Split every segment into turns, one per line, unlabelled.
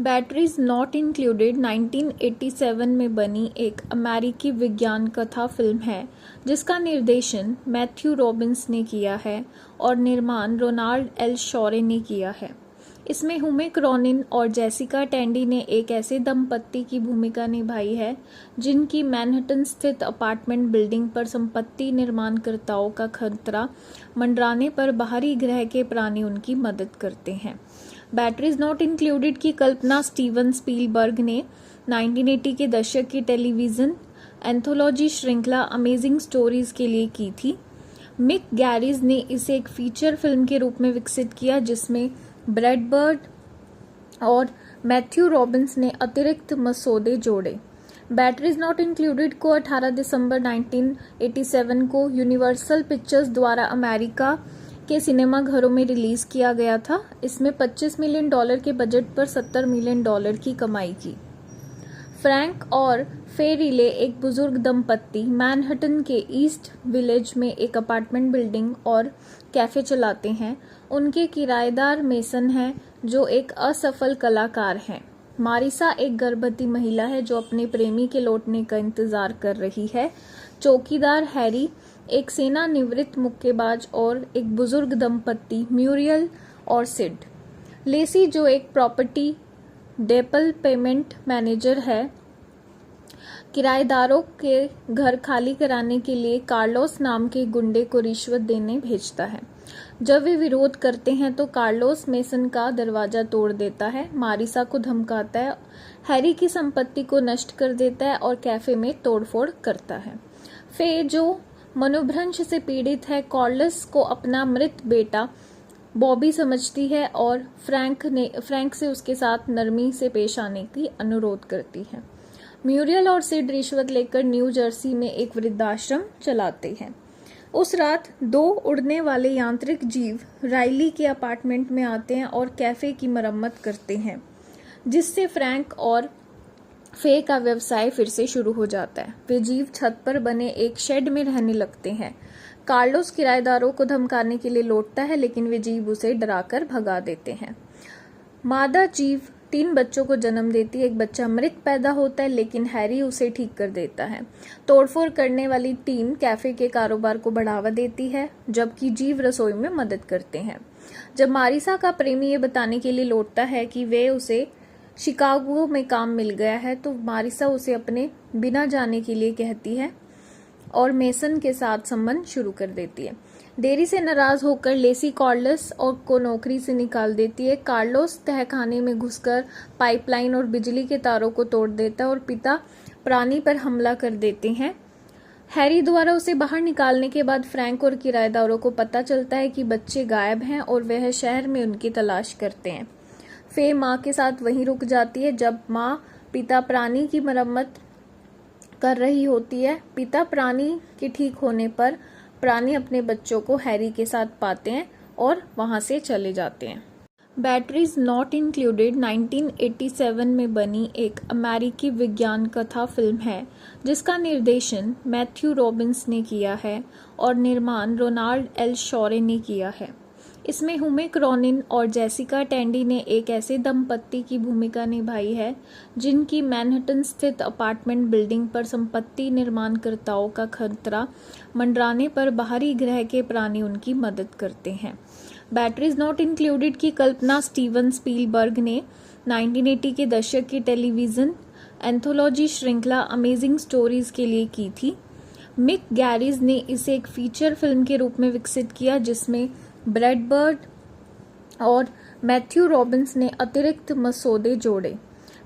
Batteries not included 1987 में बनी एक अमेरिकी विज्ञान कथा फिल्म है जिसका निर्देशन मैथ्यू रॉबिन्स ने किया है और निर्माण रोनाल्ड एल शॉरे ने किया है। इसमें हुमे क्रॉनिन और जेसिका टैंडी ने एक ऐसे दंपत्ति की भूमिका निभाई है जिनकी मैनहट्टन स्थित अपार्टमेंट बिल्डिंग पर संपत्ति निर्माणकर्ताओं का खतरा मंडराने पर बाहरी ग्रह के प्राणी उनकी मदद करते हैं। बैटरीज नॉट इंक्लूडेड की कल्पना स्टीवन स्पीलबर्ग ने 1980 के दशक की टेलीविजन एंथोलॉजी श्रृंखला अमेजिंग स्टोरीज के लिए की थी। मिक गैरिज ने इसे एक फीचर फिल्म के रूप में विकसित किया जिसमें ब्रैड बर्ड और मैथ्यू रॉबिन्स ने अतिरिक्त मसौदे जोड़े। बैटरीज नॉट इंक्लूडेड को 18 दिसंबर 1987 को यूनिवर्सल पिक्चर्स द्वारा अमेरिका के सिनेमा घरों में रिलीज किया गया था। इसमें $25 मिलियन के बजट पर $70 मिलियन की कमाई की। फ्रैंक और फे रिले एक बुजुर्ग दंपत्ति मैनहट्टन के ईस्ट विलेज में एक अपार्टमेंट बिल्डिंग और कैफे चलाते हैं। उनके किराएदार मेसन हैं जो एक असफल कलाकार हैं। मारिसा एक गर्भवती महिला है जो अपने प्रेमी के लौटने का इंतजार कर रही है। चौकीदार हैरी एक सेवानिवृत्त मुक्केबाज और एक बुजुर्ग दंपत्ति म्यूरियल और सिड। लेसी जो एक प्रॉपर्टी डेवलपमेंट मैनेजर है, किराएदारों के घर खाली कराने के लिए कार्लोस नाम के गुंडे को रिश्वत देने भेजता है। जब वे विरोध करते हैं तो कार्लोस मेसन का दरवाजा तोड़ देता है, मारिसा को धमकाता है, हैरी की संपत्ति को नष्ट कर देता है और कैफे में तोड़फोड़ करता है। फे जो मनोभ्रंश से पीड़ित है, कार्लोस को अपना मृत बेटा बॉबी समझती है और फ्रैंक से उसके साथ नरमी से पेश आने की अनुरोध करती है। म्यूरियल और सिड रिश्वत लेकर न्यू जर्सी में एक वृद्धाश्रम चलाते हैं। उस रात 2 उड़ने वाले यांत्रिक जीव राइली के अपार्टमेंट में आते हैं और कैफे की मरम्मत करते हैं, जिससे फ्रैंक और फे का व्यवसाय फिर से शुरू हो जाता है। वे जीव छत पर बने एक शेड में रहने लगते हैं। कार्लोस किराएदारों को धमकाने के लिए लौटता है लेकिन वे जीव उसे डराकर भगा देते हैं। मादा जीव 3 बच्चों को जन्म देती है। एक बच्चा मृत पैदा होता है लेकिन हैरी उसे ठीक कर देता है। तोड़फोड़ करने वाली टीम कैफे के कारोबार को बढ़ावा देती है जबकि जीव रसोई में मदद करते हैं। जब मारिसा का प्रेमी ये बताने के लिए लौटता है कि वे उसे शिकागो में काम मिल गया है तो मारिसा उसे अपने बिना जाने के लिए कहती है और मेसन के साथ संबंध शुरू कर देती है। देरी से नाराज होकर लेसी कार्लोस को नौकरी से निकाल देती है। कार्लोस तहखाने में घुसकर पाइपलाइन और बिजली के तारों को तोड़ देता है और पिता प्राणी पर हमला कर देते हैं। हैरी द्वारा उसे बाहर निकालने के बाद फ्रैंक और किराएदारों को पता चलता है कि बच्चे गायब हैं और वह शहर में उनकी तलाश करते हैं। फे माँ के साथ वहीं रुक जाती है जब माँ पिता प्राणी की मरम्मत कर रही होती है। पिता प्राणी के ठीक होने पर प्राणी अपने बच्चों को हैरी के साथ पाते हैं और वहां से चले जाते हैं। बैटरीज नॉट इंक्लूडेड 1987 में बनी एक अमेरिकी विज्ञान कथा फिल्म है जिसका निर्देशन मैथ्यू रॉबिन्स ने किया है और निर्माण रोनाल्ड एल शॉरे ने किया है। इसमें हुमे क्रॉनिन और जेसिका टैंडी ने एक ऐसे दंपत्ति की भूमिका निभाई है जिनकी मैनहट्टन स्थित अपार्टमेंट बिल्डिंग पर संपत्ति निर्माणकर्ताओं का खतरा मंडराने पर बाहरी ग्रह के प्राणी उनकी मदद करते हैं। बैटरीज नॉट इंक्लूडेड की कल्पना स्टीवन स्पीलबर्ग ने 1980 के दशक की टेलीविजन एंथोलॉजी श्रृंखला अमेजिंग स्टोरीज के लिए की थी। मिक गैरिज ने इसे एक फीचर फिल्म के रूप में विकसित किया जिसमें ब्रैड बर्ड और मैथ्यू रॉबिन्स ने अतिरिक्त मसौदे जोड़े।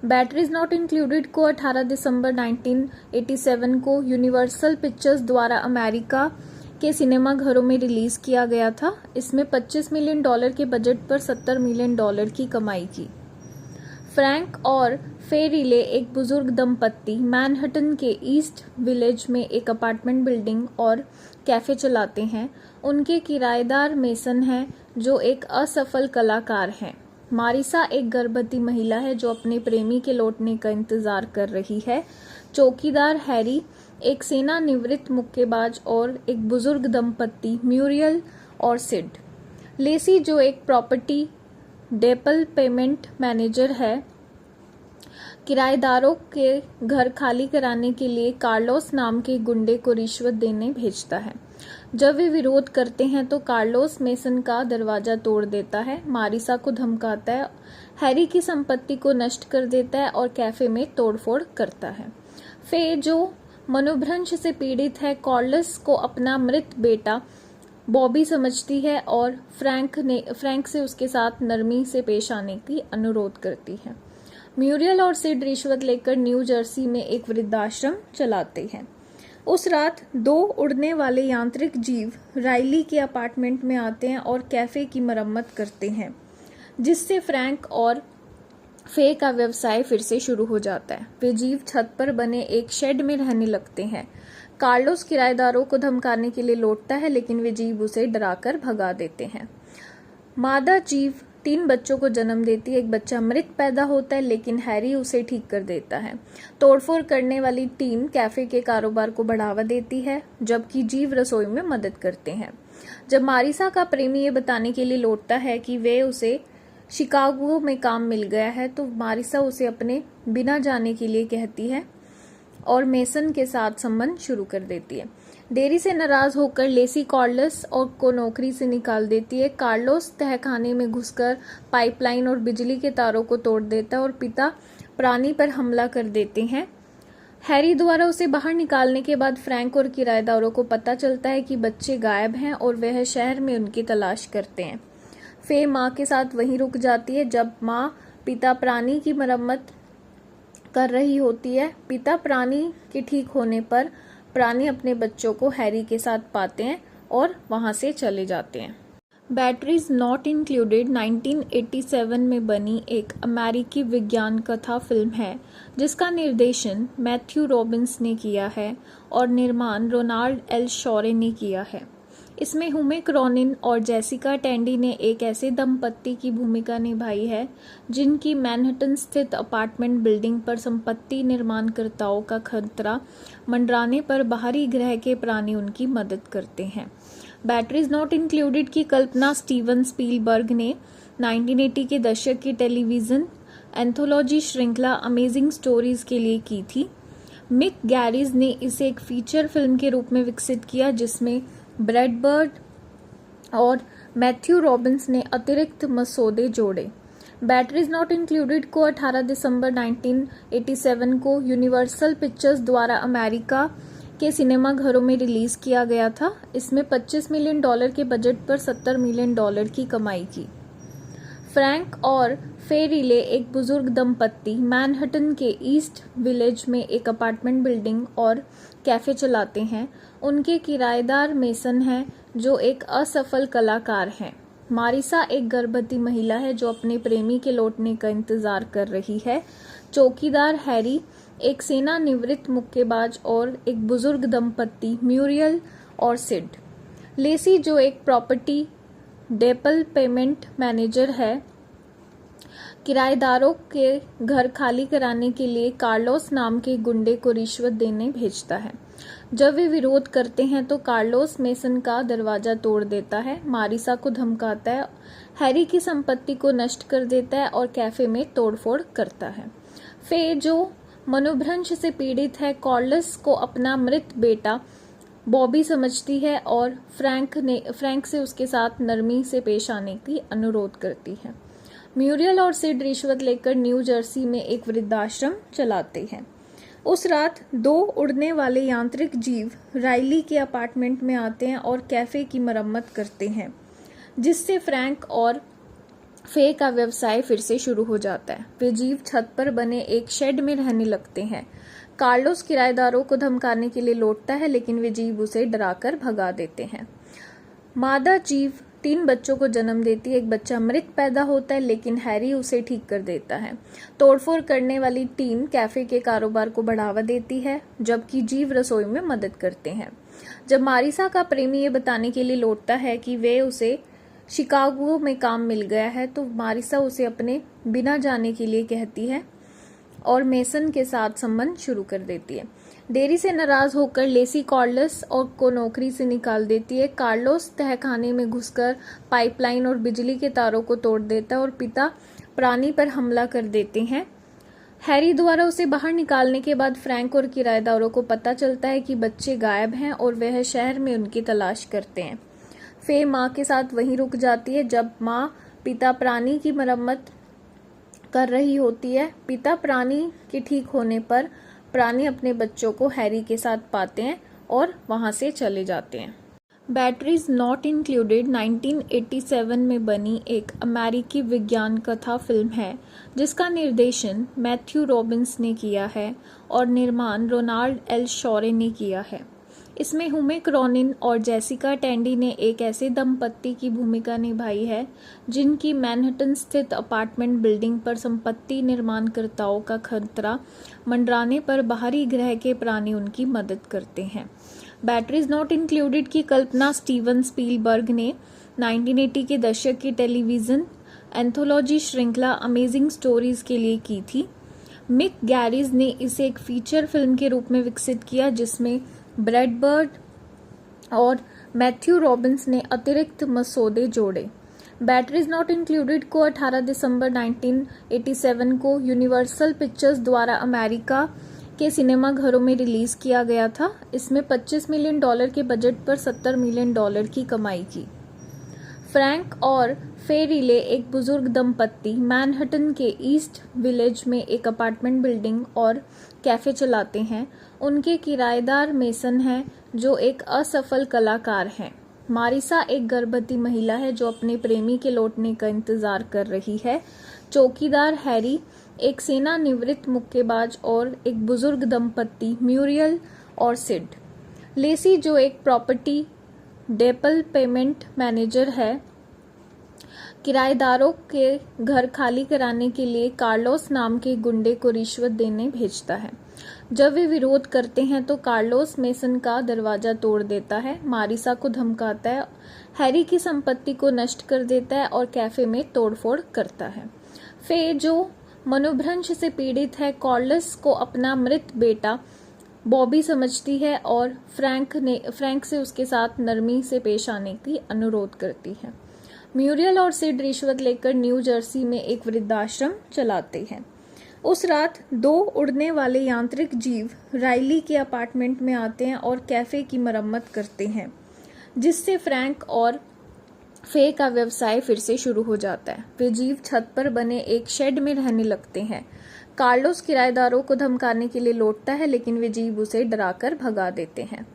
बैटरीज नॉट इंक्लूडेड को 18 दिसंबर 1987 को यूनिवर्सल पिक्चर्स द्वारा अमेरिका के सिनेमा घरों में रिलीज किया गया था। इसमें $25 मिलियन के बजट पर $70 मिलियन की कमाई की। फ्रैंक और फे रिले एक बुजुर्ग दंपत्ति मैनहट्टन के ईस्ट विलेज में एक अपार्टमेंट बिल्डिंग और कैफे चलाते हैं। उनके किराएदार मेसन हैं जो एक असफल कलाकार हैं। मारिसा एक गर्भवती महिला है जो अपने प्रेमी के लौटने का इंतजार कर रही है। चौकीदार हैरी एक सेवानिवृत्त मुक्केबाज और एक बुजुर्ग दंपत्ति म्यूरियल और सिड। लेसी जो एक प्रॉपर्टी डेवलपमेंट मैनेजर है, किराएदारों के घर खाली कराने के लिए कार्लोस नाम के गुंडे को रिश्वत देने भेजता है। जब वे विरोध करते हैं तो कार्लोस मेसन का दरवाजा तोड़ देता है, मारिसा को धमकाता है, हैरी की संपत्ति को नष्ट कर देता है और कैफे में तोड़फोड़ करता है। फे, जो मनोभ्रंश से पीड़ित है, कार्लोस को अपना मृत बेटा बॉबी समझती है और फ्रैंक से उसके साथ नरमी से पेश आने की अनुरोध करती है। म्यूरियल और सिड रिश्वत लेकर न्यू जर्सी में एक वृद्धाश्रम चलाते हैं। उस रात 2 उड़ने वाले यांत्रिक जीव राइली के अपार्टमेंट में आते हैं और कैफे की मरम्मत करते हैं, जिससे फ्रैंक और फे का व्यवसाय फिर से शुरू हो जाता है। वे जीव छत पर बने एक शेड में रहने लगते हैं। कार्लोस किराएदारों को धमकाने के लिए लौटता है, लेकिन वे जीव उसे डराकर भगा देते हैं। मादा जीव 3 बच्चों को जन्म देती है। एक बच्चा मृत पैदा होता है, लेकिन हैरी उसे ठीक कर देता है। तोड़फोड़ करने वाली टीम कैफे के कारोबार को बढ़ावा देती है, जबकि जीव रसोई में मदद करते हैं। जब मारिसा का प्रेमी ये बताने के लिए लौटता है कि वे उसे शिकागो में काम मिल गया है, तो मारिसा उसे अपने बिना जाने के लिए कहती है और मेसन के साथ संबंध शुरू कर देती है। देरी से नाराज होकर लेसी कार्लोस को नौकरी से निकाल देती है। कार्लोस तहखाने में घुसकर पाइपलाइन और बिजली के तारों को तोड़ देता है और पिता प्राणी पर हमला कर देते हैं। हैरी द्वारा उसे बाहर निकालने के बाद फ्रैंक और किराएदारों को पता चलता है कि बच्चे गायब हैं और वह शहर में उनकी तलाश करते हैं। फे माँ के साथ वहीं रुक जाती है जब माँ पिता प्राणी की मरम्मत कर रही होती है। पिता प्राणी के ठीक होने पर प्राणी अपने बच्चों को हैरी के साथ पाते हैं और वहां से चले जाते हैं। बैटरीज नॉट इंक्लूडेड 1987 में बनी एक अमेरिकी विज्ञान कथा फिल्म है, जिसका निर्देशन मैथ्यू रॉबिन्स ने किया है और निर्माण रोनाल्ड एल शॉरे ने किया है। इसमें हुमे क्रॉनिन और जेसिका टैंडी ने एक ऐसे दंपत्ति की भूमिका निभाई है जिनकी मैनहट्टन स्थित अपार्टमेंट बिल्डिंग पर संपत्ति निर्माणकर्ताओं का खतरा मंडराने पर बाहरी ग्रह के प्राणी उनकी मदद करते हैं। बैटरीज नॉट इंक्लूडेड की कल्पना स्टीवन स्पीलबर्ग ने 1980 के दशक की टेलीविजन एंथोलॉजी श्रृंखला अमेजिंग स्टोरीज के लिए की थी। मिक गैरिज ने इसे एक फीचर फिल्म के रूप में विकसित किया, जिसमें ब्रैड बर्ड और मैथ्यू रॉबिन्स ने अतिरिक्त मसौदे जोड़े। बैटरीज नॉट इंक्लूडेड को 18 दिसंबर 1987 को यूनिवर्सल पिक्चर्स द्वारा अमेरिका के सिनेमाघरों में रिलीज किया गया था। इसमें $25 मिलियन के बजट पर $70 मिलियन की कमाई की। फ्रैंक और फे रिले एक बुजुर्ग दंपत्ति मैनहट्टन के ईस्ट विलेज में एक अपार्टमेंट बिल्डिंग और कैफे चलाते हैं। उनके किराएदार मेसन हैं, जो एक असफल कलाकार हैं। मारिसा एक गर्भवती महिला है जो अपने प्रेमी के लौटने का इंतजार कर रही है। चौकीदार हैरी एक सेवानिवृत्त मुक्केबाज और एक बुजुर्ग दंपत्ति म्यूरियल और सिड। लेसी, जो एक प्रॉपर्टी डेवलपमेंट मैनेजर है, किराएदारों के घर खाली कराने के लिए कार्लोस नाम के गुंडे को रिश्वत देने भेजता है। जब वे विरोध करते हैं तो कार्लोस मेसन का दरवाजा तोड़ देता है, मारिसा को धमकाता है, हैरी की संपत्ति को नष्ट कर देता है और कैफे में तोड़फोड़ करता है। फे, जो मनोभ्रंश से पीड़ित है, कार्लोस को अपना मृत बेटा बॉबी समझती है और फ्रैंक से उसके साथ नरमी से पेश आने की अनुरोध करती है। म्यूरियल और सिड रिश्वत लेकर न्यू जर्सी में एक वृद्धाश्रम चलाते हैं। उस रात 2 उड़ने वाले यांत्रिक जीव राइली के अपार्टमेंट में आते हैं और कैफे की मरम्मत करते हैं, जिससे फ्रैंक और फे का व्यवसाय फिर से शुरू हो जाता है। वे जीव छत पर बने एक शेड में रहने लगते हैं। कार्लोस किराएदारों को धमकाने के लिए लौटता है, लेकिन वे जीव उसे डराकर भगा देते हैं। मादा जीव 3 बच्चों को जन्म देती है। एक बच्चा मृत पैदा होता है, लेकिन हैरी उसे ठीक कर देता है। तोड़फोड़ करने वाली टीम कैफे के कारोबार को बढ़ावा देती है, जबकि जीव रसोई में मदद करते हैं। जब मारिसा का प्रेमी ये बताने के लिए लौटता है कि वे उसे शिकागो में काम मिल गया है, तो मारिसा उसे अपने बिना जाने के लिए कहती है और मेसन के साथ संबंध शुरू कर देती है। देरी से नाराज होकर लेसी कार्लोस को नौकरी से निकाल देती है। कार्लोस तहखाने में घुसकर पाइपलाइन और बिजली के तारों को तोड़ देता है और पिता प्राणी पर हमला कर देते हैं। हैरी द्वारा उसे बाहर निकालने के बाद फ्रैंक और किराएदारों को पता चलता है कि बच्चे गायब हैं और वह शहर में उनकी तलाश करते हैं। फे माँ के साथ वहीं रुक जाती है जब माँ पिता प्राणी की मरम्मत कर रही होती है। पिता प्राणी के ठीक होने पर प्राणी अपने बच्चों को हैरी के साथ पाते हैं और वहां से चले जाते हैं। बैटरीज नॉट इंक्लूडेड 1987 में बनी एक अमेरिकी विज्ञान कथा फिल्म है जिसका निर्देशन मैथ्यू रॉबिन्स ने किया है और निर्माण रोनाल्ड एल शॉरे ने किया है। इसमें हुमे क्रॉनिन और जेसिका टैंडी ने एक ऐसे दंपत्ति की भूमिका निभाई है जिनकी मैनहट्टन स्थित अपार्टमेंट बिल्डिंग पर संपत्ति निर्माणकर्ताओं का खतरा मंडराने पर बाहरी ग्रह के प्राणी उनकी मदद करते हैं। बैटरीज नॉट इंक्लूडेड की कल्पना स्टीवन स्पीलबर्ग ने 1980 के दशक की टेलीविजन एंथोलॉजी श्रृंखला अमेजिंग स्टोरीज के लिए की थी। मिक गैरिज ने इसे एक फीचर फिल्म के रूप में विकसित किया जिसमें ब्रैड बर्ड और मैथ्यू रॉबिन्स ने अतिरिक्त मसौदे जोड़े। बैटरीज नॉट इंक्लूडेड को 18 दिसंबर 1987 को यूनिवर्सल पिक्चर्स द्वारा अमेरिका के सिनेमा घरों में रिलीज किया गया था। इसमें $25 मिलियन के बजट पर $70 मिलियन की कमाई की। फ्रैंक और फे रिले एक बुजुर्ग दंपत्ति मैनहट्टन के ईस्ट विलेज में एक अपार्टमेंट बिल्डिंग और कैफे चलाते हैं। उनके किराएदार मेसन हैं जो एक असफल कलाकार हैं। मारिसा एक गर्भवती महिला है जो अपने प्रेमी के लौटने का इंतजार कर रही है। चौकीदार हैरी एक सेवानिवृत्त मुक्केबाज और एक बुजुर्ग दंपत्ति म्यूरियल और सिड। लेसी जो एक प्रॉपर्टी डेवलपमेंट मैनेजर है किराएदारों के घर खाली कराने के लिए कार्लोस नाम के गुंडे को रिश्वत देने भेजता है। जब वे विरोध करते हैं तो कार्लोस मेसन का दरवाजा तोड़ देता है, मारिसा को धमकाता है, हैरी की संपत्ति को नष्ट कर देता है और कैफे में तोड़फोड़ करता है। फे जो मनोभ्रंश से पीड़ित है कार्लोस को अपना मृत बेटा बॉबी समझती है और फ्रैंक से उसके साथ नरमी से पेश आने की अनुरोध करती है। म्यूरियल और सिड रिश्वत लेकर न्यू जर्सी में एक वृद्धाश्रम चलाते हैं। उस रात 2 उड़ने वाले यांत्रिक जीव राइली के अपार्टमेंट में आते हैं और कैफे की मरम्मत करते हैं, जिससे फ्रैंक और फे का व्यवसाय फिर से शुरू हो जाता है। वे जीव छत पर बने एक शेड में रहने लगते हैं। कार्लोस किराएदारों को धमकाने के लिए लौटता है लेकिन वे जीव उसे डराकर भगा देते हैं।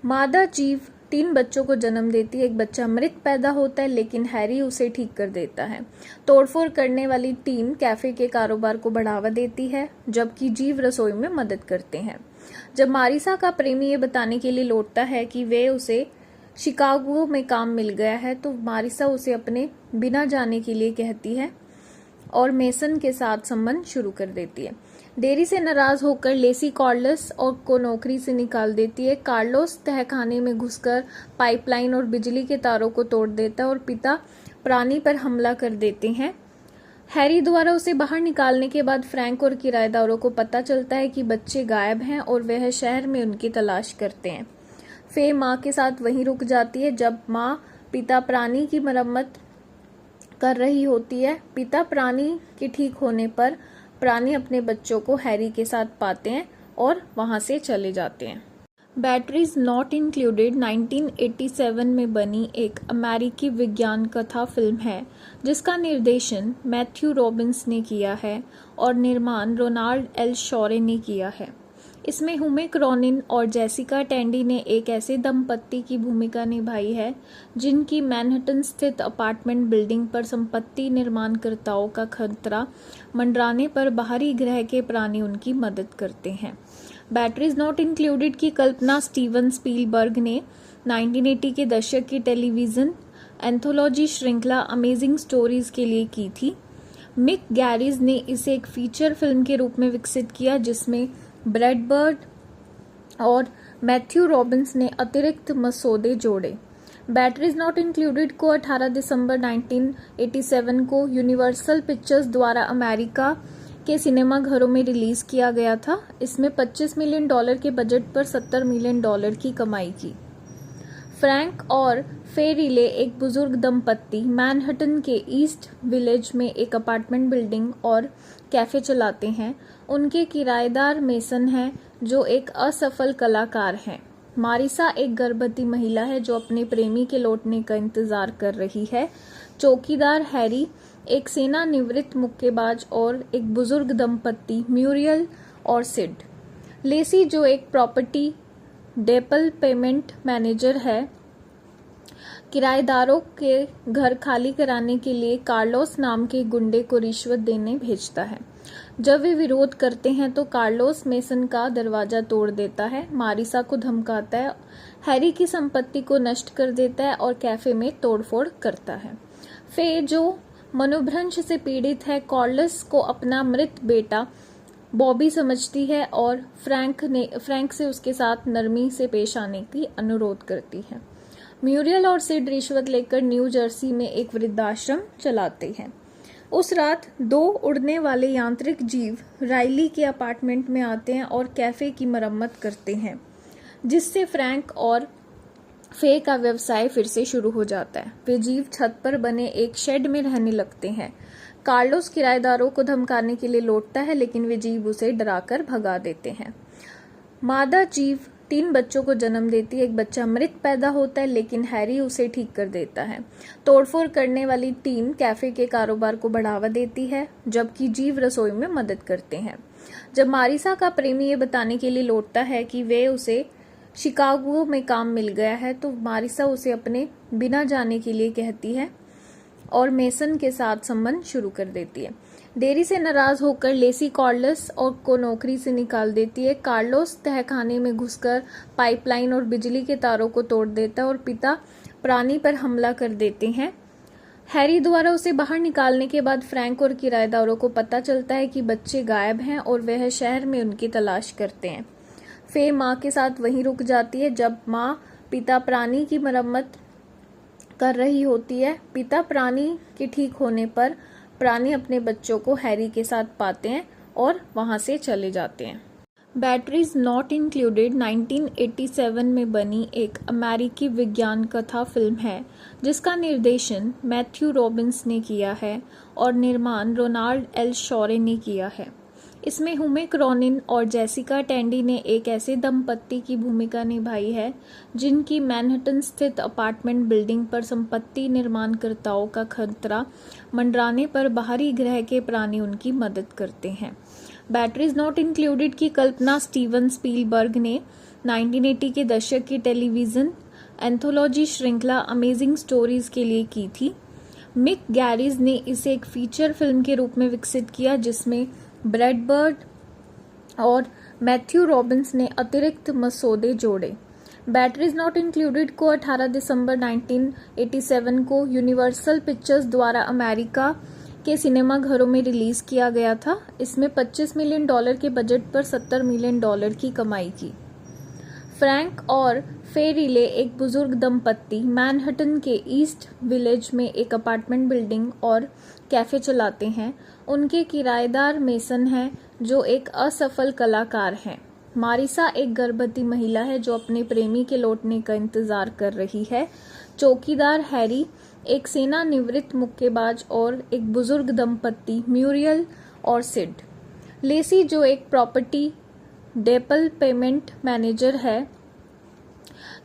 मादा जीव 3 बच्चों को जन्म देती है। एक बच्चा मृत पैदा होता है लेकिन हैरी उसे ठीक कर देता है। तोड़फोड़ करने वाली टीम कैफे के कारोबार को बढ़ावा देती है जबकि जीव रसोई में मदद करते हैं। जब मारिसा का प्रेमी ये बताने के लिए लौटता है कि वे उसे शिकागो में काम मिल गया है तो मारिसा उसे अपने बिना जाने के लिए कहती है और मेसन के साथ संबंध शुरू कर देती है। देरी से नाराज होकर लेसी कार्लोस को नौकरी से निकाल देती है। कार्लोस तहखाने में घुसकर पाइपलाइन और बिजली के तारों को तोड़ देता है और पिता प्राणी पर हमला कर देते हैं। हैरी द्वारा उसे बाहर निकालने के बाद फ्रैंक और किराएदारों को पता चलता है कि बच्चे गायब हैं और वह शहर में उनकी तलाश करते हैं। फे माँ के साथ वहीं रुक जाती है जब माँ पिता प्राणी की मरम्मत कर रही होती है। पिता प्राणी के ठीक होने पर प्राणी अपने बच्चों को हैरी के साथ पाते हैं और वहां से चले जाते हैं। बैटरीज नॉट इंक्लूडेड 1987 में बनी एक अमेरिकी विज्ञान कथा फिल्म है जिसका निर्देशन मैथ्यू रॉबिन्स ने किया है और निर्माण रोनाल्ड एल शॉरे ने किया है। इसमें हुमे क्रॉनिन और जेसिका टैंडी ने एक ऐसे दंपत्ति की भूमिका निभाई है जिनकी मैनहट्टन स्थित अपार्टमेंट बिल्डिंग पर संपत्ति निर्माणकर्ताओं का खतरा मंडराने पर बाहरी ग्रह के प्राणी उनकी मदद करते हैं। बैटरीज नॉट इंक्लूडेड की कल्पना स्टीवन स्पीलबर्ग ने 1980 के दशक की टेलीविजन एंथोलॉजी श्रृंखला अमेजिंग स्टोरीज के लिए की थी। मिक गैरिज ने इसे एक फीचर फिल्म के रूप में विकसित किया जिसमें ब्रैड बर्ड और मैथ्यू रॉबिन्स ने अतिरिक्त मसौदे जोड़े। बैटरीज नॉट इंक्लूडेड को 18 दिसंबर 1987 को यूनिवर्सल पिक्चर्स द्वारा अमेरिका के सिनेमा घरों में रिलीज किया गया था। इसमें $25 मिलियन के बजट पर $70 मिलियन की कमाई की। फ्रैंक और फे रिले एक बुजुर्ग दंपत्ति मैनहट्टन के ईस्ट विलेज में एक अपार्टमेंट बिल्डिंग और कैफे चलाते हैं। उनके किराएदार मेसन हैं जो एक असफल कलाकार हैं। मारिसा एक गर्भवती महिला है जो अपने प्रेमी के लौटने का इंतजार कर रही है। चौकीदार हैरी एक सेवानिवृत्त मुक्केबाज और एक बुजुर्ग दंपत्ति म्यूरियल और सिड। लेसी जो एक प्रॉपर्टी डेवलपमेंट मैनेजर है, किराएदारों के घर खाली कराने के लिए कार्लोस नाम के गुंडे को रिश्वत देने भेजता है। जब वे विरोध करते हैं तो कार्लोस मेसन का दरवाजा तोड़ देता है, मारिसा को धमकाता है, हैरी की संपत्ति को नष्ट कर देता है और कैफे में तोड़फोड़ करता है। फे जो मनोभ्रंश से पीड़ित है, कार्लोस को अपना मृत बेटा बॉबी समझती है और फ्रैंक से उसके साथ नरमी से पेश आने की अनुरोध करती है। म्यूरियल और सिड रिश्वत लेकर न्यू जर्सी में एक वृद्धाश्रम चलाते हैं। उस रात 2 उड़ने वाले यांत्रिक जीव राइली के अपार्टमेंट में आते हैं और कैफे की मरम्मत करते हैं, जिससे फ्रैंक और फे का व्यवसाय फिर से शुरू हो जाता है। वे जीव छत पर बने एक शेड में रहने लगते हैं। कार्लोस किराएदारों को धमकाने के लिए लौटता है, लेकिन वे जीव उसे डराकर भगा देते हैं। मादा जीव 3 बच्चों को जन्म देती है। एक बच्चा मृत पैदा होता है, लेकिन हैरी उसे ठीक कर देता है। तोड़फोड़ करने वाली टीम कैफे के कारोबार को बढ़ावा देती है, जबकि जीव रसोई में मदद करते हैं। जब मारिसा का प्रेमी ये बताने के लिए लौटता है कि वे उसे शिकागो में काम मिल गया है, तो मारिसा उसे अपने बिना जाने के लिए कहती है और मेसन के साथ संबंध शुरू कर देती है। देरी से नाराज होकर लेसी कार्लोस को नौकरी से निकाल देती है। कार्लोस तहखाने में घुसकर पाइपलाइन और बिजली के तारों को तोड़ देता है और पिता प्राणी पर हमला कर देते हैं। हैरी द्वारा उसे बाहर निकालने के बाद फ्रैंक और किराएदारों को पता चलता है कि बच्चे गायब हैं और वह शहर में उनकी तलाश करते हैं। फे माँ के साथ वहीं रुक जाती है जब माँ पिता प्राणी की मरम्मत कर रही होती है। पिता प्राणी के ठीक होने पर प्राणी अपने बच्चों को हैरी के साथ पाते हैं और वहां से चले जाते हैं। बैटरीज नॉट इंक्लूडेड 1987 में बनी एक अमेरिकी विज्ञान कथा फिल्म है, जिसका निर्देशन मैथ्यू रॉबिन्स ने किया है और निर्माण रोनाल्ड एल शॉरे ने किया है। इसमें हुमे क्रॉनिन और जेसिका टैंडी ने एक ऐसे दंपत्ति की भूमिका निभाई है जिनकी मैनहट्टन स्थित अपार्टमेंट बिल्डिंग पर संपत्ति निर्माणकर्ताओं का खतरा मंडराने पर बाहरी ग्रह के प्राणी उनकी मदद करते हैं। बैटरीज नॉट इंक्लूडेड की कल्पना स्टीवन स्पीलबर्ग ने 1980 के दशक की टेलीविजन एंथोलॉजी श्रृंखला अमेजिंग स्टोरीज के लिए की थी। मिक गैरिज ने इसे एक फीचर फिल्म के रूप में विकसित किया, जिसमें ब्रैड बर्ड और मैथ्यू रॉबिन्स ने अतिरिक्त मसौदे जोड़े। बैटरीज नॉट इंक्लूडेड को 18 दिसंबर 1987 को यूनिवर्सल पिक्चर्स द्वारा अमेरिका के सिनेमाघरों में रिलीज किया गया था। इसमें $25 मिलियन के बजट पर $70 मिलियन की कमाई की। फ्रैंक और फे रिले एक बुजुर्ग दंपत्ति मैनहट्टन के ईस्ट विलेज में एक अपार्टमेंट बिल्डिंग और कैफे चलाते हैं। उनके किराएदार मेसन हैं जो एक असफल कलाकार हैं। मारिसा एक गर्भवती महिला है जो अपने प्रेमी के लौटने का इंतजार कर रही है। चौकीदार हैरी एक सेवानिवृत्त मुक्केबाज और एक बुजुर्ग दंपत्ति म्यूरियल और सिड। लेसी जो एक प्रॉपर्टी डेवलपमेंट मैनेजर है,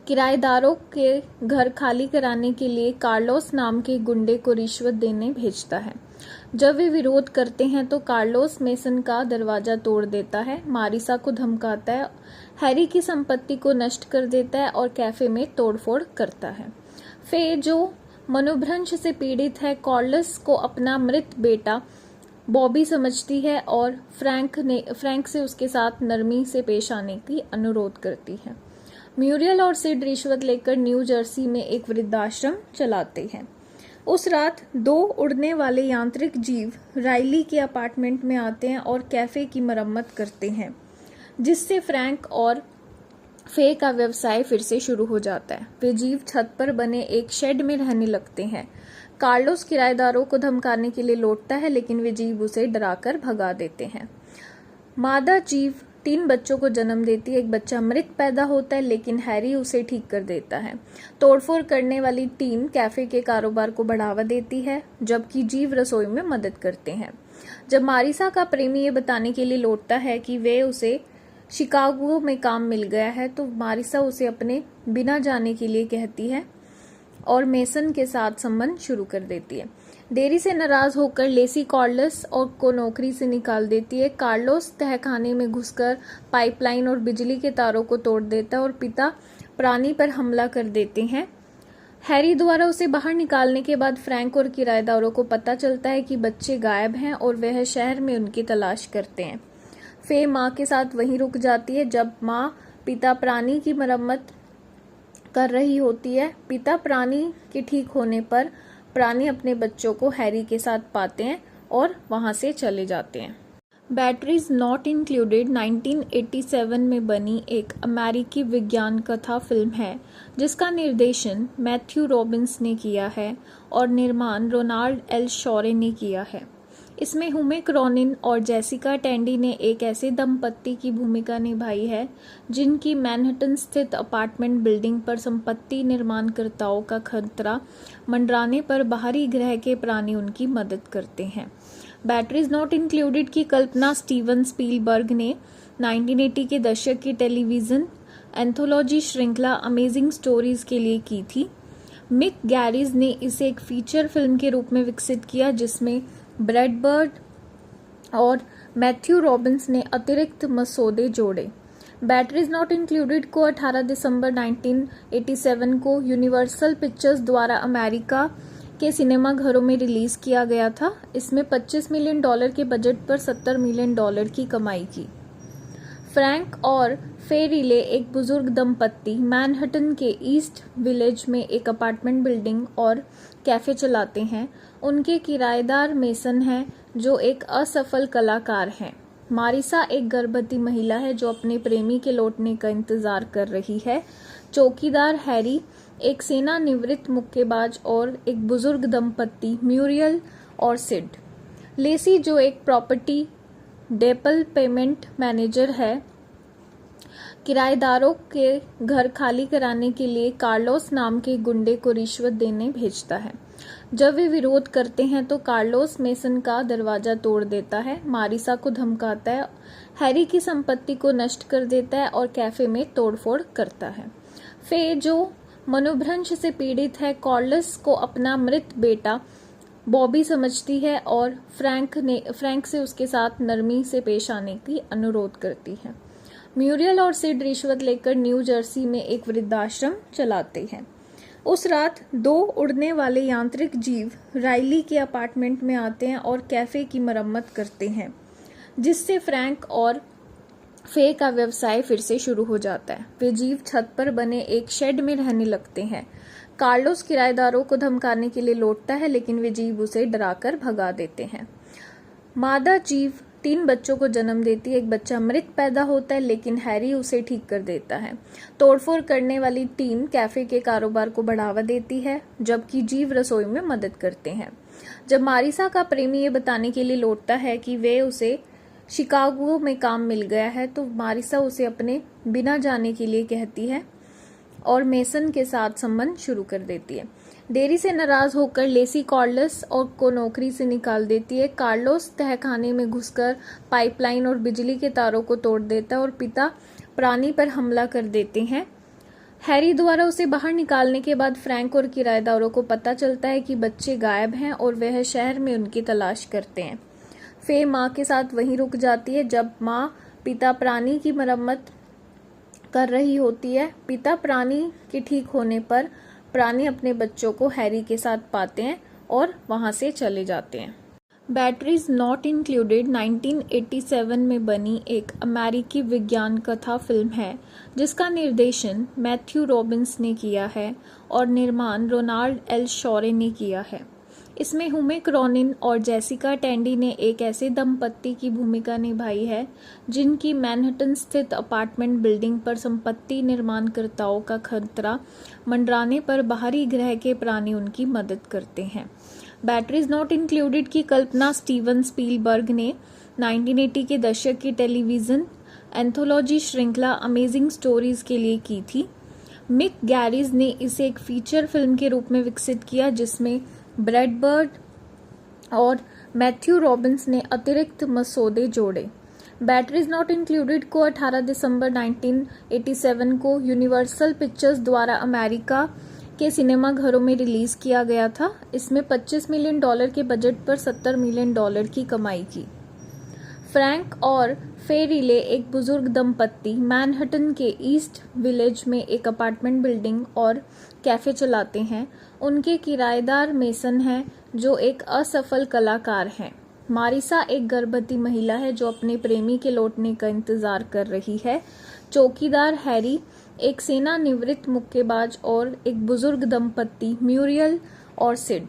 किराएदारों के घर खाली कराने के लिए कार्लोस नाम के गुंडे को रिश्वत देने भेजता है। जब वे विरोध करते हैं तो कार्लोस मेसन का दरवाजा तोड़ देता है, मारिसा को धमकाता है, हैरी की संपत्ति को नष्ट कर देता है और कैफे में तोड़फोड़ करता है। फे जो मनोभ्रंश से पीड़ित है, कार्लोस को अपना मृत बेटा बॉबी समझती है और फ्रैंक से उसके साथ नरमी से पेश आने की अनुरोध करती है। म्यूरियल और सिड रिश्वत लेकर न्यू जर्सी में एक वृद्धाश्रम चलाते हैं। उस रात 2 उड़ने वाले यांत्रिक जीव राइली के अपार्टमेंट में आते हैं और कैफे की मरम्मत करते हैं, जिससे फ्रैंक और फे का व्यवसाय फिर से शुरू हो जाता है। वे जीव छत पर बने एक शेड में रहने लगते हैं। कार्लोस किराएदारों को धमकाने के लिए लौटता है, लेकिन वे जीव उसे डराकर भगा देते हैं। मादा जीव 3 बच्चों को जन्म देती है। एक बच्चा मृत पैदा होता है लेकिन हैरी उसे ठीक कर देता है। तोड़फोड़ करने वाली टीम कैफे के कारोबार को बढ़ावा देती है, जबकि जीव रसोई में मदद करते हैं। जब मारिसा का प्रेमी ये बताने के लिए लौटता है कि वे उसे शिकागो में काम मिल गया है, तो मारिसा उसे अपने बिना जाने के लिए कहती है और मेसन के साथ संबंध शुरू कर देती है। देरी से नाराज होकर लेसी कार्लोस को नौकरी से निकाल देती है। कार्लोस तहखाने में घुसकर पाइपलाइन और बिजली के तारों को तोड़ देता है और पिता प्राणी पर हमला कर देते हैं। हैरी द्वारा उसे बाहर निकालने के बाद फ्रैंक और किराएदारों को पता चलता है कि बच्चे गायब हैं और वह शहर में उनकी तलाश करते हैं। फे माँ के साथ वहीं रुक जाती है जब माँ पिता प्राणी की मरम्मत कर रही होती है। पिता प्राणी के ठीक होने पर प्राणी अपने बच्चों को हैरी के साथ पाते हैं और वहां से चले जाते हैं। बैटरीज नॉट इंक्लूडेड 1987 में बनी एक अमेरिकी विज्ञान कथा फिल्म है जिसका निर्देशन मैथ्यू रॉबिन्स ने किया है और निर्माण रोनाल्ड एल शॉरे ने किया है। इसमें हुमे क्रॉनिन और जेसिका टैंडी ने एक ऐसे दंपत्ति की भूमिका निभाई है जिनकी मैनहट्टन स्थित अपार्टमेंट बिल्डिंग पर संपत्ति निर्माणकर्ताओं का खतरा मंडराने पर बाहरी ग्रह के प्राणी उनकी मदद करते हैं। बैटरीज नॉट इंक्लूडेड की कल्पना स्टीवन स्पीलबर्ग ने 1980 के दशक की टेलीविजन एंथोलॉजी श्रृंखला अमेजिंग स्टोरीज के लिए की थी। मिक गैरिज ने इसे एक फीचर फिल्म के रूप में विकसित किया जिसमें ब्रैड बर्ड और मैथ्यू रॉबिन्स ने अतिरिक्त मसौदे जोड़े। बैटरीज नॉट इंक्लूडेड को 18 दिसंबर 1987 को यूनिवर्सल पिक्चर्स द्वारा अमेरिका के सिनेमाघरों में रिलीज किया गया था। इसमें $25 मिलियन के बजट पर $70 मिलियन की कमाई की। फ्रैंक और फे रिले एक बुजुर्ग दंपत्ति मैनहट्टन के ईस्ट विलेज में एक अपार्टमेंट बिल्डिंग और कैफे चलाते हैं। उनके किराएदार मेसन हैं जो एक असफल कलाकार हैं। मारिसा एक गर्भवती महिला है जो अपने प्रेमी के लौटने का इंतजार कर रही है। चौकीदार हैरी एक सेवानिवृत्त मुक्केबाज और एक बुजुर्ग दंपत्ति म्यूरियल और सिड। लेसी जो एक प्रॉपर्टी डेवलपमेंट मैनेजर है, किराएदारों के घर खाली कराने के लिए कार्लोस नाम के गुंडे को रिश्वत देने भेजता है। जब वे विरोध करते हैं तो कार्लोस मेसन का दरवाजा तोड़ देता है, मारिसा को धमकाता है, हैरी की संपत्ति को नष्ट कर देता है और कैफे में तोड़फोड़ करता है। फे जो मनोभ्रंश से पीड़ित है, कार्लोस को अपना मृत बेटा बॉबी समझती है और फ्रैंक से उसके साथ नरमी से पेश आने की अनुरोध करती है। म्यूरियल और सिड रिश्वत लेकर न्यू जर्सी में एक वृद्धाश्रम चलाते हैं। उस रात 2 उड़ने वाले यांत्रिक जीव राइली के अपार्टमेंट में आते हैं और कैफे की मरम्मत करते हैं, जिससे फ्रैंक और फे का व्यवसाय फिर से शुरू हो जाता है। वे जीव छत पर बने एक शेड में रहने लगते हैं। कार्लोस किराएदारों को धमकाने के लिए लौटता है लेकिन वे जीव उसे डराकर भगा देते हैं। मादा जीव 3 बच्चों को जन्म देती है। एक बच्चा मृत पैदा होता है लेकिन हैरी उसे ठीक कर देता है। तोड़फोड़ करने वाली टीम कैफे के कारोबार को बढ़ावा देती है, जबकि जीव रसोई में मदद करते हैं। जब मारिसा का प्रेमी ये बताने के लिए लौटता है कि वे उसे शिकागो में काम मिल गया है, तो मारिसा उसे अपने बिना जाने के लिए कहती है और मेसन के साथ संबंध शुरू कर देती है। देरी से नाराज होकर लेसी कार्लोस को नौकरी से निकाल देती है। कार्लोस तहखाने में घुसकर पाइपलाइन और बिजली के तारों को तोड़ देता है और पिता प्राणी पर हमला कर देते हैं। हैरी द्वारा उसे बाहर निकालने के बाद फ्रैंक और किराएदारों को पता चलता है कि बच्चे गायब हैं और वह शहर में उनकी तलाश करते हैं। फे माँ के साथ वहीं रुक जाती है जब माँ पिता प्राणी की मरम्मत कर रही होती है। पिता प्राणी के ठीक होने पर प्राणी अपने बच्चों को हैरी के साथ पाते हैं और वहां से चले जाते हैं। बैटरीज नॉट इंक्लूडेड 1987 में बनी एक अमेरिकी विज्ञान कथा फिल्म है जिसका निर्देशन मैथ्यू रॉबिन्स ने किया है और निर्माण रोनाल्ड एल शॉरे ने किया है। इसमें हुमे क्रॉनिन और जेसिका टैंडी ने एक ऐसे दंपत्ति की भूमिका निभाई है जिनकी मैनहट्टन स्थित अपार्टमेंट बिल्डिंग पर संपत्ति निर्माणकर्ताओं का खतरा मंडराने पर बाहरी ग्रह के प्राणी उनकी मदद करते हैं। बैटरीज नॉट इंक्लूडेड की कल्पना स्टीवन स्पीलबर्ग ने 1980 के दशक की टेलीविजन एंथोलॉजी श्रृंखला अमेजिंग स्टोरीज के लिए की थी। मिक गैरिज ने इसे एक फीचर फिल्म के रूप में विकसित किया जिसमें ब्रैड बर्ड और मैथ्यू रॉबिन्स ने अतिरिक्त मसौदे जोड़े। बैटरीज नॉट इंक्लूडेड को 18 दिसंबर 1987 को यूनिवर्सल पिक्चर्स द्वारा अमेरिका के सिनेमाघरों में रिलीज किया गया था। इसमें $25 मिलियन के बजट पर $70 मिलियन की कमाई की। फ्रैंक और फे रिले एक बुजुर्ग दंपत्ति मैनहट्टन के ईस्ट विलेज में एक अपार्टमेंट बिल्डिंग और कैफे चलाते हैं। उनके किराएदार मेसन हैं जो एक असफल कलाकार हैं। मारिसा एक गर्भवती महिला है जो अपने प्रेमी के लौटने का इंतजार कर रही है। चौकीदार हैरी एक सेवानिवृत्त मुक्केबाज और एक बुजुर्ग दंपत्ति म्यूरियल और सिड।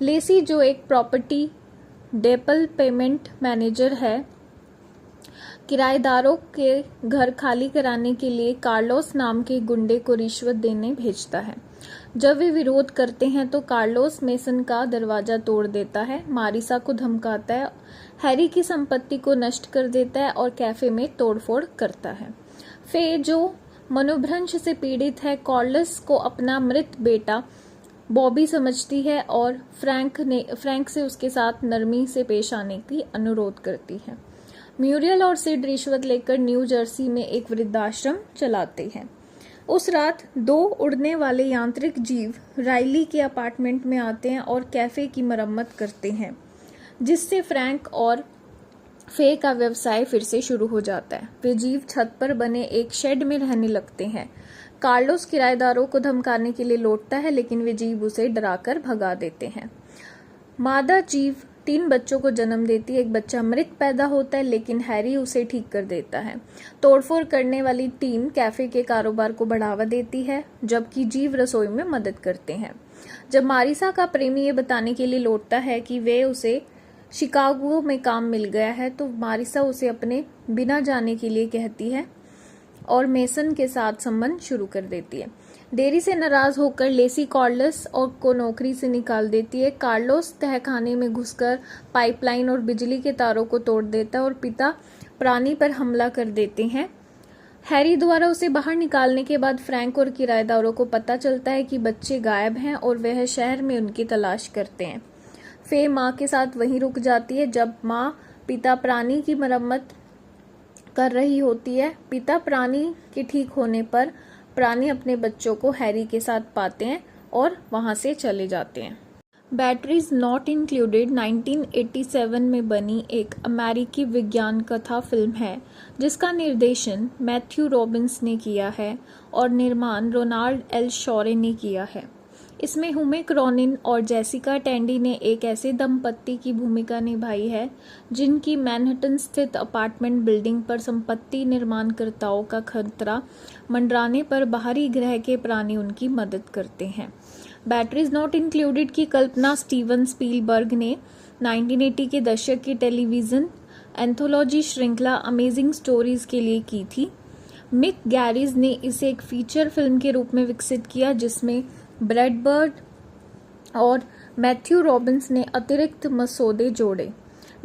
लेसी जो एक प्रॉपर्टी डेवलपमेंट मैनेजर है, किराएदारों के घर खाली कराने के लिए कार्लोस नाम के गुंडे को रिश्वत देने भेजता है। जब वे विरोध करते हैं तो कार्लोस मेसन का दरवाजा तोड़ देता है, मारिसा को धमकाता है, हैरी की संपत्ति को नष्ट कर देता है और कैफे में तोड़फोड़ करता है। फे जो मनोभ्रंश से पीड़ित है, कार्लोस को अपना मृत बेटा बॉबी समझती है और फ्रैंक से उसके साथ नरमी से पेश आने की अनुरोध करती है। म्यूरियल और सिड रिश्वत लेकर न्यू जर्सी में एक वृद्धाश्रम चलाते हैं। उस रात 2 उड़ने वाले यांत्रिक जीव राइली के अपार्टमेंट में आते हैं और कैफे की मरम्मत करते हैं, जिससे फ्रैंक और फे का व्यवसाय फिर से शुरू हो जाता है। वे जीव छत पर बने एक शेड में रहने लगते हैं। कार्लोस किराएदारों को धमकाने के लिए लौटता है, लेकिन वे जीव उसे डराकर भगा देते हैं। मादा जीव 3 बच्चों को जन्म देती है। एक बच्चा मृत पैदा होता है, लेकिन हैरी उसे ठीक कर देता है। तोड़फोड़ करने वाली टीम कैफे के कारोबार को बढ़ावा देती है, जबकि जीव रसोई में मदद करते हैं। जब मारिसा का प्रेमी ये बताने के लिए लौटता है कि वे उसे शिकागो में काम मिल गया है, तो मारिसा उसे अपने बिना जाने के लिए कहती है और मेसन के साथ संबंध शुरू कर देती है। देरी से नाराज होकर लेसी कार्लोस को नौकरी से निकाल देती है। कार्लोस तहखाने में घुसकर पाइपलाइन और बिजली के तारों को तोड़ देता है और पिता प्राणी पर हमला कर देते हैं। हैरी द्वारा उसे बाहर निकालने के बाद फ्रैंक और किराएदारों को पता चलता है कि बच्चे गायब हैं और वह शहर में उनकी तलाश करते हैं। फे माँ के साथ वहीं रुक जाती है जब माँ पिता प्राणी की मरम्मत कर रही होती है। पिता प्राणी के ठीक होने पर प्राणी अपने बच्चों को हैरी के साथ पाते हैं और वहां से चले जाते हैं। बैटरीज नॉट इंक्लूडेड 1987 में बनी एक अमेरिकी विज्ञान कथा फिल्म है जिसका निर्देशन मैथ्यू रॉबिन्स ने किया है और निर्माण रोनाल्ड एल शॉरे ने किया है। इसमें हुमेक रॉनिन और जेसिका टैंडी ने एक ऐसे दंपत्ति की भूमिका निभाई है जिनकी मैनहट्टन स्थित अपार्टमेंट बिल्डिंग पर संपत्ति निर्माणकर्ताओं का खतरा मंडराने पर बाहरी ग्रह के प्राणी उनकी मदद करते हैं। बैटरीज नॉट इंक्लूडेड की कल्पना स्टीवन स्पीलबर्ग ने 1980 के दशक की टेलीविजन एंथोलॉजी श्रृंखला अमेजिंग स्टोरीज के लिए की थी। मिक गैरिज ने इसे एक फीचर फिल्म के रूप में विकसित किया जिसमें ब्रैड बर्ड और मैथ्यू रॉबिन्स ने अतिरिक्त मसौदे जोड़े।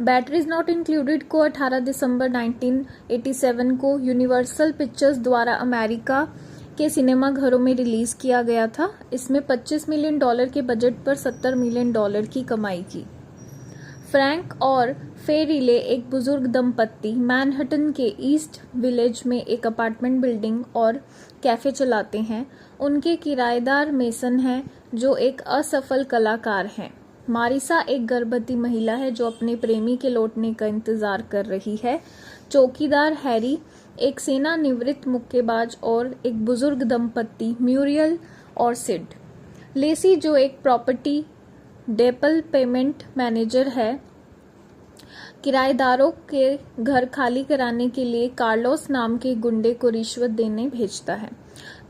बैटरीज नॉट इंक्लूडेड को 18 दिसंबर 1987 को यूनिवर्सल पिक्चर्स द्वारा अमेरिका के सिनेमाघरों में रिलीज किया गया था। इसमें $25 मिलियन के बजट पर $70 मिलियन की कमाई की। फ्रैंक और फे रिले एक बुजुर्ग दंपत्ति मैनहट्टन के ईस्ट विलेज में एक अपार्टमेंट बिल्डिंग और कैफे चलाते हैं। उनके किराएदार मेसन हैं जो एक असफल कलाकार हैं। मारिसा एक गर्भवती महिला है जो अपने प्रेमी के लौटने का इंतजार कर रही है। चौकीदार हैरी एक सेवानिवृत्त मुक्केबाज और एक बुजुर्ग दंपत्ति म्यूरियल और सिड। लेसी जो एक प्रॉपर्टी डेवलपमेंट मैनेजर है, किराएदारों के घर खाली कराने के लिए कार्लोस नाम के गुंडे को रिश्वत देने भेजता है।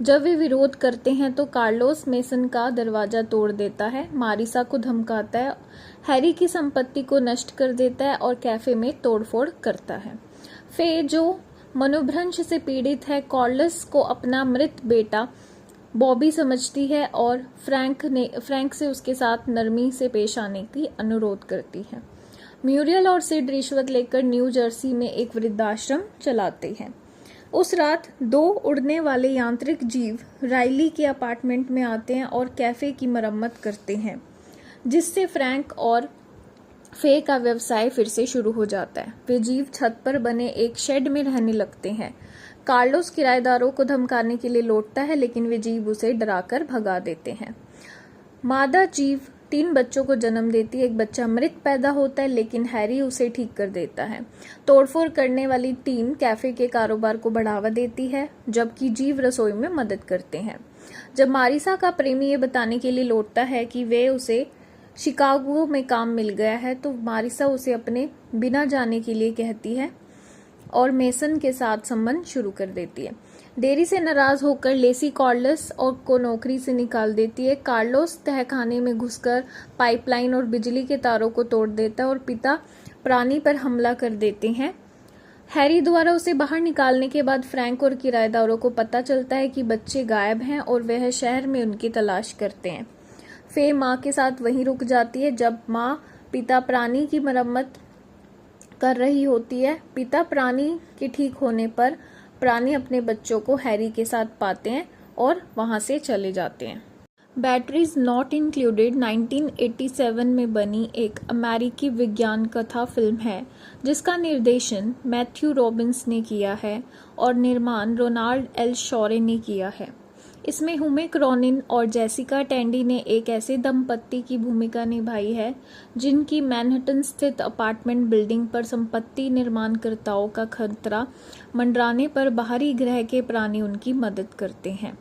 जब वे विरोध करते हैं तो कार्लोस मेसन का दरवाजा तोड़ देता है, मारिसा को धमकाता है, हैरी की संपत्ति को नष्ट कर देता है और कैफे में तोड़फोड़ करता है। फे जो मनोभ्रंश से पीड़ित है, कार्लोस को अपना मृत बेटा बॉबी समझती है और फ्रैंक से उसके साथ नरमी से पेश आने की अनुरोध करती है। म्यूरियल और सिड रिश्वत लेकर न्यू जर्सी में एक वृद्धाश्रम चलाते हैं। उस रात 2 उड़ने वाले यांत्रिक जीव राइली के अपार्टमेंट में आते हैं और कैफे की मरम्मत करते हैं, जिससे फ्रैंक और फे का व्यवसाय फिर से शुरू हो जाता है। वे जीव छत पर बने एक शेड में रहने लगते हैं। कार्लोस किराएदारों को धमकाने के लिए लौटता है, लेकिन वे जीव उसे डराकर भगा देते हैं। मादा जीव 3 बच्चों को जन्म देती है। एक बच्चा मृत पैदा होता है, लेकिन हैरी उसे ठीक कर देता है। तोड़फोड़ करने वाली टीम कैफे के कारोबार को बढ़ावा देती है, जबकि जीव रसोई में मदद करते हैं। जब मारिसा का प्रेमी ये बताने के लिए लौटता है कि वे उसे शिकागो में काम मिल गया है, तो मारिसा उसे अपने बिना जाने के लिए कहती है और मेसन के साथ संबंध शुरू कर देती है। देरी से नाराज होकर लेसी कार्लोस को नौकरी से निकाल देती है। कार्लोस तहखाने में घुसकर पाइपलाइन और बिजली के तारों को तोड़ देता है और पिता प्राणी पर हमला कर देते हैं। हैरी द्वारा उसे बाहर निकालने के बाद फ्रैंक और किराएदारों को पता चलता है कि बच्चे गायब हैं और वह शहर में उनकी तलाश करते हैं। फे माँ के साथ वहीं रुक जाती है जब माँ पिता प्राणी की मरम्मत कर रही होती है। पिता प्राणी के ठीक होने पर प्राणी अपने बच्चों को हैरी के साथ पाते हैं और वहां से चले जाते हैं। बैटरीज नॉट इंक्लूडेड 1987 में बनी एक अमेरिकी विज्ञान कथा फिल्म है, जिसका निर्देशन मैथ्यू रॉबिन्स ने किया है और निर्माण रोनाल्ड एल शॉरे ने किया है। इसमें हुमे क्रॉनिन और जेसिका टैंडी ने एक ऐसे दंपत्ति की भूमिका निभाई है जिनकी मैनहट्टन स्थित अपार्टमेंट बिल्डिंग पर संपत्ति निर्माणकर्ताओं का खतरा मंडराने पर बाहरी ग्रह के प्राणी उनकी मदद करते हैं।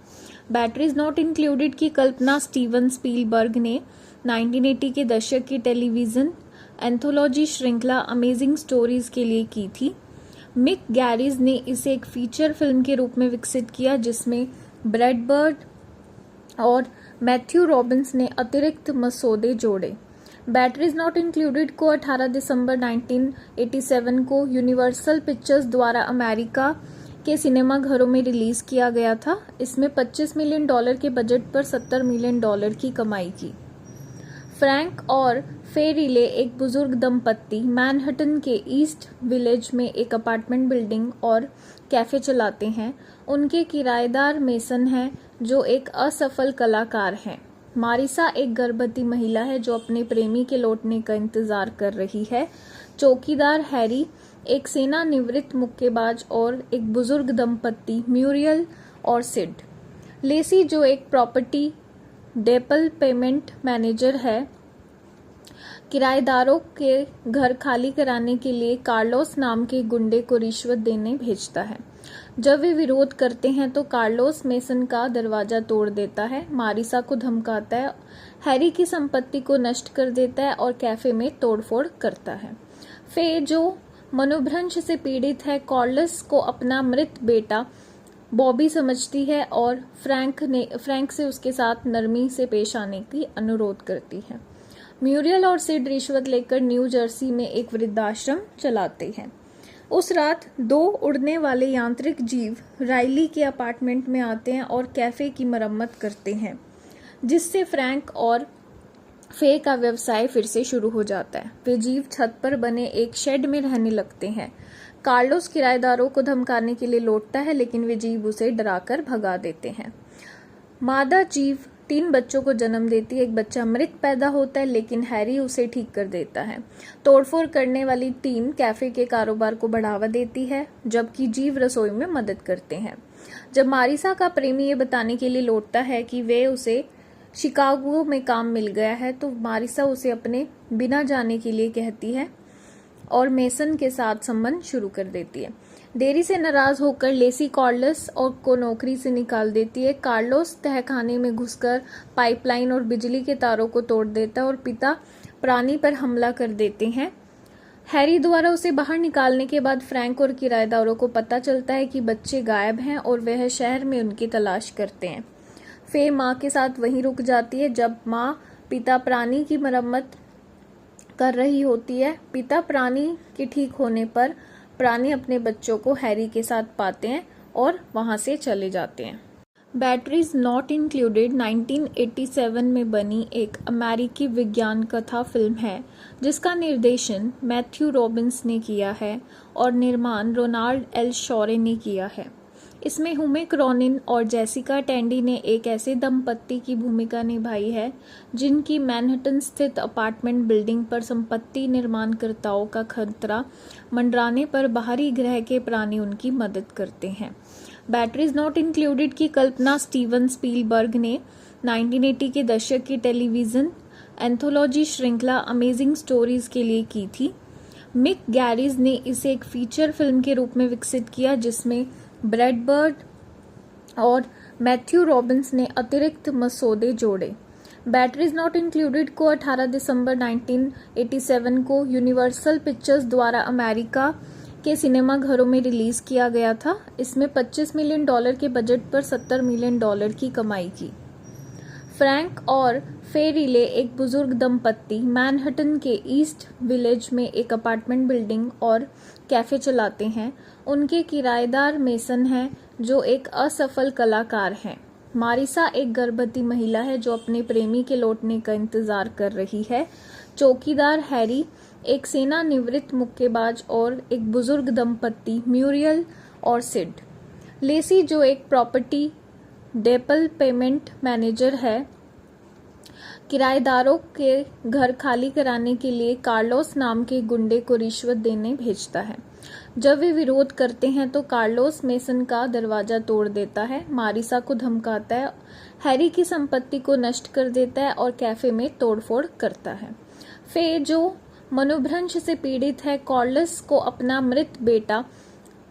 बैटरीज नॉट इंक्लूडेड की कल्पना स्टीवन स्पीलबर्ग ने 1980 के दशक की टेलीविजन एंथोलॉजी श्रृंखला अमेजिंग स्टोरीज के लिए की थी। मिक गैरिज ने इसे एक फीचर फिल्म के रूप में विकसित किया, जिसमें ब्रैड बर्ड और मैथ्यू रॉबिन्स ने अतिरिक्त मसौदे जोड़े। बैटरीज नॉट इंक्लूडेड को 18 दिसंबर 1987 को यूनिवर्सल पिक्चर्स द्वारा अमेरिका के सिनेमा घरों में रिलीज किया गया था। इसमें $25 मिलियन के बजट पर $70 मिलियन की कमाई की। फ्रैंक और फे रिले एक बुजुर्ग दंपत्ति मैनहट्टन के ईस्ट विलेज में एक अपार्टमेंट बिल्डिंग और कैफे चलाते हैं। उनके किराएदार मेसन हैं, जो एक असफल कलाकार हैं। मारिसा एक गर्भवती महिला है जो अपने प्रेमी के लौटने का इंतजार कर रही है। चौकीदार हैरी एक सेवानिवृत्त मुक्केबाज और एक बुजुर्ग दंपत्ति म्यूरियल और सिड। लेसी जो एक प्रॉपर्टी डेवलपमेंट मैनेजर है, किराएदारों के घर खाली कराने के लिए कार्लोस नाम के गुंडे को रिश्वत देने भेजता है। जब वे विरोध करते हैं तो कार्लोस मेसन का दरवाजा तोड़ देता है, मारिसा को धमकाता है, हैरी की संपत्ति को नष्ट कर देता है और कैफे में तोड़फोड़ करता है। फे जो मनोभ्रंश से पीड़ित है, कार्लोस को अपना मृत बेटा बॉबी समझती है और फ्रैंक से उसके साथ नरमी से पेश आने की अनुरोध करती है। म्यूरियल और सिड रिश्वत लेकर न्यू जर्सी में एक वृद्धाश्रम चलाते हैं। उस रात 2 उड़ने वाले यांत्रिक जीव राइली के अपार्टमेंट में आते हैं और कैफे की मरम्मत करते हैं, जिससे फ्रैंक और फे का व्यवसाय फिर से शुरू हो जाता है। वे जीव छत पर बने एक शेड में रहने लगते हैं। कार्लोस किराएदारों को धमकाने के लिए लौटता है, लेकिन वे जीव उसे डराकर भगा देते हैं। मादा जीव 3 बच्चों को जन्म देती है। एक बच्चा मृत पैदा होता है, लेकिन हैरी उसे ठीक कर देता है। तोड़फोड़ करने वाली टीम कैफे के कारोबार को बढ़ावा देती है, जबकि जीव रसोई में मदद करते हैं। जब मारिसा का प्रेमी ये बताने के लिए लौटता है कि वे उसे शिकागो में काम मिल गया है, तो मारिसा उसे अपने बिना जाने के लिए कहती है और मेसन के साथ संबंध शुरू कर देती है। देरी से नाराज होकर लेसी कार्लोस को नौकरी से निकाल देती है। कार्लोस तहखाने में घुसकर पाइपलाइन और बिजली के तारों को तोड़ देता है और पिता प्राणी पर हमला कर देते हैं। हैरी द्वारा उसे बाहर निकालने के बाद फ्रैंक और किराएदारों को पता चलता है कि बच्चे गायब हैं और वह शहर में उनकी तलाश करते हैं। फे माँ के साथ वहीं रुक जाती है जब माँ पिता प्राणी की मरम्मत कर रही होती है। पिता प्राणी के ठीक होने पर प्राणी अपने बच्चों को हैरी के साथ पाते हैं और वहां से चले जाते हैं। बैटरीज नॉट इंक्लूडेड 1987 में बनी एक अमेरिकी विज्ञान कथा फिल्म है जिसका निर्देशन मैथ्यू रॉबिन्स ने किया है और निर्माण रोनाल्ड एल शॉरे ने किया है। इसमें हुमे क्रॉनिन और जेसिका टैंडी ने एक ऐसे दंपत्ति की भूमिका निभाई है जिनकी मैनहट्टन स्थित अपार्टमेंट बिल्डिंग पर संपत्ति निर्माणकर्ताओं का खतरा मंडराने पर बाहरी ग्रह के प्राणी उनकी मदद करते हैं। बैटरीज नॉट इंक्लूडेड की कल्पना स्टीवन स्पीलबर्ग ने 1980 के दशक की टेलीविजन एंथोलॉजी श्रृंखला अमेजिंग स्टोरीज के लिए की थी। मिक गैरिज ने इसे एक फीचर फिल्म के रूप में विकसित किया जिसमें ब्रैड बर्ड और मैथ्यू रॉबिन्स ने अतिरिक्त मसौदे जोड़े। बैटरीज नॉट इंक्लूडेड को 18 दिसंबर 1987 को यूनिवर्सल पिक्चर्स द्वारा अमेरिका के सिनेमा घरों में रिलीज किया गया था। इसमें $25 मिलियन के बजट पर $70 मिलियन की कमाई की। फ्रैंक और फे रिले एक बुजुर्ग दंपत्ति मैनहट्टन के ईस्ट विलेज में एक अपार्टमेंट बिल्डिंग और कैफे चलाते हैं। उनके किराएदार मेसन हैं जो एक असफल कलाकार हैं। मारिसा एक गर्भवती महिला है जो अपने प्रेमी के लौटने का इंतजार कर रही है। चौकीदार हैरी एक सेवानिवृत्त मुक्केबाज और एक बुजुर्ग दंपत्ति म्यूरियल और सिड। लेसी जो एक प्रॉपर्टी डेवलपमेंट मैनेजर है, किराएदारों के घर खाली कराने के लिए कार्लोस नाम के गुंडे को रिश्वत देने भेजता है। जब वे विरोध करते हैं तो कार्लोस मेसन का दरवाजा तोड़ देता है, मारिसा को धमकाता है, हैरी की संपत्ति को नष्ट कर देता है और कैफे में तोड़फोड़ करता है। फे जो मनोभ्रंश से पीड़ित है, कार्लोस को अपना मृत बेटा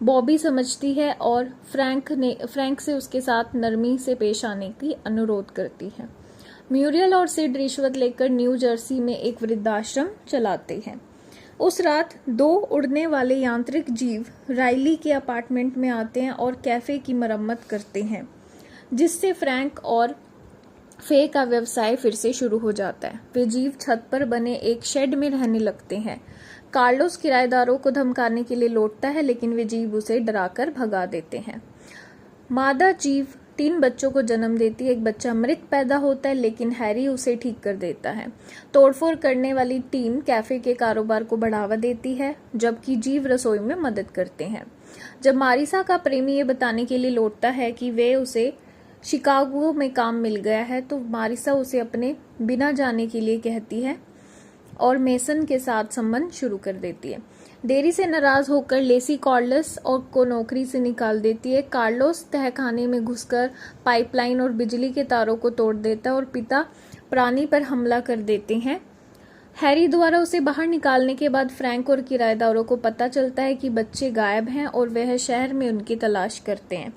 बॉबी समझती है और फ्रैंक से उसके साथ नरमी से पेश आने की अनुरोध करती है। म्यूरियल और सिड रिश्वत लेकर न्यू जर्सी में एक वृद्धाश्रम चलाते हैं। उस रात 2 उड़ने वाले यांत्रिक जीव राइली के अपार्टमेंट में आते हैं और कैफे की मरम्मत करते हैं, जिससे फ्रैंक और फे का व्यवसाय फिर से शुरू हो जाता है। वे जीव छत पर बने एक शेड में रहने लगते हैं। कार्लोस किराएदारों को धमकाने के लिए लौटता है, लेकिन वे जीव उसे डराकर भगा देते हैं। मादा जीव 3 बच्चों को जन्म देती है। एक बच्चा मृत पैदा होता है, लेकिन हैरी उसे ठीक कर देता है। तोड़फोड़ करने वाली टीम कैफे के कारोबार को बढ़ावा देती है, जबकि जीव रसोई में मदद करते हैं। जब मारिसा का प्रेमी ये बताने के लिए लौटता है कि वे उसे शिकागो में काम मिल गया है, तो मारिसा उसे अपने बिना जाने के लिए कहती है और मेसन के साथ संबंध शुरू कर देती है। देरी से नाराज होकर लेसी कार्लोस को नौकरी से निकाल देती है। कार्लोस तहखाने में घुसकर पाइपलाइन और बिजली के तारों को तोड़ देता है और पिता प्राणी पर हमला कर देते हैं। हैरी द्वारा उसे बाहर निकालने के बाद फ्रैंक और किराएदारों को पता चलता है कि बच्चे गायब हैं और वह शहर में उनकी तलाश करते हैं।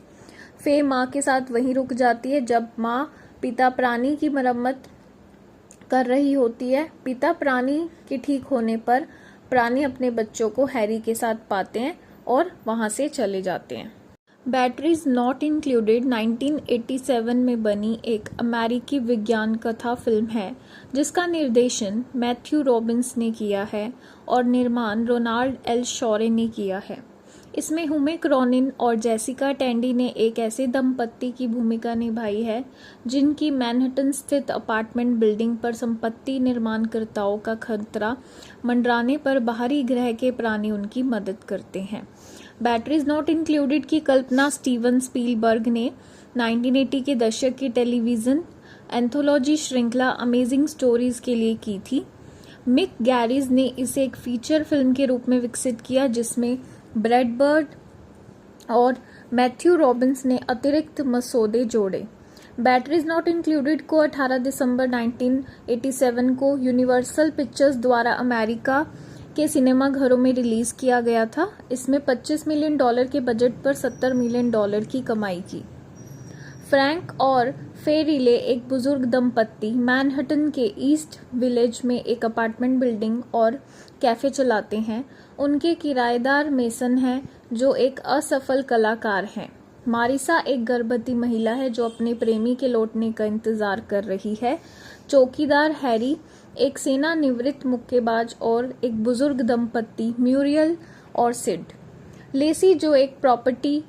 फे माँ के साथ वहीं रुक जाती है जब माँ पिता प्राणी की मरम्मत कर रही होती है। पिता प्राणी के ठीक होने पर प्राणी अपने बच्चों को हैरी के साथ पाते हैं और वहां से चले जाते हैं। बैटरीज नॉट इंक्लूडेड 1987 में बनी एक अमेरिकी विज्ञान कथा फिल्म है जिसका निर्देशन मैथ्यू रॉबिन्स ने किया है और निर्माण रोनाल्ड एल शॉरे ने किया है। इसमें हुमे क्रॉनिन और जेसिका टैंडी ने एक ऐसे दंपत्ति की भूमिका निभाई है जिनकी मैनहट्टन स्थित अपार्टमेंट बिल्डिंग पर संपत्ति निर्माणकर्ताओं का खतरा मंडराने पर बाहरी ग्रह के प्राणी उनकी मदद करते हैं। बैटरीज नॉट इंक्लूडेड की कल्पना स्टीवन स्पीलबर्ग ने 1980 के दशक की टेलीविजन एंथोलॉजी श्रृंखला अमेजिंग स्टोरीज के लिए की थी। मिक गैरिज ने इसे एक फीचर फिल्म के रूप में विकसित किया जिसमें ब्रैड बर्ड और मैथ्यू रॉबिन्स ने अतिरिक्त मसौदे जोड़े। बैटरीज नॉट इंक्लूडेड को 18 दिसंबर 1987 को यूनिवर्सल पिक्चर्स द्वारा अमेरिका के सिनेमा घरों में रिलीज किया गया था। इसमें $25 मिलियन के बजट पर $70 मिलियन की कमाई की। फ्रैंक और फे रिले एक बुजुर्ग दंपत्ति मैनहट्टन के ईस्ट विलेज में एक अपार्टमेंट बिल्डिंग और कैफे चलाते हैं। उनके किराएदार मेसन हैं जो एक असफल कलाकार हैं। मारिसा एक गर्भवती महिला है जो अपने प्रेमी के लौटने का इंतजार कर रही है। चौकीदार हैरी एक सेवानिवृत्त मुक्केबाज और एक बुजुर्ग दंपत्ति म्यूरियल और सिड। लेसी जो एक प्रॉपर्टी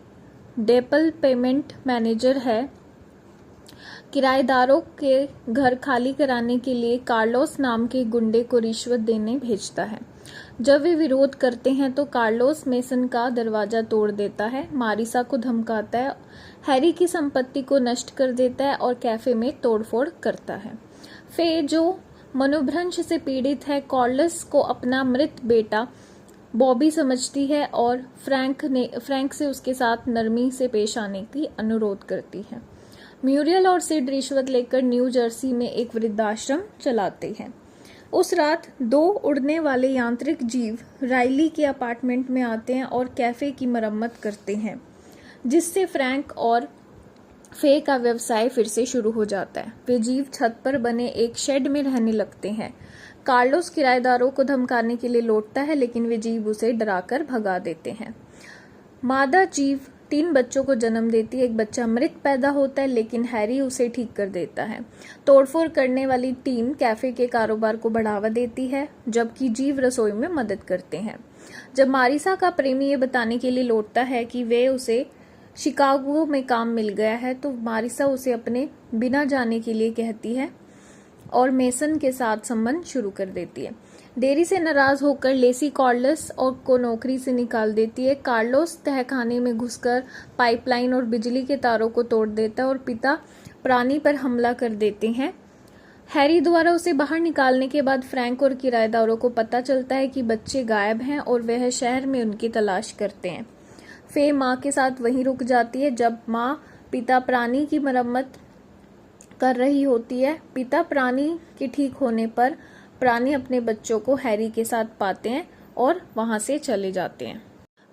डेवलपमेंट मैनेजर है, किराएदारों के घर खाली कराने के लिए कार्लोस नाम के गुंडे को रिश्वत देने भेजता है। जब वे विरोध करते हैं तो कार्लोस मेसन का दरवाजा तोड़ देता है, मारिसा को धमकाता है, हैरी की संपत्ति को नष्ट कर देता है और कैफे में तोड़फोड़ करता है। फे, जो मनोभ्रंश से पीड़ित है, कार्लोस को अपना मृत बेटा बॉबी समझती है और फ्रैंक से उसके साथ नरमी से पेश आने की अनुरोध करती है। म्यूरियल और सिड रिश्वत लेकर न्यू जर्सी में एक वृद्धाश्रम चलाते हैं। उस रात 2 उड़ने वाले यांत्रिक जीव राइली के अपार्टमेंट में आते हैं और कैफे की मरम्मत करते हैं, जिससे फ्रैंक और फे का व्यवसाय फिर से शुरू हो जाता है। वे जीव छत पर बने एक शेड में रहने लगते हैं। कार्लोस किराएदारों को धमकाने के लिए लौटता है, लेकिन वे जीव उसे डराकर भगा देते हैं। मादा जीव 3 बच्चों को जन्म देती है। एक बच्चा मृत पैदा होता है, लेकिन हैरी उसे ठीक कर देता है। तोड़फोड़ करने वाली टीम कैफे के कारोबार को बढ़ावा देती है, जबकि जीव रसोई में मदद करते हैं। जब मारिसा का प्रेमी ये बताने के लिए लौटता है कि वे उसे शिकागो में काम मिल गया है, तो मारिसा उसे अपने बिना जाने के लिए कहती है और मेसन के साथ संबंध शुरू कर देती है। देरी से नाराज होकर लेसी कार्लोस को नौकरी से निकाल देती है। कार्लोस तहखाने में घुसकर पाइपलाइन और बिजली के तारों को तोड़ देता है और पिता प्राणी पर हमला कर देते हैं। हैरी द्वारा उसे बाहर निकालने के बाद फ्रैंक और किराएदारों को पता चलता है कि बच्चे गायब हैं और वह शहर में उनकी तलाश करते हैं। फे माँ के साथ वहीं रुक जाती है जब माँ पिता प्राणी की मरम्मत कर रही होती है। पिता प्राणी के ठीक होने पर प्राणी अपने बच्चों को हैरी के साथ पाते हैं और वहां से चले जाते हैं।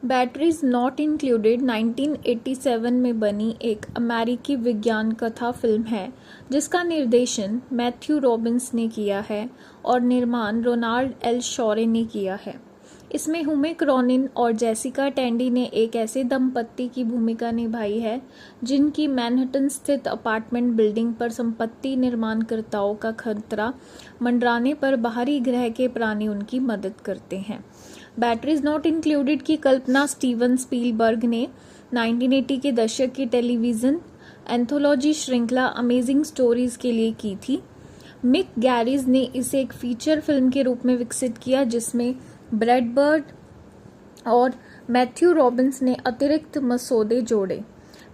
बैटरीज नॉट इंक्लूडेड 1987 में बनी एक अमेरिकी विज्ञान कथा फिल्म है, जिसका निर्देशन मैथ्यू रॉबिन्स ने किया है और निर्माण रोनाल्ड एल शॉरे ने किया है। इसमें हुमे क्रॉनिन और जेसिका टैंडी ने एक ऐसे दंपत्ति की भूमिका निभाई है जिनकी मैनहट्टन स्थित अपार्टमेंट बिल्डिंग पर संपत्ति निर्माणकर्ताओं का खतरा मंडराने पर बाहरी ग्रह के प्राणी उनकी मदद करते हैं। बैटरीज नॉट इंक्लूडेड की कल्पना स्टीवन स्पीलबर्ग ने 1980 के दशक की टेलीविजन एंथोलॉजी श्रृंखला अमेजिंग स्टोरीज के लिए की थी। मिक गैरिज ने इसे एक फीचर फिल्म के रूप में विकसित किया, जिसमें ब्रैड बर्ड और मैथ्यू रॉबिन्स ने अतिरिक्त मसौदे जोड़े।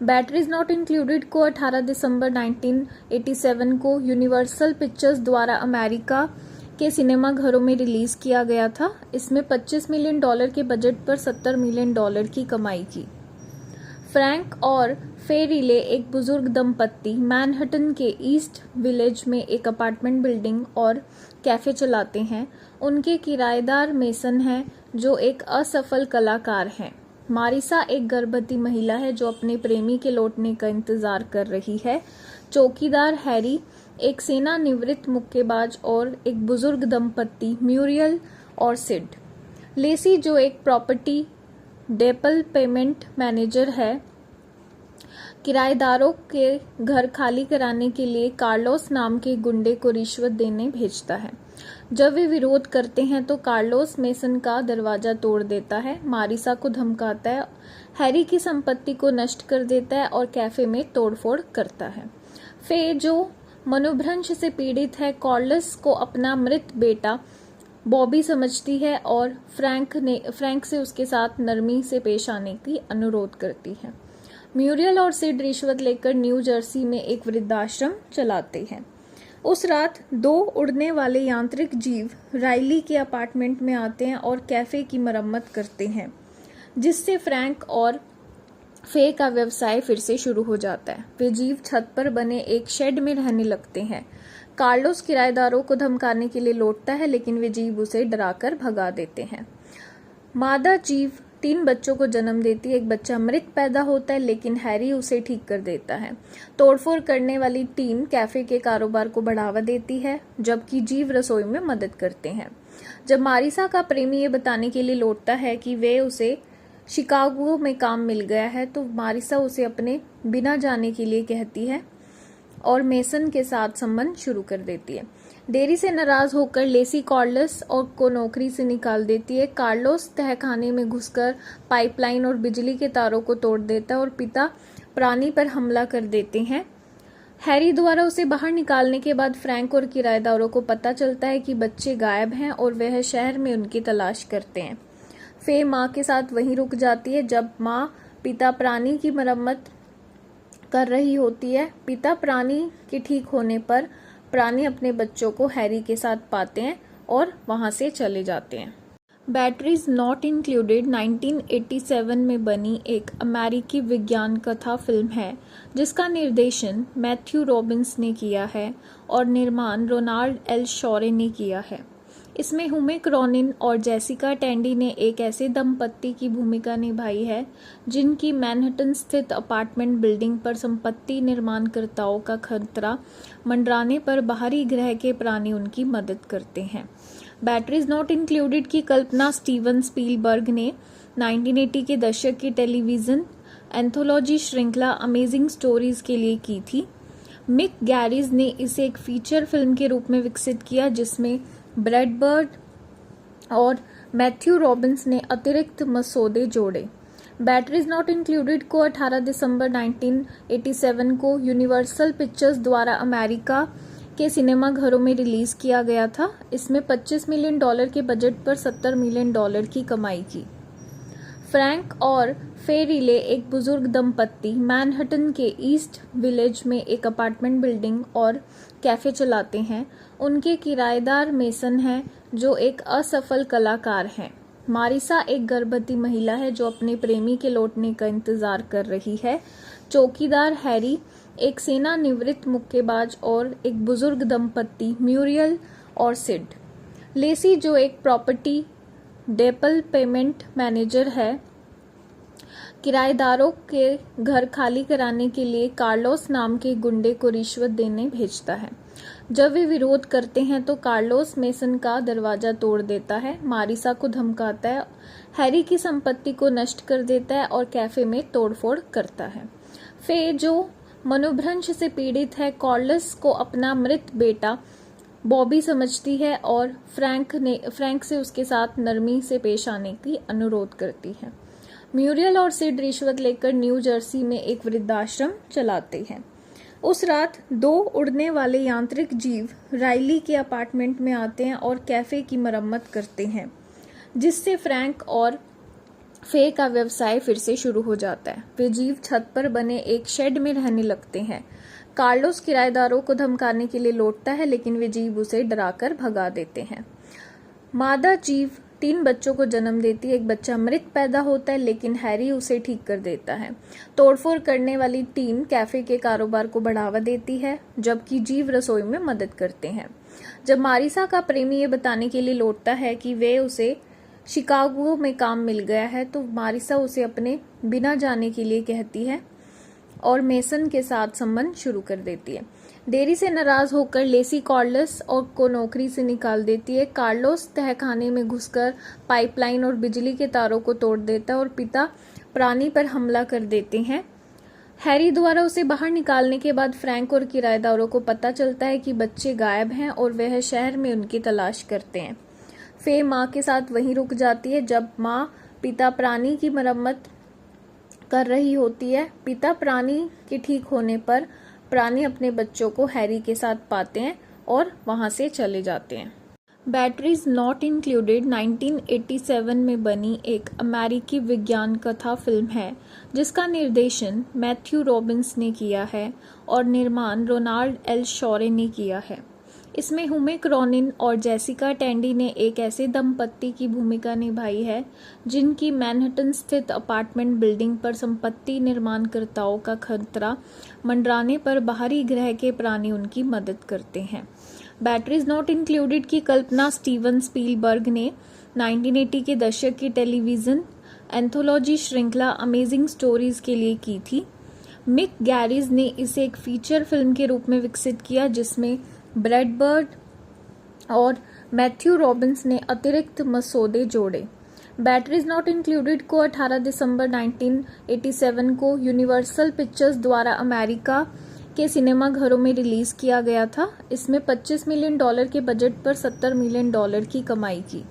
बैटरीज नॉट इंक्लूडेड को 18 दिसंबर 1987 को यूनिवर्सल पिक्चर्स द्वारा अमेरिका के सिनेमाघरों में रिलीज किया गया था। इसमें $25 मिलियन के बजट पर $70 मिलियन की कमाई की। फ्रैंक और फे रिले एक बुजुर्ग दंपत्ति मैनहट्टन के ईस्ट विलेज में एक अपार्टमेंट बिल्डिंग और कैफे चलाते हैं। उनके किराएदार मेसन हैं, जो एक असफल कलाकार हैं। मारिसा एक गर्भवती महिला है जो अपने प्रेमी के लौटने का इंतजार कर रही है। चौकीदार हैरी एक सेवानिवृत्त मुक्केबाज और एक बुजुर्ग दंपत्ति म्यूरियल और सिड। लेसी, जो एक प्रॉपर्टी डेवलपमेंट मैनेजर है, किराएदारों के घर खाली कराने के लिए कार्लोस नाम के गुंडे को रिश्वत देने भेजता है। जब वे विरोध करते हैं तो कार्लोस मेसन का दरवाजा तोड़ देता है, मारिसा को धमकाता है, हैरी की संपत्ति को नष्ट कर देता है और कैफे में तोड़फोड़ करता है। फे, जो मनोभ्रंश से पीड़ित है, कार्लोस को अपना मृत बेटा बॉबी समझती है और फ्रैंक से उसके साथ नरमी से पेश आने की अनुरोध करती है। म्यूरियल और सिड रिश्वत लेकर न्यू जर्सी में एक वृद्धाश्रम चलाते हैं। उस रात 2 उड़ने वाले यांत्रिक जीव राइली के अपार्टमेंट में आते हैं और कैफे की मरम्मत करते हैं, जिससे फ्रैंक और फे का व्यवसाय फिर से शुरू हो जाता है। वे जीव छत पर बने एक शेड में रहने लगते हैं। कार्लोस किराएदारों को धमकाने के लिए लौटता है, लेकिन वे जीव उसे डराकर भगा देते हैं। मादा जीव 3 बच्चों को जन्म देती है। एक बच्चा मृत पैदा होता है, लेकिन हैरी उसे ठीक कर देता है। तोड़फोड़ करने वाली टीम कैफे के कारोबार को बढ़ावा देती है, जबकि जीव रसोई में मदद करते हैं। जब मारिसा का प्रेमी ये बताने के लिए लौटता है कि वे उसे शिकागो में काम मिल गया है, तो मारिसा उसे अपने बिना जाने के लिए कहती है और मेसन के साथ संबंध शुरू कर देती है। देरी से नाराज होकर लेसी कार्लोस को नौकरी से निकाल देती है। कार्लोस तहखाने में घुसकर पाइपलाइन और बिजली के तारों को तोड़ देता है और पिता प्राणी पर हमला कर देते हैं। हैरी द्वारा उसे बाहर निकालने के बाद फ्रैंक और किराएदारों को पता चलता है कि बच्चे गायब हैं और वह शहर में उनकी तलाश करते हैं। फे माँ के साथ वहीं रुक जाती है जब माँ पिता प्राणी की मरम्मत कर रही होती है। पिता प्राणी के ठीक होने पर प्राणी अपने बच्चों को हैरी के साथ पाते हैं और वहां से चले जाते हैं। बैटरीज नॉट इंक्लूडेड 1987 में बनी एक अमेरिकी विज्ञान कथा फिल्म है जिसका निर्देशन मैथ्यू रॉबिन्स ने किया है और निर्माण रोनाल्ड एल शॉरे ने किया है। इसमें हुमे क्रॉनिन और जेसिका टैंडी ने एक ऐसे दंपत्ति की भूमिका निभाई है जिनकी मैनहट्टन स्थित अपार्टमेंट बिल्डिंग पर संपत्ति निर्माणकर्ताओं का खतरा मंडराने पर बाहरी ग्रह के प्राणी उनकी मदद करते हैं। बैटरीज नॉट इंक्लूडेड की कल्पना स्टीवन स्पीलबर्ग ने 1980 के दशक की टेलीविजन एंथोलॉजी श्रृंखला अमेजिंग स्टोरीज के लिए की थी। मिक गैरिज ने इसे एक फीचर फिल्म के रूप में विकसित किया जिसमें ब्रैड बर्ड और मैथ्यू रॉबिन्स ने अतिरिक्त मसौदे जोड़े। बैटरीज नॉट इंक्लूडेड को 18 दिसंबर 1987 को यूनिवर्सल पिक्चर्स द्वारा अमेरिका के सिनेमाघरों में रिलीज किया गया था। इसमें $25 मिलियन के बजट पर $70 मिलियन की कमाई की। फ्रैंक और फे रिले एक बुजुर्ग दंपत्ति मैनहट्टन के ईस्ट विलेज में एक अपार्टमेंट बिल्डिंग और कैफे चलाते हैं। उनके किराएदार मेसन हैं जो एक असफल कलाकार हैं। मारिसा एक गर्भवती महिला है जो अपने प्रेमी के लौटने का इंतजार कर रही है। चौकीदार हैरी एक सेवानिवृत्त मुक्केबाज और एक बुजुर्ग दंपत्ति म्यूरियल और सिड। लेसी जो एक प्रॉपर्टी डेवलपमेंट मैनेजर है किराएदारों के घर खाली कराने के लिए कार्लोस नाम के गुंडे को रिश्वत देने भेजता है। जब वे विरोध करते हैं तो कार्लोस मेसन का दरवाजा तोड़ देता है, मारिसा को धमकाता है, हैरी की संपत्ति को नष्ट कर देता है और कैफे में तोड़फोड़ करता है। फे जो मनोभ्रंश से पीड़ित है कार्लोस को अपना मृत बेटा बॉबी समझती है और फ्रैंक से उसके साथ नरमी से पेश आने की अनुरोध करती है। म्यूरियल और सिड रिश्वत लेकर न्यू जर्सी में एक वृद्धाश्रम चलाते हैं। उस रात 2 उड़ने वाले यांत्रिक जीव राइली के अपार्टमेंट में आते हैं और कैफे की मरम्मत करते हैं जिससे फ्रैंक और फे का व्यवसाय फिर से शुरू हो जाता है। वे जीव छत पर बने एक शेड में रहने लगते हैं। कार्लोस किराएदारों को धमकाने के लिए लौटता है लेकिन वे जीव उसे डराकर भगा देते हैं। मादा जीव 3 बच्चों को जन्म देती है। एक बच्चा मृत पैदा होता है लेकिन हैरी उसे ठीक कर देता है। तोड़फोड़ करने वाली टीम कैफे के कारोबार को बढ़ावा देती है जबकि जीव रसोई में मदद करते हैं। जब मारिसा का प्रेमी ये बताने के लिए लौटता है कि वे उसे शिकागो में काम मिल गया है तो मारिसा उसे अपने बिना जाने के लिए कहती है और मेसन के साथ संबंध शुरू कर देती है। देरी से नाराज होकर लेसी कार्लोस को नौकरी से निकाल देती है। कार्लोस तहखाने में घुसकर पाइपलाइन और बिजली के तारों को तोड़ देता है और पिता प्राणी पर हमला कर देते हैं। हैरी द्वारा उसे बाहर निकालने के बाद फ्रैंक और किराएदारों को पता चलता है कि बच्चे गायब हैं और वह शहर में उनकी तलाश करते हैं। फे माँ के साथ वहीं रुक जाती है जब माँ पिता प्राणी की मरम्मत कर रही होती है। पिता प्राणी के ठीक होने पर प्राणी अपने बच्चों को हैरी के साथ पाते हैं और वहां से चले जाते हैं। बैटरीज नॉट इंक्लूडेड 1987 में बनी एक अमेरिकी विज्ञान कथा फिल्म है जिसका निर्देशन मैथ्यू रॉबिन्स ने किया है और निर्माण रोनाल्ड एल शॉरे ने किया है। इसमें हुमे क्रॉनिन और जेसिका टैंडी ने एक ऐसे दंपत्ति की भूमिका निभाई है जिनकी मैनहट्टन स्थित अपार्टमेंट बिल्डिंग पर संपत्ति निर्माणकर्ताओं का खतरा मंडराने पर बाहरी ग्रह के प्राणी उनकी मदद करते हैं। बैटरीज नॉट इंक्लूडेड की कल्पना स्टीवन स्पीलबर्ग ने 1980 के दशक की टेलीविजन एंथोलॉजी श्रृंखला अमेजिंग स्टोरीज के लिए की थी। मिक गैरिज ने इसे एक फीचर फिल्म के रूप में विकसित किया जिसमें ब्रैड बर्ड और मैथ्यू रॉबिन्स ने अतिरिक्त मसौदे जोड़े। बैटरीज नॉट इंक्लूडेड को 18 दिसंबर 1987 को यूनिवर्सल पिक्चर्स द्वारा अमेरिका के सिनेमाघरों में रिलीज किया गया था। इसमें $25 मिलियन के बजट पर $70 मिलियन की कमाई की।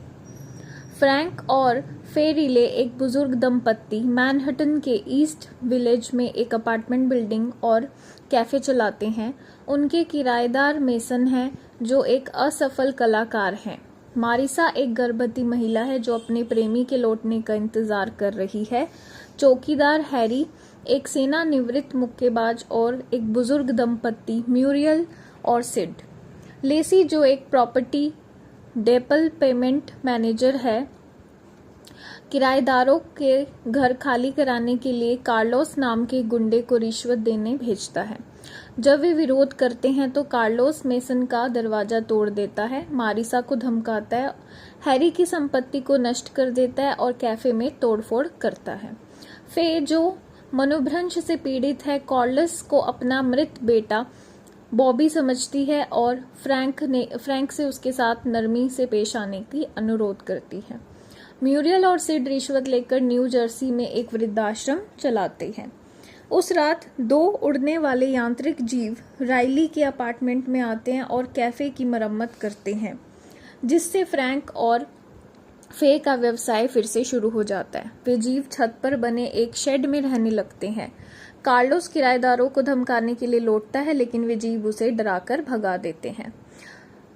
फ्रैंक और फे रिले एक बुजुर्ग दंपत्ति मैनहट्टन के ईस्ट विलेज में एक अपार्टमेंट बिल्डिंग और कैफे चलाते हैं। उनके किराएदार मेसन हैं जो एक असफल कलाकार हैं। मारिसा एक गर्भवती महिला है जो अपने प्रेमी के लौटने का इंतजार कर रही है। चौकीदार हैरी एक सेवानिवृत्त मुक्केबाज और एक बुजुर्ग दंपत्ति म्यूरियल और सिड। लेसी जो एक प्रॉपर्टी डेवलपमेंट मैनेजर है, किराएदारों के घर खाली कराने के लिए कार्लोस नाम के गुंडे को रिश्वत देने भेजता है। जब वे विरोध करते हैं तो कार्लोस मेसन का दरवाजा तोड़ देता है, मारिसा को धमकाता है, हैरी की संपत्ति को नष्ट कर देता है और कैफे में तोड़फोड़ करता है। फे जो मनोभ्रंश से पीड़ित है, कार्लोस को अपना मृत बेटा बॉबी समझती है और फ्रैंक से उसके साथ नरमी से पेश आने की अनुरोध करती है। म्यूरियल और सिड रिश्वत लेकर न्यू जर्सी में एक वृद्धाश्रम चलाते हैं। उस रात 2 उड़ने वाले यांत्रिक जीव राइली के अपार्टमेंट में आते हैं और कैफे की मरम्मत करते हैं, जिससे फ्रैंक और फे का व्यवसाय फिर से शुरू हो जाता है। वे जीव छत पर बने एक शेड में रहने लगते हैं। कार्लोस किराएदारों को धमकाने के लिए लौटता है, लेकिन वे जीव उसे डराकर भगा देते हैं।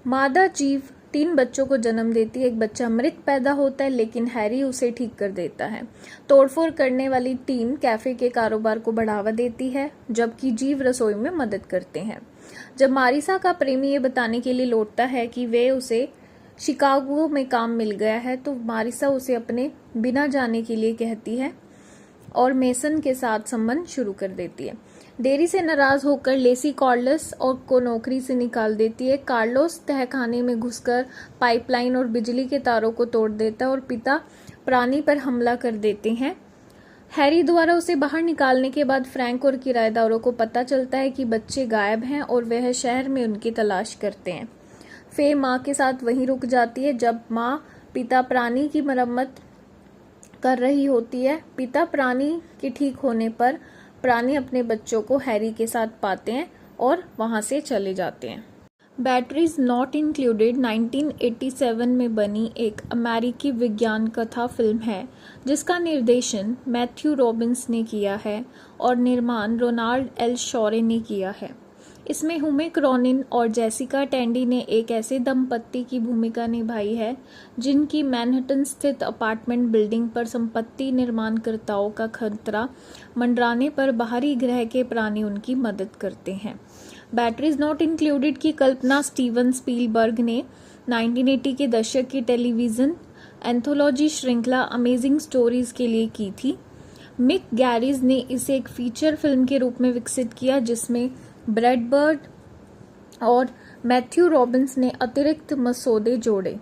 मादा जीव 3 बच्चों को जन्म देती है। एक बच्चा मृत पैदा होता है, लेकिन हैरी उसे ठीक कर देता है। तोड़फोड़ करने वाली टीम कैफे के कारोबार को बढ़ावा देती है, जबकि जीव रसोई में मदद करते हैं। जब मारिसा का प्रेमी ये बताने के लिए लौटता है कि वे उसे शिकागो में काम मिल गया है, तो मारिसा उसे अपने बिना जाने के लिए कहती है और मेसन के साथ संबंध शुरू कर देती है। देरी से नाराज होकर लेसी कार्लोस को नौकरी से निकाल देती है। कार्लोस तहखाने में घुसकर पाइपलाइन और बिजली के तारों को तोड़ देता है और पिता प्राणी पर हमला कर देते हैं। हैरी द्वारा उसे बाहर निकालने के बाद फ्रैंक और किराएदारों को पता चलता है कि बच्चे गायब हैं और वह शहर में उनकी तलाश करते हैं। फे माँ के साथ वहीं रुक जाती है जब माँ पिता प्राणी की मरम्मत कर रही होती है। पिता प्राणी के ठीक होने पर प्राणी अपने बच्चों को हैरी के साथ पाते हैं और वहां से चले जाते हैं। बैटरीज नॉट इंक्लूडेड 1987 में बनी एक अमेरिकी विज्ञान कथा फिल्म है, जिसका निर्देशन मैथ्यू रॉबिन्स ने किया है और निर्माण रोनाल्ड एल शॉरे ने किया है। इसमें हुमे क्रॉनिन और जेसिका टैंडी ने एक ऐसे दंपत्ति की भूमिका निभाई है जिनकी मैनहट्टन स्थित अपार्टमेंट बिल्डिंग पर संपत्ति निर्माणकर्ताओं का खतरा मंडराने पर बाहरी ग्रह के प्राणी उनकी मदद करते हैं। बैटरीज नॉट इंक्लूडेड की कल्पना स्टीवन स्पीलबर्ग ने 1980 के दशक की टेलीविजन एंथोलॉजी श्रृंखला अमेजिंग स्टोरीज के लिए की थी। मिक गैरिज ने इसे एक फीचर फिल्म के रूप में विकसित किया, जिसमें ब्रैड बर्ड और मैथ्यू रॉबिन्स ने अतिरिक्त मसौदे जोड़े।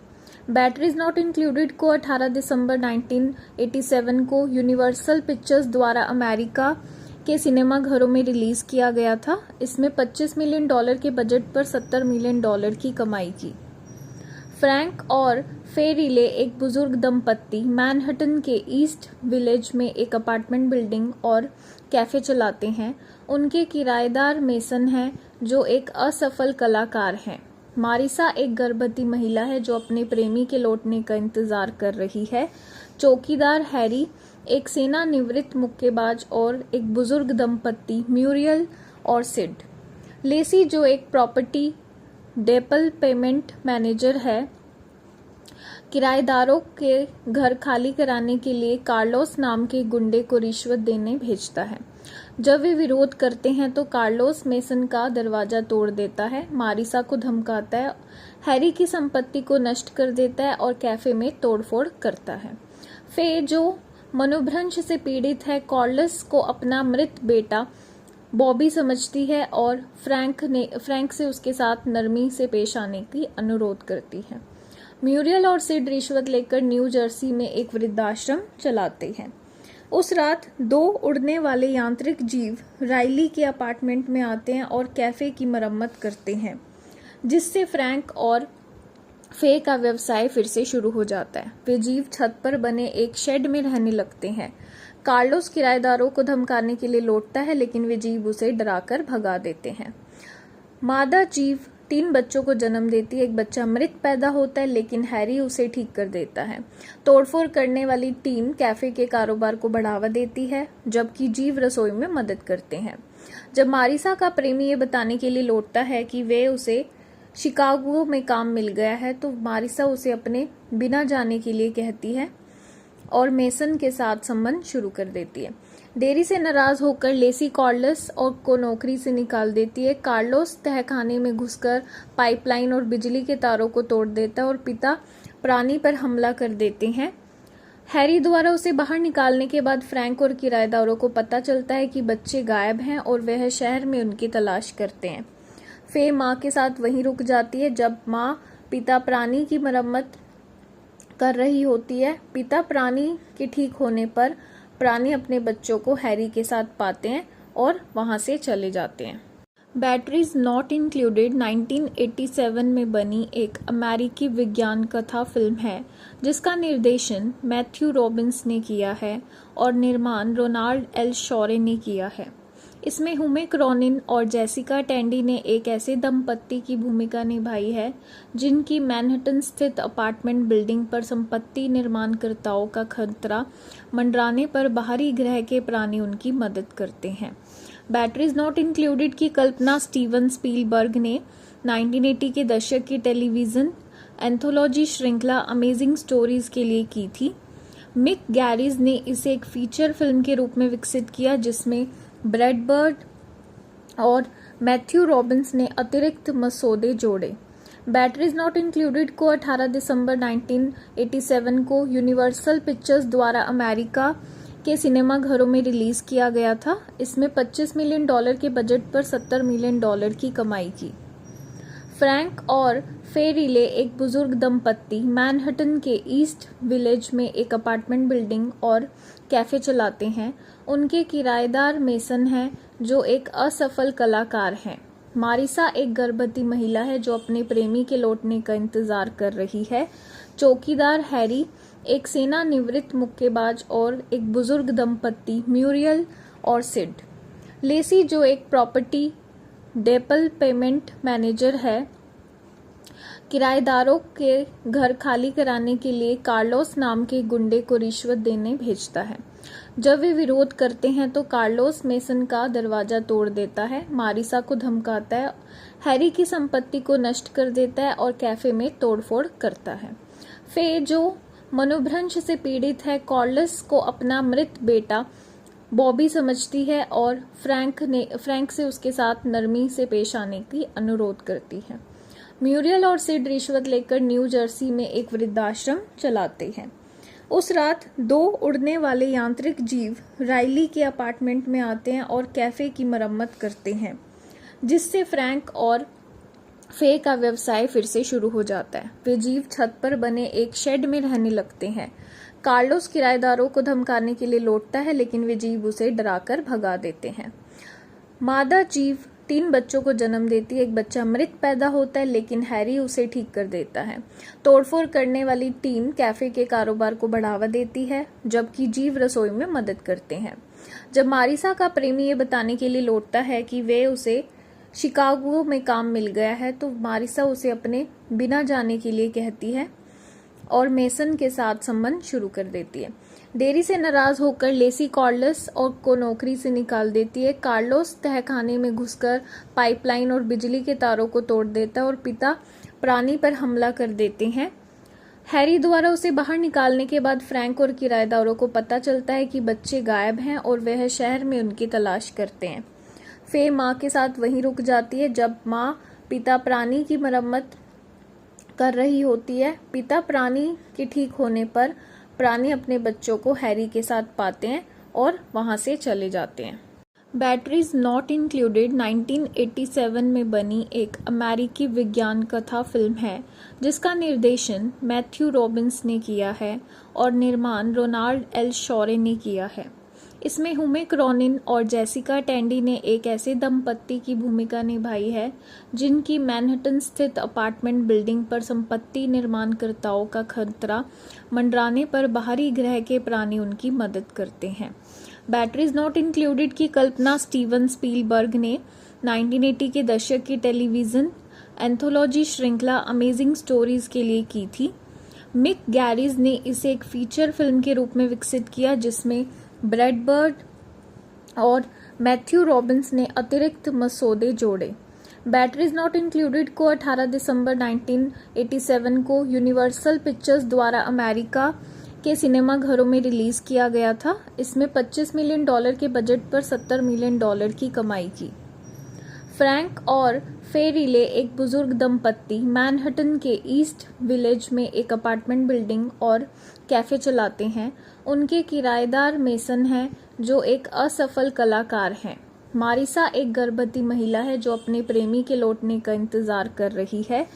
बैटरीज नॉट इंक्लूडेड को 18 दिसंबर 1987 को यूनिवर्सल पिक्चर्स द्वारा अमेरिका के सिनेमाघरों में रिलीज किया गया था। इसमें $25 मिलियन के बजट पर $70 मिलियन की कमाई की। फ्रैंक और फे रिले एक बुजुर्ग दंपत्ति मैनहट्टन के ईस्ट विलेज में एक अपार्टमेंट बिल्डिंग और कैफे चलाते हैं। उनके किराएदार मेसन हैं जो एक असफल कलाकार हैं। मारिसा एक गर्भवती महिला है जो अपने प्रेमी के लौटने का इंतजार कर रही है। चौकीदार हैरी एक सेवानिवृत्त मुक्केबाज और एक बुजुर्ग दंपत्ति म्यूरियल और सिड। लेसी जो एक प्रॉपर्टी डेवलपमेंट मैनेजर है, किराएदारों के घर खाली कराने के लिए कार्लोस नाम के गुंडे को रिश्वत देने भेजता है। जब वे विरोध करते हैं तो कार्लोस मेसन का दरवाजा तोड़ देता है, मारिसा को धमकाता है, हैरी की संपत्ति को नष्ट कर देता है और कैफे में तोड़फोड़ करता है। फे जो मनोभ्रंश से पीड़ित है, कार्लोस को अपना मृत बेटा बॉबी समझती है और फ्रैंक से उसके साथ नरमी से पेश आने की अनुरोध करती है। म्यूरियल और सिड रिश्वत लेकर न्यू जर्सी में एक वृद्धाश्रम चलाते हैं। उस रात 2 उड़ने वाले यांत्रिक जीव राइली के अपार्टमेंट में आते हैं और कैफे की मरम्मत करते हैं, जिससे फ्रैंक और फे का व्यवसाय फिर से शुरू हो जाता है। वे जीव छत पर बने एक शेड में रहने लगते हैं। कार्लोस किराएदारों को धमकाने के लिए लौटता है, लेकिन वे जीव उसे डराकर भगा देते हैं। मादा जीव 3 बच्चों को जन्म देती है। एक बच्चा मृत पैदा होता है, लेकिन हैरी उसे ठीक कर देता है। तोड़फोड़ करने वाली टीम कैफे के कारोबार को बढ़ावा देती है, जबकि जीव रसोई में मदद करते हैं। जब मारिसा का प्रेमी ये बताने के लिए लौटता है कि वे उसे शिकागो में काम मिल गया है, तो मारिसा उसे अपने बिना जाने के लिए कहती है और मेसन के साथ संबंध शुरू कर देती है। देरी से नाराज होकर लेसी कार्लोस को नौकरी से निकाल देती है। कार्लोस तहखाने में घुसकर पाइपलाइन और बिजली के तारों को तोड़ देता है और पिता प्राणी पर हमला कर देते हैं। हैरी द्वारा उसे बाहर निकालने के बाद फ्रैंक और किराएदारों को पता चलता है कि बच्चे गायब हैं और वह शहर में उनकी तलाश करते हैं। फे माँ के साथ वहीं रुक जाती है जब माँ पिता प्राणी की मरम्मत कर रही होती है। पिता प्राणी के ठीक होने पर प्राणी अपने बच्चों को हैरी के साथ पाते हैं और वहां से चले जाते हैं। बैटरीज नॉट इंक्लूडेड 1987 में बनी एक अमेरिकी विज्ञान कथा फिल्म है जिसका निर्देशन मैथ्यू रॉबिन्स ने किया है और निर्माण रोनाल्ड एल शॉरे ने किया है। इसमें हुमे क्रॉनिन और जेसिका टैंडी ने एक ऐसे दंपत्ति की भूमिका निभाई है जिनकी मैनहट्टन स्थित अपार्टमेंट बिल्डिंग पर संपत्ति निर्माणकर्ताओं का खतरा मंडराने पर बाहरी ग्रह के प्राणी उनकी मदद करते हैं। बैटरीज नॉट इंक्लूडेड की कल्पना स्टीवन स्पीलबर्ग ने 1980 के दशक की टेलीविजन एंथोलॉजी श्रृंखला अमेजिंग स्टोरीज के लिए की थी। मिक गैरिज ने इसे एक फीचर फिल्म के रूप में विकसित किया जिसमें ब्रैड बर्ड और मैथ्यू रॉबिन्स ने अतिरिक्त मसौदे जोड़े। बैटरीज नॉट इंक्लूडेड को 18 दिसंबर 1987 को यूनिवर्सल पिक्चर्स द्वारा अमेरिका के सिनेमाघरों में रिलीज किया गया था। इसमें $25 मिलियन के बजट पर $70 मिलियन की कमाई की। फ्रैंक और फे रिले एक बुजुर्ग दंपत्ति मैनहट्टन के ईस्ट विलेज में एक अपार्टमेंट बिल्डिंग और कैफे चलाते हैं। उनके किराएदार मेसन हैं जो एक असफल कलाकार हैं। मारिसा एक गर्भवती महिला है जो अपने प्रेमी के लौटने का इंतजार कर रही है। चौकीदार हैरी एक सेवानिवृत्त मुक्केबाज और एक बुजुर्ग दंपत्ति म्यूरियल और सिड। लेसी जो एक प्रॉपर्टी डेवलपमेंट मैनेजर है, किराएदारों के घर खाली कराने के लिए कार्लोस नाम के गुंडे को रिश्वत देने भेजता है। जब वे विरोध करते हैं तो कार्लोस मेसन का दरवाजा तोड़ देता है, मारिसा को धमकाता है, हैरी की संपत्ति को नष्ट कर देता है और कैफे में तोड़फोड़ करता है। फे जो मनोभ्रंश से पीड़ित है, कार्लोस को अपना मृत बेटा बॉबी समझती है और फ्रैंक से उसके साथ नरमी से पेश आने की अनुरोध करती है। म्यूरियल और सिड रिश्वत लेकर न्यू जर्सी में एक वृद्धाश्रम चलाते हैं। उस रात 2 उड़ने वाले यांत्रिक जीव राइली के अपार्टमेंट में आते हैं और कैफे की मरम्मत करते हैं, जिससे फ्रैंक और फे का व्यवसाय फिर से शुरू हो जाता है। वे जीव छत पर बने एक शेड में रहने लगते हैं। कार्लोस किराएदारों को धमकाने के लिए लौटता है, लेकिन वे जीव उसे डराकर भगा देते हैं। मादा जीव 3 बच्चों को जन्म देती है। एक बच्चा मृत पैदा होता है, लेकिन हैरी उसे ठीक कर देता है। तोड़फोड़ करने वाली टीम कैफे के कारोबार को बढ़ावा देती है, जबकि जीव रसोई में मदद करते हैं। जब मारिसा का प्रेमी ये बताने के लिए लौटता है कि वे उसे शिकागो में काम मिल गया है, तो मारिसा उसे अपने बिना जाने के लिए कहती है और मेसन के साथ संबंध शुरू कर देती है। देरी से नाराज होकर लेसी कार्लोस को नौकरी से निकाल देती है। कार्लोस तहखाने में घुसकर पाइपलाइन और बिजली के तारों को तोड़ देता है और पिता प्राणी पर हमला कर देते हैं। हैरी द्वारा उसे बाहर निकालने के बाद फ्रैंक और किराएदारों को पता चलता है कि बच्चे गायब हैं और वह शहर में उनकी तलाश करते हैं। फे माँ के साथ वहीं रुक जाती है जब माँ पिता प्राणी की मरम्मत कर रही होती है। पिता प्राणी के ठीक होने पर प्राणी अपने बच्चों को हैरी के साथ पाते हैं और वहां से चले जाते हैं। बैटरीज नॉट इंक्लूडेड 1987 में बनी एक अमेरिकी विज्ञान कथा फिल्म है जिसका निर्देशन मैथ्यू रॉबिन्स ने किया है और निर्माण रोनाल्ड एल शॉरे ने किया है। इसमें हुमे क्रॉनिन और जेसिका टैंडी ने एक ऐसे दंपत्ति की भूमिका निभाई है जिनकी मैनहट्टन स्थित अपार्टमेंट बिल्डिंग पर संपत्ति निर्माणकर्ताओं का खतरा मंडराने पर बाहरी ग्रह के प्राणी उनकी मदद करते हैं। बैटरीज नॉट इंक्लूडेड की कल्पना स्टीवन स्पीलबर्ग ने 1980 के दशक की टेलीविजन एंथोलॉजी श्रृंखला अमेजिंग स्टोरीज के लिए की थी। मिक गैरिज ने इसे एक फीचर फिल्म के रूप में विकसित किया जिसमें ब्रैड बर्ड और मैथ्यू रॉबिन्स ने अतिरिक्त मसौदे जोड़े। बैटरीज नॉट इंक्लूडेड को 18 दिसंबर 1987 को यूनिवर्सल पिक्चर्स द्वारा अमेरिका के सिनेमाघरों में रिलीज किया गया था। इसमें $25 मिलियन के बजट पर $70 मिलियन की कमाई की। फ्रैंक और फे रिले एक बुजुर्ग दंपत्ति मैनहट्टन के ईस्ट विलेज में एक अपार्टमेंट बिल्डिंग और कैफे चलाते हैं। उनके किराएदार मेसन हैं जो एक असफल कलाकार हैं। मारिसा एक गर्भवती महिला है जो अपने प्रेमी के लौटने का इंतजार कर रही है।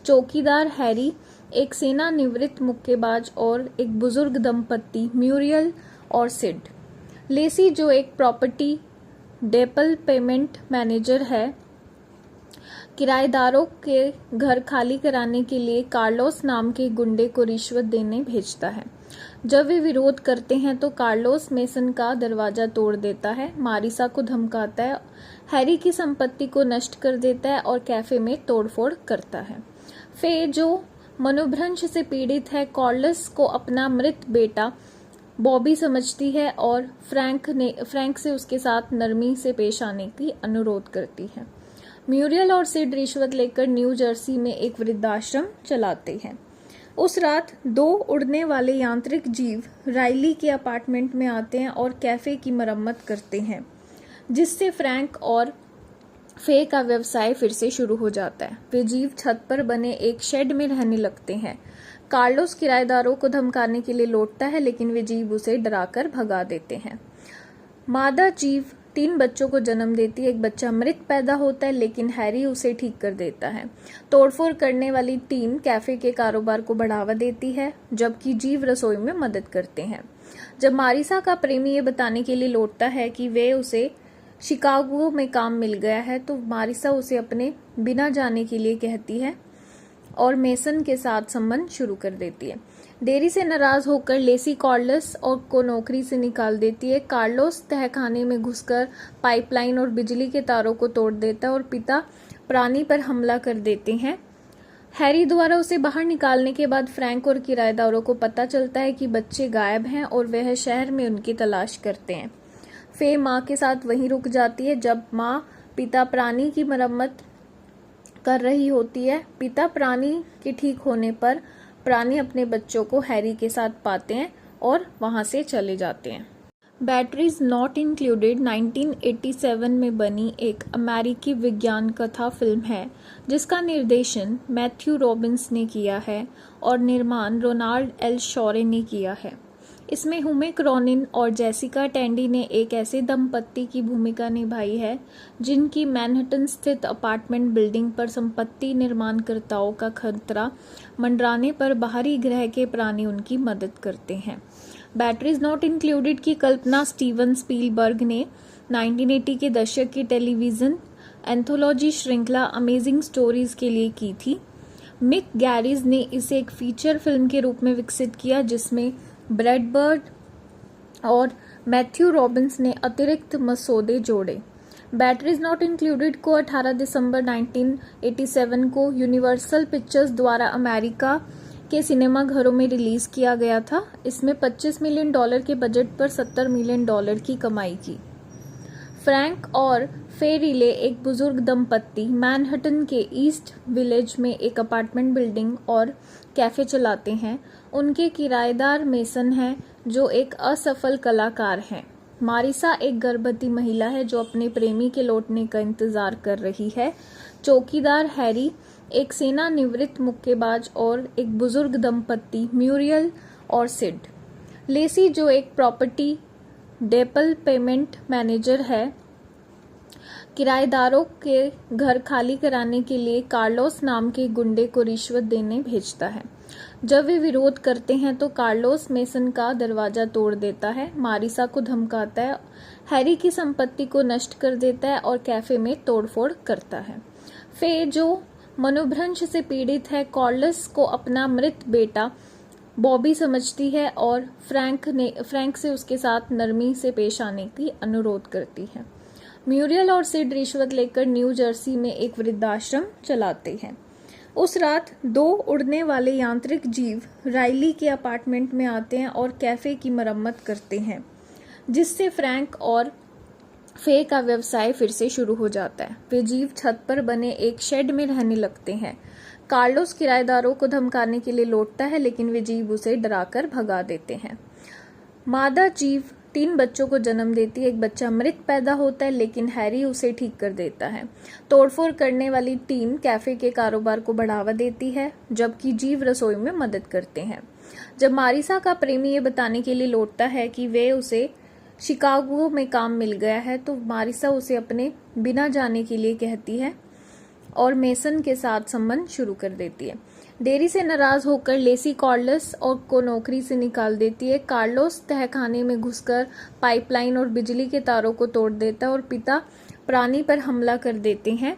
चौकीदार हैरी एक सेवानिवृत्त मुक्केबाज और एक बुजुर्ग दंपत्ति म्यूरियल और सिड। लेसी जो एक प्रॉपर्टी डेवलपमेंट मैनेजर है, किराएदारों के घर खाली कराने के लिए कार्लोस नाम के गुंडे को रिश्वत देने भेजता है। जब वे विरोध करते हैं तो कार्लोस मेसन का दरवाजा तोड़ देता है, मारिसा को धमकाता है, हैरी की संपत्ति को नष्ट कर देता है और कैफे में तोड़फोड़ करता है। फे जो मनोभ्रंश से पीड़ित है, कार्लोस को अपना मृत बेटा बॉबी समझती है और फ्रैंक से उसके साथ नरमी से पेश आने की अनुरोध करती है। म्यूरियल और सिड रिश्वत लेकर न्यू जर्सी में एक वृद्धाश्रम चलाते हैं। उस रात 2 उड़ने वाले यांत्रिक जीव राइली के अपार्टमेंट में आते हैं और कैफे की मरम्मत करते हैं, जिससे फ्रैंक और फे का व्यवसाय फिर से शुरू हो जाता है। वे जीव छत पर बने एक शेड में रहने लगते हैं। कार्लोस किराएदारों को धमकाने के लिए लौटता है, लेकिन वे जीव उसे डराकर भगा देते हैं। मादा जीव 3 बच्चों को जन्म देती है। एक बच्चा मृत पैदा होता है, लेकिन हैरी उसे ठीक कर देता है। तोड़फोड़ करने वाली टीम कैफे के कारोबार को बढ़ावा देती है, जबकि जीव रसोई में मदद करते हैं। जब मारिसा का प्रेमी ये बताने के लिए लौटता है कि वे उसे शिकागो में काम मिल गया है, तो मारिसा उसे अपने बिना जाने के लिए कहती है और मेसन के साथ संबंध शुरू कर देती है। देरी से नाराज होकर लेसी कार्लोस को नौकरी से निकाल देती है। कार्लोस तहखाने में घुसकर पाइपलाइन और बिजली के तारों को तोड़ देता है और पिता प्राणी पर हमला कर देते हैं। हैरी द्वारा उसे बाहर निकालने के बाद फ्रैंक और किराएदारों को पता चलता है कि बच्चे गायब हैं और वह शहर में उनकी तलाश करते हैं। फे माँ के साथ वहीं रुक जाती है जब माँ पिता प्राणी की मरम्मत कर रही होती है। पिता प्राणी के ठीक होने पर प्राणी अपने बच्चों को हैरी के साथ पाते हैं और वहां से चले जाते हैं। बैटरीज नॉट इंक्लूडेड 1987 में बनी एक अमेरिकी विज्ञान कथा फिल्म है जिसका निर्देशन मैथ्यू रॉबिन्स ने किया है और निर्माण रोनाल्ड एल शॉरे ने किया है। इसमें हुमे क्रॉनिन और जेसिका टैंडी ने एक ऐसे दंपत्ति की भूमिका निभाई है जिनकी मैनहट्टन स्थित अपार्टमेंट बिल्डिंग पर संपत्ति निर्माणकर्ताओं का खतरा मंडराने पर बाहरी ग्रह के प्राणी उनकी मदद करते हैं। बैटरीज नॉट इंक्लूडेड की कल्पना स्टीवन स्पीलबर्ग ने 1980 के दशक की टेलीविजन एंथोलॉजी श्रृंखला अमेजिंग स्टोरीज के लिए की थी। मिक गैरिज ने इसे एक फीचर फिल्म के रूप में विकसित किया जिसमें ब्रैड बर्ड और मैथ्यू रॉबिन्स ने अतिरिक्त मसौदे जोड़े। बैटरीज नॉट इंक्लूडेड को 18 दिसंबर 1987 को यूनिवर्सल पिक्चर्स द्वारा अमेरिका के सिनेमाघरों में रिलीज किया गया था। इसमें $25 मिलियन के बजट पर $70 मिलियन की कमाई की। फ्रैंक और फे रिले एक बुजुर्ग दंपत्ति मैनहट्टन के ईस्ट विलेज में एक अपार्टमेंट बिल्डिंग और कैफे चलाते हैं। उनके किराएदार मेसन हैं जो एक असफल कलाकार हैं। मारिसा एक गर्भवती महिला है जो अपने प्रेमी के लौटने का इंतजार कर रही है। चौकीदार हैरी एक सेवानिवृत्त मुक्केबाज और एक बुजुर्ग दंपत्ति म्यूरियल और सिड। लेसी जो एक प्रॉपर्टी डेवलपमेंट मैनेजर है, किराएदारों के घर खाली कराने के लिए कार्लोस नाम के गुंडे को रिश्वत देने भेजता है। जब वे विरोध करते हैं तो कार्लोस मेसन का दरवाजा तोड़ देता है, मारिसा को धमकाता है, हैरी की संपत्ति को नष्ट कर देता है और कैफे में तोड़फोड़ करता है। फे जो मनोभ्रंश से पीड़ित है, कार्लोस को अपना मृत बेटा बॉबी समझती है और फ्रैंक से उसके साथ नरमी से पेश आने की अनुरोध करती है। म्यूरियल और सिड रिश्वत लेकर न्यू जर्सी में एक वृद्धाश्रम चलाते हैं। उस रात 2 उड़ने वाले यांत्रिक जीव राइली के अपार्टमेंट में आते हैं और कैफे की मरम्मत करते हैं, जिससे फ्रैंक और फे का व्यवसाय फिर से शुरू हो जाता है। वे जीव छत पर बने एक शेड में रहने लगते हैं। कार्लोस किराएदारों को धमकाने के लिए लौटता है, लेकिन वे जीव उसे डराकर भगा देते हैं। मादा जीव 3 बच्चों को जन्म देती है। एक बच्चा मृत पैदा होता है, लेकिन हैरी उसे ठीक कर देता है। तोड़फोड़ करने वाली टीम कैफे के कारोबार को बढ़ावा देती है, जबकि जीव रसोई में मदद करते हैं। जब मारिसा का प्रेमी ये बताने के लिए लौटता है कि वे उसे शिकागो में काम मिल गया है, तो मारिसा उसे अपने बिना जाने के लिए कहती है और मेसन के साथ संबंध शुरू कर देती है। देरी से नाराज होकर लेसी कार्लोस को नौकरी से निकाल देती है। कार्लोस तहखाने में घुसकर पाइपलाइन और बिजली के तारों को तोड़ देता है और पिता प्राणी पर हमला कर देते हैं।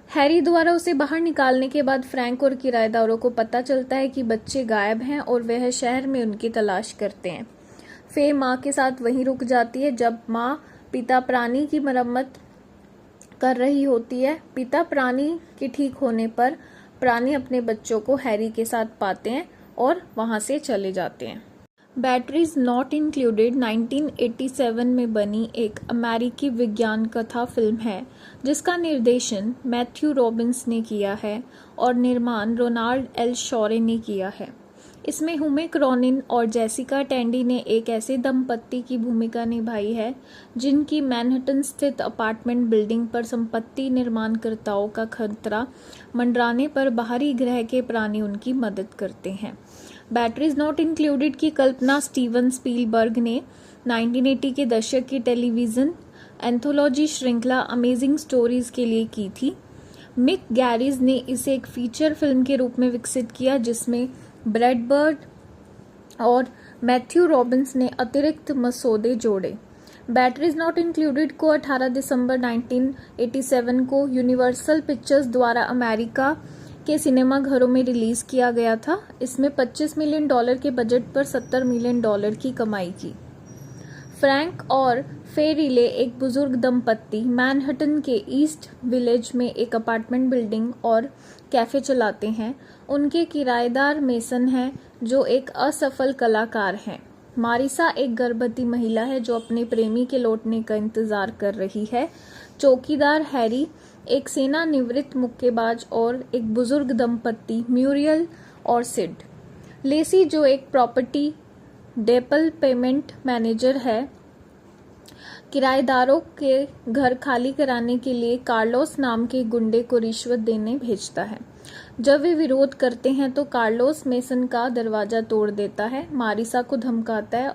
हैरी द्वारा उसे बाहर निकालने के बाद फ्रैंक और किराएदारों को पता चलता है कि बच्चे गायब हैं और वह शहर में उनकी तलाश करते हैं। फे माँ के साथ वहीं रुक जाती है जब माँ पिता प्राणी की मरम्मत कर रही होती है। पिता प्राणी के ठीक होने पर प्राणी अपने बच्चों को हैरी के साथ पाते हैं और वहां से चले जाते हैं। बैटरीज नॉट इंक्लूडेड 1987 में बनी एक अमेरिकी विज्ञान कथा फिल्म है, जिसका निर्देशन मैथ्यू रॉबिन्स ने किया है और निर्माण रोनाल्ड एल शॉरे ने किया है। इसमें हुमे क्रॉनिन और जेसिका टैंडी ने एक ऐसे दंपत्ति की भूमिका निभाई है जिनकी मैनहट्टन स्थित अपार्टमेंट बिल्डिंग पर संपत्ति निर्माणकर्ताओं का खतरा मंडराने पर बाहरी ग्रह के प्राणी उनकी मदद करते हैं। बैटरीज नॉट इंक्लूडेड की कल्पना स्टीवन स्पीलबर्ग ने 1980 के दशक की टेलीविजन एंथोलॉजी श्रृंखला अमेजिंग स्टोरीज के लिए की थी। मिक गैरिज ने इसे एक फीचर फिल्म के रूप में विकसित किया, जिसमें ब्रैड बर्ड और मैथ्यू रॉबिन्स ने अतिरिक्त मसौदे जोड़े। बैटरीज नॉट इंक्लूडेड को 18 दिसंबर 1987 को यूनिवर्सल पिक्चर्स द्वारा अमेरिका के सिनेमा घरों में रिलीज किया गया था। इसमें $25 मिलियन के बजट पर $70 मिलियन की कमाई की। फ्रैंक और फे रिले एक बुजुर्ग दंपत्ति मैनहट्टन के ईस्ट विलेज में एक अपार्टमेंट बिल्डिंग और कैफे चलाते हैं। उनके किराएदार मेसन हैं, जो एक असफल कलाकार हैं। मारिसा एक गर्भवती महिला है जो अपने प्रेमी के लौटने का इंतजार कर रही है। चौकीदार हैरी एक सेवानिवृत्त मुक्केबाज और एक बुजुर्ग दंपत्ति म्यूरियल और सिड। लेसी जो एक प्रॉपर्टी डेवलपमेंट मैनेजर है, किराएदारों के घर खाली कराने के लिए कार्लोस नाम के गुंडे को रिश्वत देने भेजता है। जब वे विरोध करते हैं तो कार्लोस मेसन का दरवाजा तोड़ देता है, मारिसा को धमकाता है,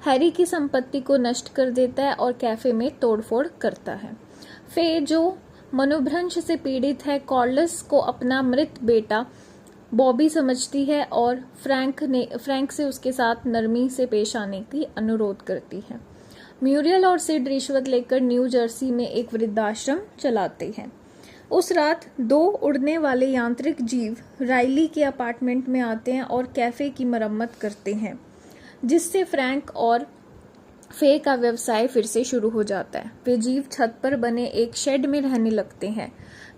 हैरी की संपत्ति को नष्ट कर देता है और कैफे में तोड़फोड़ करता है। फे जो मनोभ्रंश से पीड़ित है, कार्लोस को अपना मृत बेटा बॉबी समझती है और फ्रैंक से उसके साथ नरमी से पेश आने की अनुरोध करती है। म्यूरियल और सिड रिश्वत लेकर न्यू जर्सी में एक वृद्धाश्रम चलाते हैं। उस रात 2 उड़ने वाले यांत्रिक जीव राइली के अपार्टमेंट में आते हैं और कैफे की मरम्मत करते हैं, जिससे फ्रैंक और फे का व्यवसाय फिर से शुरू हो जाता है। वे जीव छत पर बने एक शेड में रहने लगते हैं।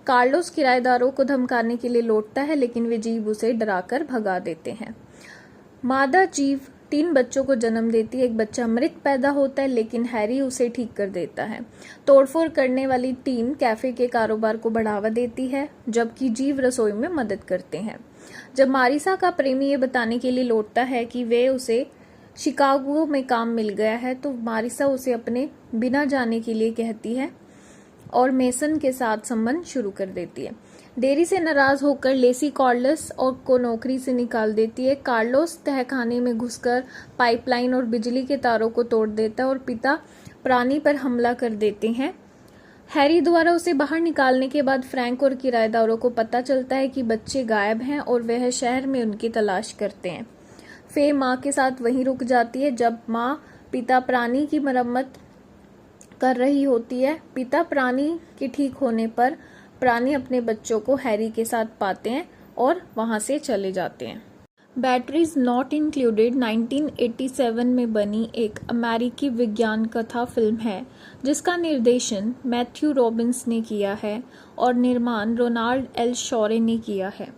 कार्लोस किराएदारों को धमकाने के लिए लौटता है, लेकिन वे जीव उसे डराकर भगा देते हैं। मादा जीव 3 बच्चों को जन्म देती है। एक बच्चा मृत पैदा होता है, लेकिन हैरी उसे ठीक कर देता है। तोड़फोड़ करने वाली टीम कैफे के कारोबार को बढ़ावा देती है, जबकि जीव रसोई में मदद करते हैं। जब मारिसा का प्रेमी ये बताने के लिए लौटता है कि वे उसे शिकागो में काम मिल गया है, तो मारिसा उसे अपने बिना जाने के लिए कहती है और मेसन के साथ संबंध शुरू कर देती है। देरी से नाराज होकर लेसी कार्लोस को नौकरी से निकाल देती है। कार्लोस तहखाने में घुसकर पाइपलाइन और बिजली के तारों को तोड़ देता है और पिता प्राणी पर हमला कर देते हैं। हैरी द्वारा उसे बाहर निकालने के बाद फ्रैंक और किराएदारों को पता चलता है कि बच्चे गायब हैं और वह शहर में उनकी तलाश करते हैं। फे माँ के साथ वहीं रुक जाती है जब माँ पिता प्राणी की मरम्मत कर रही होती है। पिता प्राणी के ठीक होने पर प्राणी अपने बच्चों को हैरी के साथ पाते हैं और वहां से चले जाते हैं। बैटरीज नॉट इंक्लूडेड 1987 में बनी एक अमेरिकी विज्ञान कथा फिल्म है जिसका निर्देशन मैथ्यू रॉबिन्स ने किया है और निर्माण रोनाल्ड एल शॉरे ने किया है।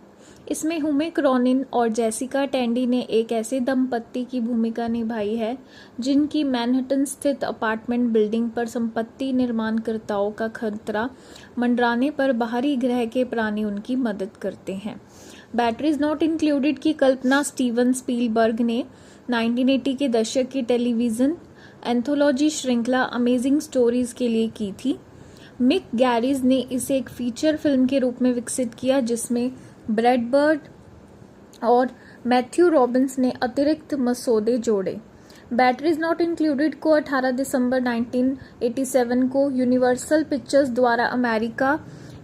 इसमें हुमे क्रॉनिन और जेसिका टैंडी ने एक ऐसे दंपत्ति की भूमिका निभाई है जिनकी मैनहट्टन स्थित अपार्टमेंट बिल्डिंग पर संपत्ति निर्माणकर्ताओं का खतरा मंडराने पर बाहरी ग्रह के प्राणी उनकी मदद करते हैं। बैटरीज नॉट इंक्लूडेड की कल्पना स्टीवन स्पीलबर्ग ने 1980 के दशक की टेलीविजन एंथोलॉजी श्रृंखला अमेजिंग स्टोरीज के लिए की थी। मिक गैरिज ने इसे एक फीचर फिल्म के रूप में विकसित किया जिसमें ब्रैड बर्ड और मैथ्यू रॉबिन्स ने अतिरिक्त मसौदे जोड़े। बैटरीज नॉट इंक्लूडेड को 18 दिसंबर 1987 को यूनिवर्सल पिक्चर्स द्वारा अमेरिका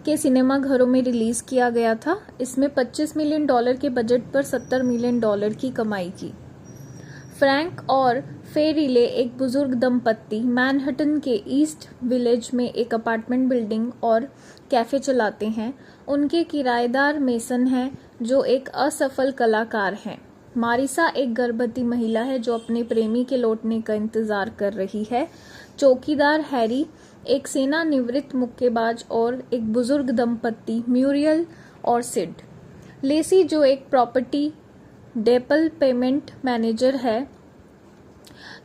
के सिनेमा घरों में रिलीज किया गया था। इसमें $25 मिलियन के बजट पर $70 मिलियन की कमाई की। फ्रैंक और फे रिले एक बुजुर्ग दंपत्ति मैनहट्टन के ईस्ट विलेज में एक अपार्टमेंट बिल्डिंग और कैफे चलाते हैं। उनके किराएदार मेसन हैं जो एक असफल कलाकार हैं। मारिसा एक गर्भवती महिला है जो अपने प्रेमी के लौटने का इंतजार कर रही है। चौकीदार हैरी एक सेवानिवृत्त मुक्केबाज और एक बुजुर्ग दंपत्ति म्यूरियल और सिड। लेसी जो एक प्रॉपर्टी डेवलपमेंट मैनेजर है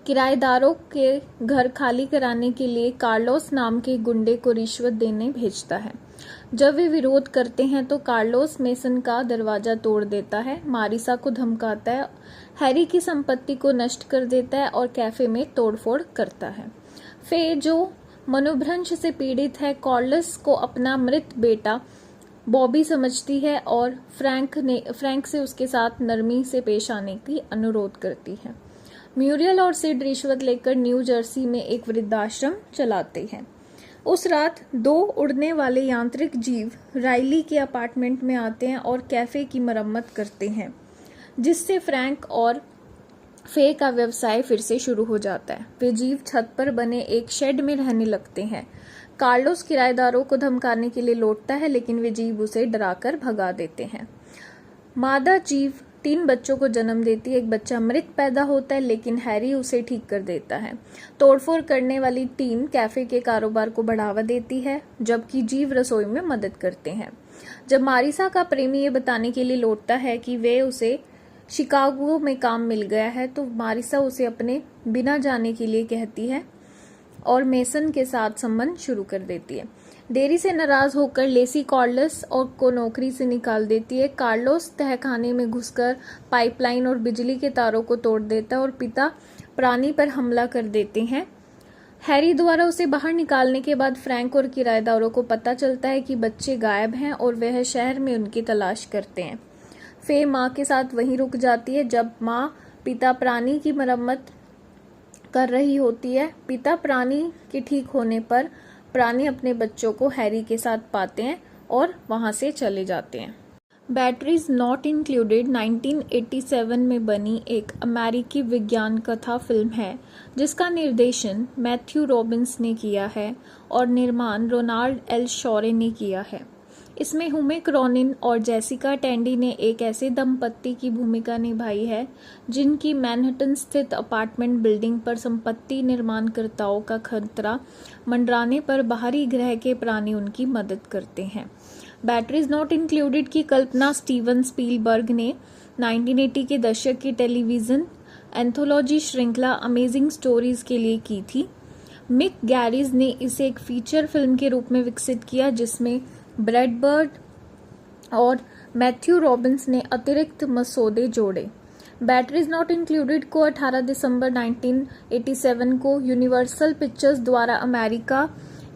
किराएदारों के घर खाली कराने के लिए कार्लोस नाम के गुंडे को रिश्वत देने भेजता है। जब वे विरोध करते हैं तो कार्लोस मेसन का दरवाजा तोड़ देता है, मारिसा को धमकाता है, हैरी की संपत्ति को नष्ट कर देता है और कैफे में तोड़फोड़ करता है। फे जो मनोभ्रंश से पीड़ित है कार्लोस को अपना मृत बेटा बॉबी समझती है और फ्रैंक से उसके साथ नरमी से पेश आने की अनुरोध करती है। म्यूरियल और सिड रिश्वत लेकर न्यू जर्सी में एक वृद्धाश्रम चलाते हैं। उस रात 2 उड़ने वाले यांत्रिक जीव राइली के अपार्टमेंट में आते हैं और कैफे की मरम्मत करते हैं, जिससे फ्रैंक और फे का व्यवसाय फिर से शुरू हो जाता है। वे जीव छत पर बने एक शेड में रहने लगते हैं। कार्लोस किराएदारों को धमकाने के लिए लौटता है लेकिन वे जीव उसे डराकर भगा देते हैं। मादा जीव 3 बच्चों को जन्म देती है। एक बच्चा मृत पैदा होता है लेकिन हैरी उसे ठीक कर देता है। तोड़फोड़ करने वाली टीम कैफे के कारोबार को बढ़ावा देती है जबकि जीव रसोई में मदद करते हैं। जब मारिसा का प्रेमी ये बताने के लिए लौटता है कि वे उसे शिकागो में काम मिल गया है तो मारिसा उसे अपने बिना जाने के लिए कहती है और मेसन के साथ संबंध शुरू कर देती है। देरी से नाराज होकर लेसी कार्लोस को नौकरी से निकाल देती है। कार्लोस तहखाने में घुसकर पाइपलाइन और बिजली के तारों को तोड़ देता है और पिता प्राणी पर हमला कर देते हैं। हैरी द्वारा उसे बाहर निकालने के बाद फ्रैंक और किराएदारों को पता चलता है कि बच्चे गायब हैं और वह शहर में उनकी तलाश करते हैं। फे माँ के साथ वहीं रुक जाती है जब माँ पिता प्राणी की मरम्मत कर रही होती है। पिता प्राणी के ठीक होने पर प्राणी अपने बच्चों को हैरी के साथ पाते हैं और वहां से चले जाते हैं। बैटरीज नॉट इंक्लूडेड 1987 में बनी एक अमेरिकी विज्ञान कथा फिल्म है जिसका निर्देशन मैथ्यू रॉबिन्स ने किया है और निर्माण रोनाल्ड एल शॉरे ने किया है। इसमें हुमे क्रॉनिन और जेसिका टैंडी ने एक ऐसे दंपत्ति की भूमिका निभाई है जिनकी मैनहट्टन स्थित अपार्टमेंट बिल्डिंग पर संपत्ति निर्माणकर्ताओं का खतरा मंडराने पर बाहरी ग्रह के प्राणी उनकी मदद करते हैं। बैटरीज नॉट इंक्लूडेड की कल्पना स्टीवन स्पीलबर्ग ने 1980 के दशक की टेलीविजन एंथोलॉजी श्रृंखला अमेजिंग स्टोरीज के लिए की थी। मिक गैरिज ने इसे एक फीचर फिल्म के रूप में विकसित किया जिसमें ब्रैड बर्ड और मैथ्यू रॉबिन्स ने अतिरिक्त मसौदे जोड़े। बैटरीज नॉट इंक्लूडेड को 18 दिसंबर 1987 को यूनिवर्सल पिक्चर्स द्वारा अमेरिका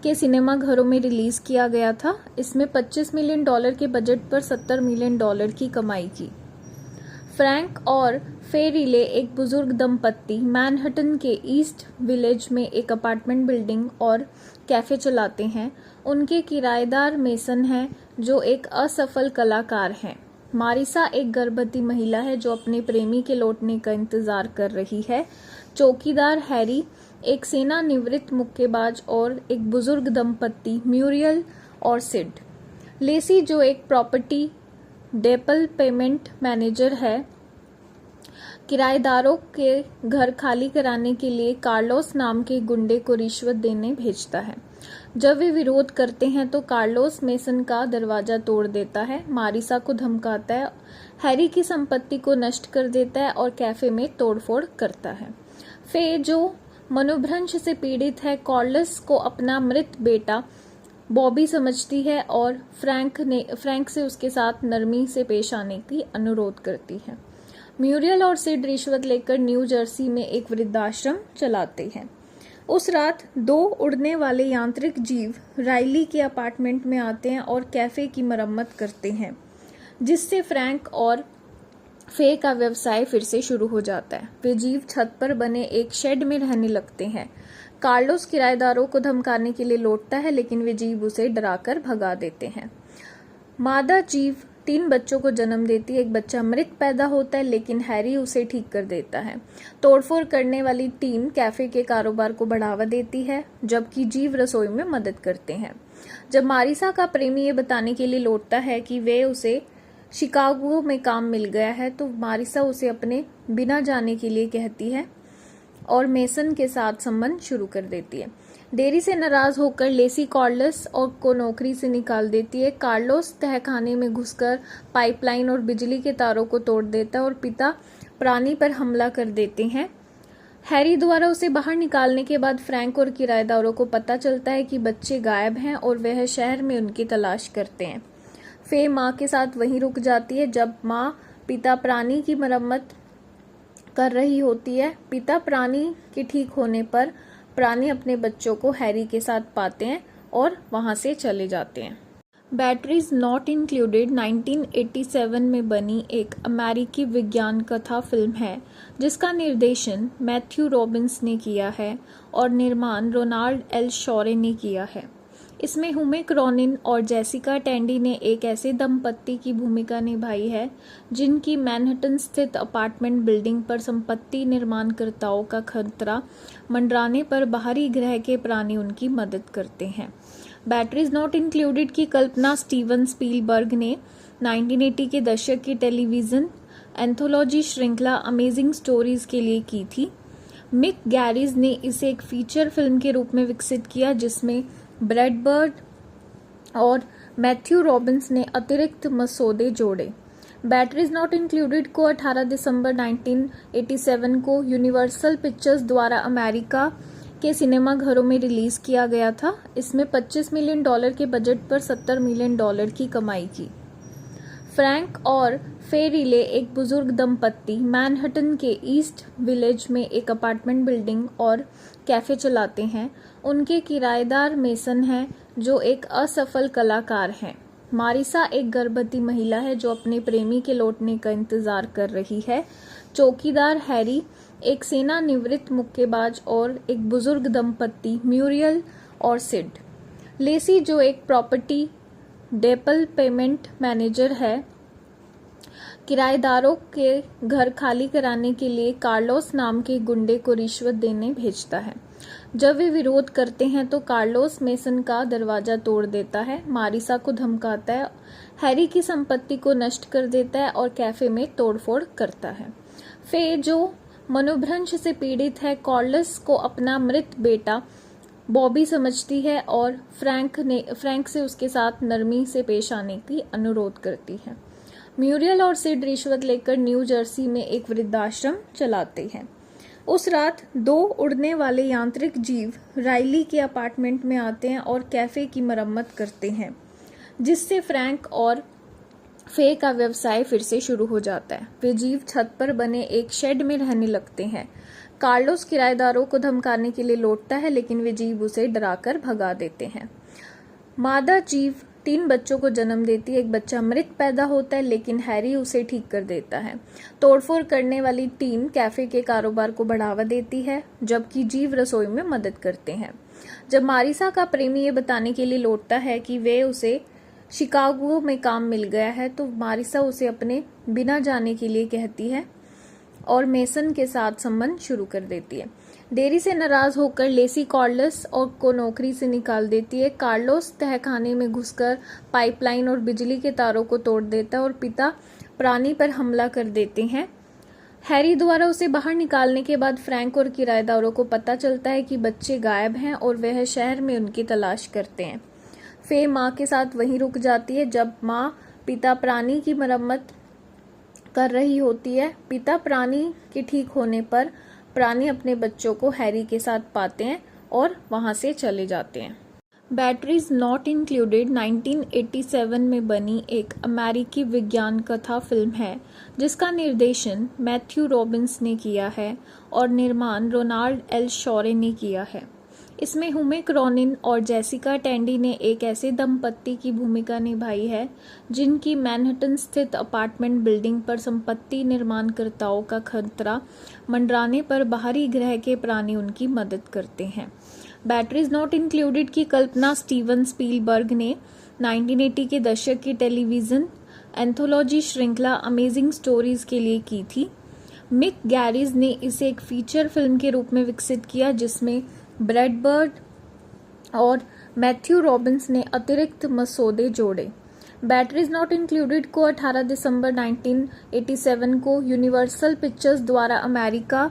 के सिनेमा घरों में रिलीज किया गया था। इसमें $25 मिलियन के बजट पर $70 मिलियन की कमाई की। फ्रैंक और फे रिले एक बुजुर्ग दंपत्ति मैनहट्टन के ईस्ट विलेज में एक अपार्टमेंट बिल्डिंग और कैफे चलाते हैं। उनके किराएदार मेसन हैं जो एक असफल कलाकार हैं। मारिसा एक गर्भवती महिला है जो अपने प्रेमी के लौटने का इंतजार कर रही है। चौकीदार हैरी एक सेवानिवृत्त मुक्केबाज और एक बुजुर्ग दंपत्ति म्यूरियल और सिड। लेसी जो एक प्रॉपर्टी डेवलपमेंट मैनेजर है किराएदारों के घर खाली कराने के लिए कार्लोस नाम के गुंडे को रिश्वत देने भेजता है। जब वे विरोध करते हैं तो कार्लोस मेसन का दरवाजा तोड़ देता है, मारिसा को धमकाता है, हैरी की संपत्ति को नष्ट कर देता है और कैफे में तोड़फोड़ करता है। फे, जो मनोभ्रंश से पीड़ित है, कॉर्लिस को अपना मृत बेटा बॉबी समझती है और फ्रैंक से उसके साथ नरमी से पेश आने की अनुरोध करती है। म्यूरियल और सिड रिश्वत लेकर न्यू जर्सी में एक वृद्धाश्रम चलाते हैं। उस रात 2 उड़ने वाले यांत्रिक जीव राइली के अपार्टमेंट में आते हैं और कैफे की मरम्मत करते हैं, जिससे फ्रैंक और फे का व्यवसाय फिर से शुरू हो जाता है। वे जीव छत पर बने एक शेड में रहने लगते हैं। कार्लोस किराएदारों को धमकाने के लिए लौटता है, लेकिन वे जीव उसे डराकर भगा देते हैं। मादा जीव 3 बच्चों को जन्म देती है। एक बच्चा मृत पैदा होता है, लेकिन हैरी उसे ठीक कर देता है। तोड़फोड़ करने वाली टीम कैफे के कारोबार को बढ़ावा देती है, जबकि जीव रसोई में मदद करते हैं। जब मारिसा का प्रेमी ये बताने के लिए लौटता है कि वे उसे शिकागो में काम मिल गया है, तो मारिसा उसे अपने बिना जाने के लिए कहती है और मेसन के साथ संबंध शुरू कर देती है। देरी से नाराज होकर लेसी कार्लोस को नौकरी से निकाल देती है। कार्लोस तहखाने में घुसकर पाइपलाइन और बिजली के तारों को तोड़ देता है और पिता प्राणी पर हमला कर देते हैं। हैरी द्वारा उसे बाहर निकालने के बाद फ्रैंक और किराएदारों को पता चलता है कि बच्चे गायब हैं और वह शहर में उनकी तलाश करते हैं। फे माँ के साथ वहीं रुक जाती है जब माँ पिता प्राणी की मरम्मत कर रही होती है। पिता प्राणी के ठीक होने पर प्राणी अपने बच्चों को हैरी के साथ पाते हैं और वहां से चले जाते हैं। बैटरीज नॉट इंक्लूडेड 1987 में बनी एक अमेरिकी विज्ञान कथा फिल्म है, जिसका निर्देशन मैथ्यू रॉबिन्स ने किया है और निर्माण रोनाल्ड एल शॉरे ने किया है। इसमें हुमे क्रॉनिन और जेसिका टैंडी ने एक ऐसे दंपत्ति की भूमिका निभाई है जिनकी मैनहट्टन स्थित अपार्टमेंट बिल्डिंग पर संपत्ति निर्माणकर्ताओं का खतरा मंडराने पर बाहरी ग्रह के प्राणी उनकी मदद करते हैं। बैटरीज नॉट इंक्लूडेड की कल्पना स्टीवन स्पीलबर्ग ने 1980 के दशक की टेलीविजन एंथोलॉजी श्रृंखला अमेजिंग स्टोरीज के लिए की थी। मिक गैरिज ने इसे एक फीचर फिल्म के रूप में विकसित किया, जिसमें ब्रैड बर्ड और मैथ्यू रॉबिन्स ने अतिरिक्त मसौदे जोड़े। बैटरीज नॉट इंक्लूडेड को 18 दिसंबर 1987 को यूनिवर्सल पिक्चर्स द्वारा अमेरिका के सिनेमाघरों में रिलीज किया गया था। इसमें $25 मिलियन के बजट पर $70 मिलियन की कमाई की। फ्रैंक और फे रिले एक बुजुर्ग दंपत्ति मैनहट्टन के ईस्ट विलेज में एक अपार्टमेंट बिल्डिंग और कैफे चलाते हैं। उनके किराएदार मेसन हैं, जो एक असफल कलाकार हैं। मारिसा एक गर्भवती महिला है जो अपने प्रेमी के लौटने का इंतजार कर रही है। चौकीदार हैरी एक सेवानिवृत्त मुक्केबाज और एक बुजुर्ग दंपत्ति म्यूरियल और सिड। लेसी, जो एक प्रॉपर्टी डेवलपमेंट मैनेजर है, किराएदारों के घर खाली कराने के लिए कार्लोस नाम के गुंडे को रिश्वत देने भेजता है। जब वे विरोध करते हैं तो कार्लोस मेसन का दरवाजा तोड़ देता है, मारिसा को धमकाता है, हैरी की संपत्ति को नष्ट कर देता है और कैफे में तोड़फोड़ करता है। फे, जो मनोभ्रंश से पीड़ित है, कॉर्लिस को अपना मृत बेटा बॉबी समझती है और फ्रैंक से उसके साथ नरमी से पेश आने की अनुरोध करती है। म्यूरियल और सिड रिश्वत लेकर न्यू जर्सी में एक वृद्धाश्रम चलाते हैं। उस रात 2 उड़ने वाले यांत्रिक जीव राइली के अपार्टमेंट में आते हैं और कैफे की मरम्मत करते हैं, जिससे फ्रैंक और फे का व्यवसाय फिर से शुरू हो जाता है। वे जीव छत पर बने एक शेड में रहने लगते हैं। कार्लोस किराएदारों को धमकाने के लिए लौटता है, लेकिन वे जीव उसे डराकर भगा देते हैं। मादा जीव 3 बच्चों को जन्म देती है। एक बच्चा मृत पैदा होता है, लेकिन हैरी उसे ठीक कर देता है। तोड़फोड़ करने वाली टीम कैफे के कारोबार को बढ़ावा देती है, जबकि जीव रसोई में मदद करते हैं। जब मारिसा का प्रेमी ये बताने के लिए लौटता है कि वे उसे शिकागो में काम मिल गया है, तो मारिसा उसे अपने बिना जाने के लिए कहती है और मेसन के साथ संबंध शुरू कर देती है। देरी से नाराज होकर लेसी कार्लोस को नौकरी से निकाल देती है। कार्लोस तहखाने में घुसकर पाइपलाइन और बिजली के तारों को तोड़ देता है और पिता प्राणी पर हमला कर देते हैं। हैरी द्वारा उसे बाहर निकालने के बाद फ्रैंक और किराएदारों को पता चलता है कि बच्चे गायब हैं और वह शहर में उनकी तलाश करते हैं। फे माँ के साथ वहीं रुक जाती है जब माँ पिता प्राणी की मरम्मत कर रही होती है। पिता प्राणी के ठीक होने पर प्राणी अपने बच्चों को हैरी के साथ पाते हैं और वहां से चले जाते हैं। बैटरीज नॉट इंक्लूडेड 1987 में बनी एक अमेरिकी विज्ञान कथा फिल्म है जिसका निर्देशन मैथ्यू रॉबिन्स ने किया है और निर्माण रोनाल्ड एल शॉरे ने किया है। इसमें हुमे क्रॉनिन और जेसिका टैंडी ने एक ऐसे दंपत्ति की भूमिका निभाई है जिनकी मैनहट्टन स्थित अपार्टमेंट बिल्डिंग पर संपत्ति निर्माणकर्ताओं का खतरा मंडराने पर बाहरी ग्रह के प्राणी उनकी मदद करते हैं। बैटरीज नॉट इंक्लूडेड की कल्पना स्टीवन स्पीलबर्ग ने 1980 के दशक की टेलीविजन एंथोलॉजी श्रृंखला अमेजिंग स्टोरीज के लिए की थी। मिक गैरिज ने इसे एक फीचर फिल्म के रूप में विकसित किया जिसमें ब्रैड बर्ड और मैथ्यू रॉबिन्स ने अतिरिक्त मसौदे जोड़े। बैटरीज नॉट इंक्लूडेड को 18 दिसंबर 1987 को यूनिवर्सल पिक्चर्स द्वारा अमेरिका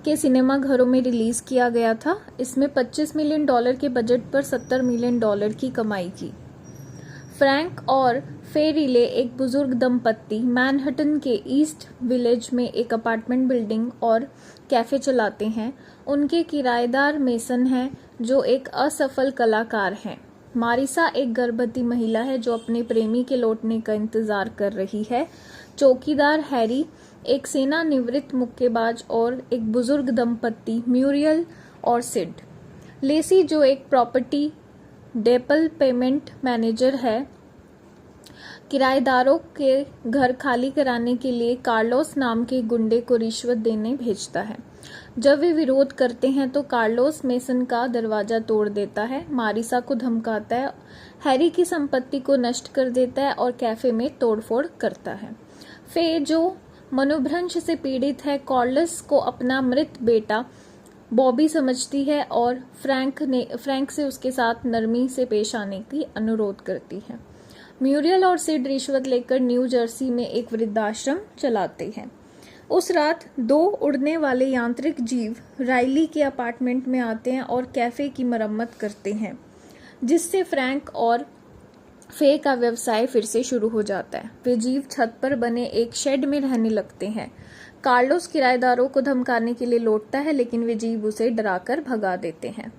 के सिनेमाघरों में रिलीज किया गया था। इसमें $25 मिलियन के बजट पर $70 मिलियन की कमाई की। फ्रैंक और फे रिले एक बुजुर्ग दंपत्ति मैनहट्टन के ईस्ट विलेज में एक अपार्टमेंट बिल्डिंग और कैफे चलाते हैं। उनके किराएदार मेसन हैं जो एक असफल कलाकार हैं। मारिसा एक गर्भवती महिला है जो अपने प्रेमी के लौटने का इंतजार कर रही है। चौकीदार हैरी एक सेवानिवृत्त मुक्केबाज और एक बुजुर्ग दंपत्ति म्यूरियल और सिड। लेसी जो एक प्रॉपर्टी डेवलपमेंट मैनेजर है किराएदारों के घर खाली कराने के लिए कार्लोस नाम के गुंडे को रिश्वत देने भेजता है। जब वे विरोध करते हैं तो कार्लोस मेसन का दरवाजा तोड़ देता है, मारिसा को धमकाता है, हैरी की संपत्ति को नष्ट कर देता है और कैफे में तोड़फोड़ करता है। फे जो मनोभ्रंश से पीड़ित है कार्लोस को अपना मृत बेटा बॉबी समझती है और फ्रैंक से उसके साथ नरमी से पेश आने की अनुरोध करती है। म्यूरियल और सिड रिश्वत लेकर न्यू जर्सी में एक वृद्धाश्रम चलाते हैं। उस रात 2 उड़ने वाले यांत्रिक जीव राइली के अपार्टमेंट में आते हैं और कैफे की मरम्मत करते हैं जिससे फ्रैंक और फे का व्यवसाय फिर से शुरू हो जाता है। वे जीव छत पर बने एक शेड में रहने लगते हैं। कार्लोस किराएदारों को धमकाने के लिए लौटता है लेकिन वे जीव उसे डराकर भगा देते हैं।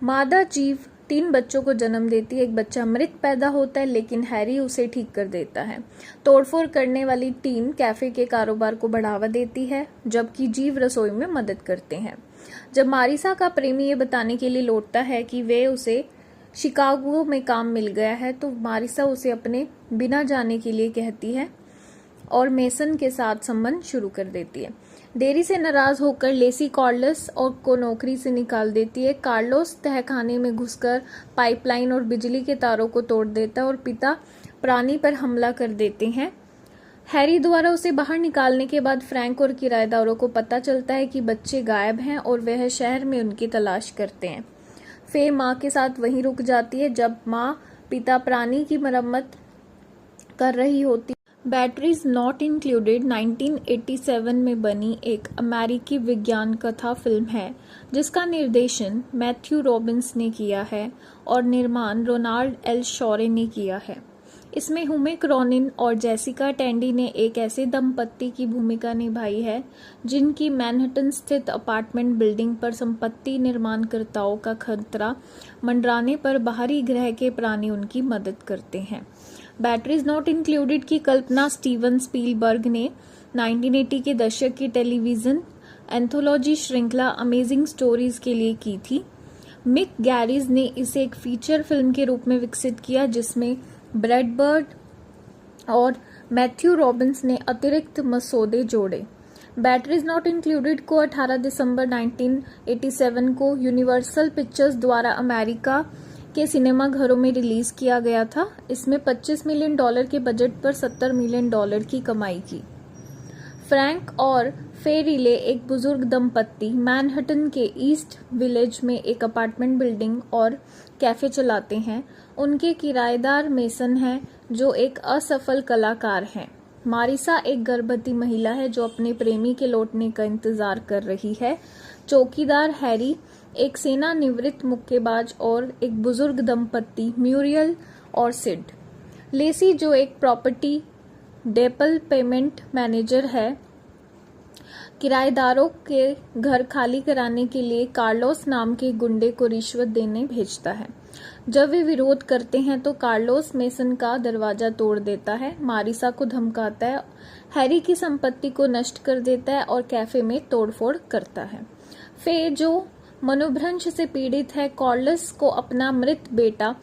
मादा जीव 3 बच्चों को जन्म देती है। एक बच्चा मृत पैदा होता है लेकिन हैरी उसे ठीक कर देता है। तोड़फोड़ करने वाली टीम कैफे के कारोबार को बढ़ावा देती है जबकि जीव रसोई में मदद करते हैं। जब मारिसा का प्रेमी ये बताने के लिए लौटता है कि वे उसे शिकागो में काम मिल गया है तो मारिसा उसे अपने बिना जाने के लिए कहती है और मेसन के साथ संबंध शुरू कर देती है। देरी से नाराज होकर लेसी कार्लोस को नौकरी से निकाल देती है। कार्लोस तहखाने में घुसकर पाइपलाइन और बिजली के तारों को तोड़ देता है और पिता प्राणी पर हमला कर देते हैं। हैरी द्वारा उसे बाहर निकालने के बाद फ्रैंक और किराएदारों को पता चलता है कि बच्चे गायब हैं और वह शहर में उनकी तलाश करते हैं। फे माँ के साथ वहीं रुक जाती है जब माँ पिता प्राणी की मरम्मत कर रही होती। बैटरीज नॉट इंक्लूडेड 1987 में बनी एक अमेरिकी विज्ञान कथा फिल्म है जिसका निर्देशन मैथ्यू रॉबिन्स ने किया है और निर्माण रोनाल्ड एल शॉरे ने किया है। इसमें हुमे क्रॉनिन और जेसिका टैंडी ने एक ऐसे दंपत्ति की भूमिका निभाई है जिनकी मैनहट्टन स्थित अपार्टमेंट बिल्डिंग पर संपत्ति निर्माणकर्ताओं का खतरा मंडराने पर बाहरी ग्रह के प्राणी उनकी मदद करते हैं। बैटरीज नॉट इंक्लूडेड की कल्पना स्टीवन स्पीलबर्ग ने 1980 के दशक की टेलीविजन एंथोलॉजी श्रृंखला अमेजिंग स्टोरीज के लिए की थी। मिक गैरिज ने इसे एक फीचर फिल्म के रूप में विकसित किया जिसमें ब्रैड बर्ड और मैथ्यू रॉबिन्स ने अतिरिक्त मसौदे जोड़े। बैटरीज नॉट इंक्लूडेड को 18 दिसंबर 1987 को यूनिवर्सल पिक्चर्स द्वारा अमेरिका के सिनेमाघरों में रिलीज किया गया था। इसमें $25 मिलियन के बजट पर $70 मिलियन की कमाई की। फ्रैंक और फे रिले एक बुजुर्ग दंपत्ति मैनहट्टन के ईस्ट विलेज में एक अपार्टमेंट बिल्डिंग और कैफे चलाते हैं। उनके किराएदार मेसन हैं जो एक असफल कलाकार हैं। मारिसा एक गर्भवती महिला है जो अपने प्रेमी के लौटने का इंतजार कर रही है। चौकीदार हैरी एक सेवानिवृत्त मुक्केबाज और एक बुजुर्ग दंपत्ति म्यूरियल और सिड। लेसी जो एक प्रॉपर्टी डेवलपमेंट मैनेजर है, किराएदारों के घर खाली कराने के लिए कार्लोस नाम के गुंडे को रिश्वत देने भेजता है। जब वे विरोध करते हैं तो कार्लोस मेसन का दरवाजा तोड़ देता है, मारिसा को धमकाता है, हैरी की संपत्ति को नष्ट कर देता है और कैफे में तोड़फोड़ करता है। फे जो मनोभ्रंश से पीड़ित है, कार्लोस को अपना मृत बेटा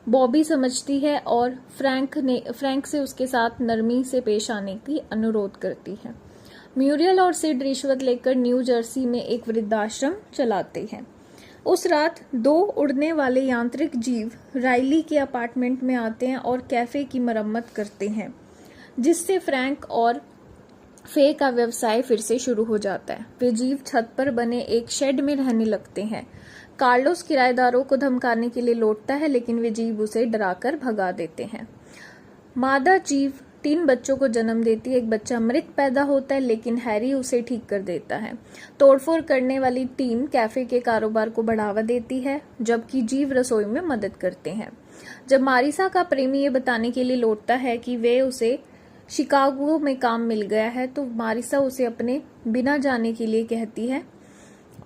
बॉबी समझती है और फ्रैंक से उसके साथ नरमी से पेश आने की अनुरोध करती है। म्यूरियल और सिड रिश्वत लेकर न्यू जर्सी में एक वृद्धाश्रम चलाते हैं। उस रात 2 उड़ने वाले यांत्रिक जीव राइली के अपार्टमेंट में आते हैं और कैफे की मरम्मत करते हैं, जिससे फ्रैंक और फे का व्यवसाय फिर से शुरू हो जाता है। वे जीव छत पर बने एक शेड में रहने लगते हैं। कार्लोस किराएदारों को धमकाने के लिए लौटता है, लेकिन वे जीव उसे डराकर भगा देते हैं। मादा जीव 3 बच्चों को जन्म देती है। एक बच्चा मृत पैदा होता है, लेकिन हैरी उसे ठीक कर देता है। तोड़फोड़ करने वाली टीम कैफे के कारोबार को बढ़ावा देती है, जबकि जीव रसोई में मदद करते हैं। जब मारिसा का प्रेमी ये बताने के लिए लौटता है कि वे उसे शिकागो में काम मिल गया है, तो मारिसा उसे अपने बिना जाने के लिए कहती है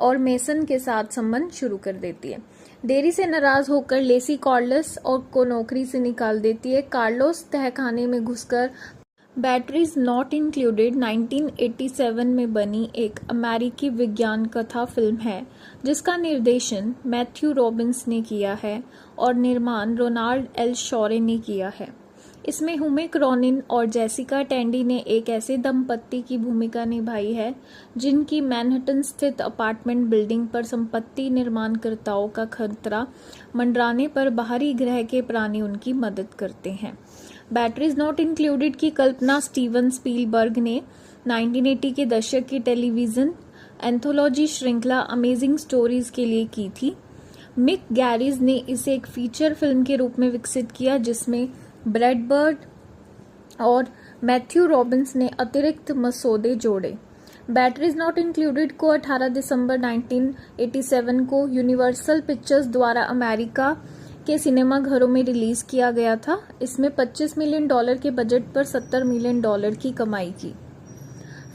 और मेसन के साथ संबंध शुरू कर देती है। देरी से नाराज होकर लेसी कार्लोस को नौकरी से निकाल देती है। कार्लोस तहखाने में घुसकर बैटरीज नॉट इंक्लूडेड 1987 में बनी एक अमेरिकी विज्ञान कथा फिल्म है, जिसका निर्देशन मैथ्यू रॉबिन्स ने किया है और निर्माण रोनाल्ड एल शॉरे ने किया है। इसमें हुमे क्रॉनिन और जेसिका टैंडी ने एक ऐसे दंपत्ति की भूमिका निभाई है जिनकी मैनहट्टन स्थित अपार्टमेंट बिल्डिंग पर संपत्ति निर्माणकर्ताओं का खतरा मंडराने पर बाहरी ग्रह के प्राणी उनकी मदद करते हैं। बैटरीज नॉट इंक्लूडेड की कल्पना स्टीवन स्पीलबर्ग ने 1980 के दशक की टेलीविजन एंथोलॉजी श्रृंखला अमेजिंग स्टोरीज के लिए की थी। मिक गैरिज ने इसे एक फीचर फिल्म के रूप में विकसित किया, जिसमें ब्रैड बर्ड और मैथ्यू रॉबिन्स ने अतिरिक्त मसौदे जोड़े। बैटरीज नॉट इंक्लूडेड को 18 दिसंबर 1987 को यूनिवर्सल पिक्चर्स द्वारा अमेरिका के सिनेमाघरों में रिलीज किया गया था। इसमें $25 मिलियन के बजट पर $70 मिलियन की कमाई की।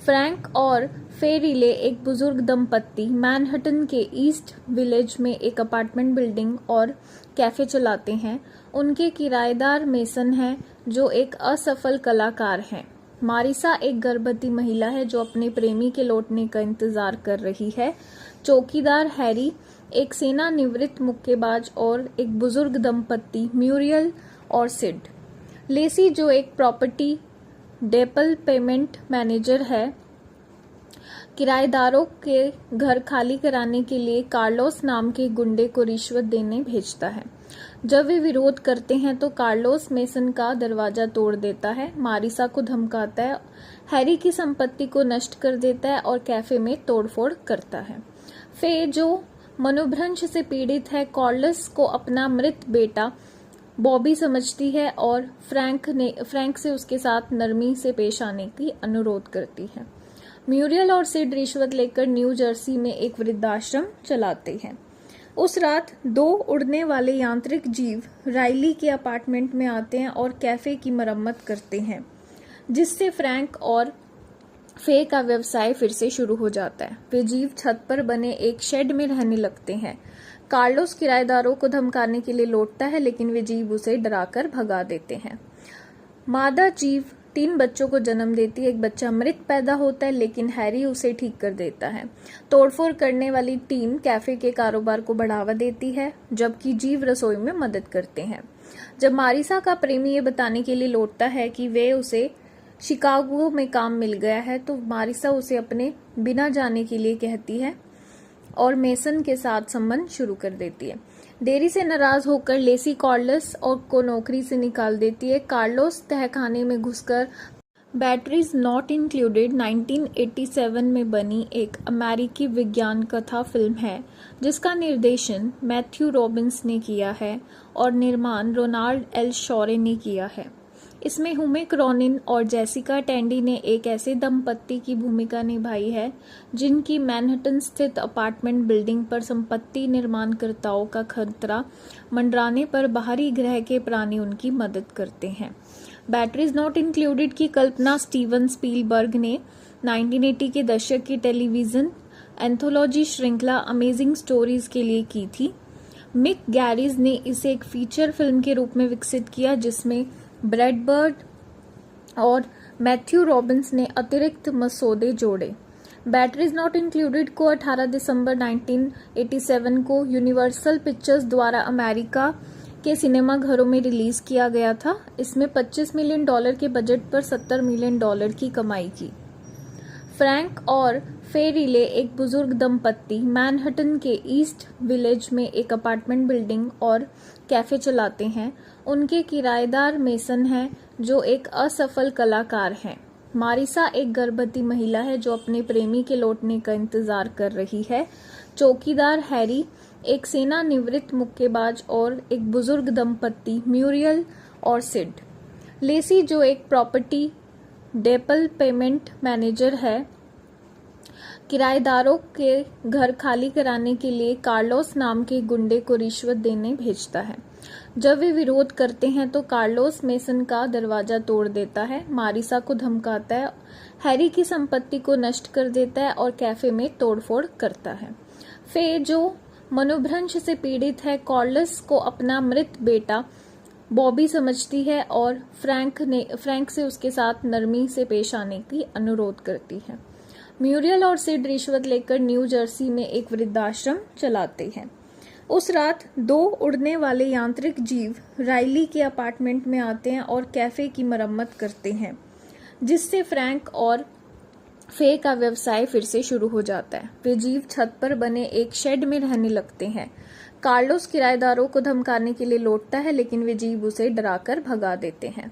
फ्रैंक और फे रिले एक बुजुर्ग दंपत्ति मैनहट्टन के ईस्ट विलेज में एक अपार्टमेंट बिल्डिंग और कैफे चलाते हैं। उनके किराएदार मेसन हैं, जो एक असफल कलाकार हैं। मारिसा एक गर्भवती महिला है जो अपने प्रेमी के लौटने का इंतजार कर रही है। चौकीदार हैरी एक सेवानिवृत्त मुक्केबाज और एक बुजुर्ग दंपत्ति म्यूरियल और सिड। लेसी जो एक प्रॉपर्टी डेवलपमेंट मैनेजर है, किराएदारों के घर खाली कराने के लिए कार्लोस नाम के गुंडे को रिश्वत देने भेजता है। जब वे विरोध करते हैं तो कार्लोस मेसन का दरवाजा तोड़ देता है, मारिसा को धमकाता है, हैरी की संपत्ति को नष्ट कर देता है और कैफे में तोड़फोड़ करता है। फे जो मनोभ्रंश से पीड़ित है, कार्लोस को अपना मृत बेटा बॉबी समझती है और फ्रैंक से उसके साथ नरमी से पेश आने की अनुरोध करती है। म्यूरियल और सिड रिश्वत लेकर न्यू जर्सी में एक वृद्धाश्रम चलाते हैं। उस रात 2 उड़ने वाले यांत्रिक जीव राइली के अपार्टमेंट में आते हैं और कैफे की मरम्मत करते हैं, जिससे फ्रैंक और फे का व्यवसाय फिर से शुरू हो जाता है। वे जीव छत पर बने एक शेड में रहने लगते हैं। कार्लोस किराएदारों को धमकाने के लिए लौटता है, लेकिन वे जीव उसे डराकर भगा देते हैं। मादा जीव 3 बच्चों को जन्म देती है। एक बच्चा मृत पैदा होता है, लेकिन हैरी उसे ठीक कर देता है। तोड़फोड़ करने वाली टीम कैफे के कारोबार को बढ़ावा देती है, जबकि जीव रसोई में मदद करते हैं। जब मारिसा का प्रेमी ये बताने के लिए लौटता है कि वे उसे शिकागो में काम मिल गया है, तो मारिसा उसे अपने बिना जाने के लिए कहती है और मेसन के साथ संबंध शुरू कर देती है। देरी से नाराज होकर लेसी कार्लोस को नौकरी से निकाल देती है। कार्लोस तहखाने में घुसकर बैटरीज नॉट इंक्लूडेड 1987 में बनी एक अमेरिकी विज्ञान कथा फिल्म है, जिसका निर्देशन मैथ्यू रॉबिन्स ने किया है और निर्माण रोनाल्ड एल शॉरे ने किया है। इसमें हुमे क्रॉनिन और जेसिका टैंडी ने एक ऐसे दंपत्ति की भूमिका निभाई है जिनकी मैनहट्टन स्थित अपार्टमेंट बिल्डिंग पर संपत्ति निर्माणकर्ताओं का खतरा मंडराने पर बाहरी ग्रह के प्राणी उनकी मदद करते हैं। बैटरीज नॉट इंक्लूडेड की कल्पना स्टीवन स्पीलबर्ग ने 1980 के दशक की टेलीविजन एंथोलॉजी श्रृंखला अमेजिंग स्टोरीज के लिए की थी। मिक गैरिज ने इसे एक फीचर फिल्म के रूप में विकसित किया जिसमें ब्रैड बर्ड और मैथ्यू रॉबिन्स ने अतिरिक्त मसौदे जोड़े। बैटरीज नॉट इंक्लूडेड को 18 दिसंबर 1987 को यूनिवर्सल पिक्चर्स द्वारा अमेरिका के सिनेमा घरों में रिलीज किया गया था। इसमें $25 मिलियन के बजट पर $70 मिलियन की कमाई की। फ्रैंक और फे रिले एक बुजुर्ग दंपत्ति मैनहट्टन के ईस्ट विलेज में एक अपार्टमेंट बिल्डिंग और कैफे चलाते हैं। उनके किराएदार मेसन हैं जो एक असफल कलाकार हैं। मारिसा एक गर्भवती महिला है जो अपने प्रेमी के लौटने का इंतजार कर रही है। चौकीदार हैरी एक सेवानिवृत्त मुक्केबाज और एक बुजुर्ग दंपत्ति म्यूरियल और सिड। लेसी जो एक प्रॉपर्टी डेवलपमेंट मैनेजर है, किराएदारों के घर खाली कराने के लिए कार्लोस नाम के गुंडे को रिश्वत देने भेजता है। जब वे विरोध करते हैं तो कार्लोस मेसन का दरवाजा तोड़ देता है, मारिसा को धमकाता है, हैरी की संपत्ति को नष्ट कर देता है और कैफे में तोड़फोड़ करता है। फे जो मनोभ्रंश से पीड़ित है, कार्लोस को अपना मृत बेटा बॉबी समझती है और फ्रैंक से उसके साथ नरमी से पेश आने की अनुरोध करती है। म्यूरियल और सिड रिश्वत लेकर न्यू जर्सी में एक वृद्धाश्रम चलाते हैं। उस रात 2 उड़ने वाले यांत्रिक जीव राइली के अपार्टमेंट में आते हैं और कैफे की मरम्मत करते हैं, जिससे फ्रैंक और फे का व्यवसाय फिर से शुरू हो जाता है। वे जीव छत पर बने एक शेड में रहने लगते हैं। कार्लोस किराएदारों को धमकाने के लिए लौटता है, लेकिन वे जीव उसे डराकर भगा देते हैं।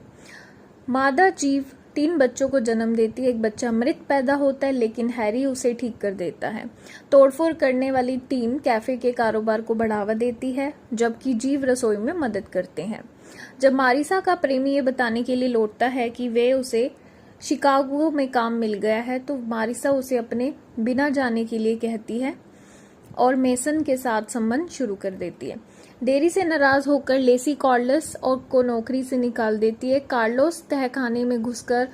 मादा जीव 3 बच्चों को जन्म देती है। एक बच्चा मृत पैदा होता है, लेकिन हैरी उसे ठीक कर देता है। तोड़फोड़ करने वाली टीम कैफे के कारोबार को बढ़ावा देती है, जबकि जीव रसोई में मदद करते हैं। जब मारिसा का प्रेमी ये बताने के लिए लौटता है कि वे उसे शिकागो में काम मिल गया है, तो मारिसा उसे अपने बिना जाने के लिए कहती है और मेसन के साथ संबंध शुरू कर देती है। देरी से नाराज होकर लेसी कार्लोस को नौकरी से निकाल देती है। कार्लोस तहखाने में घुसकर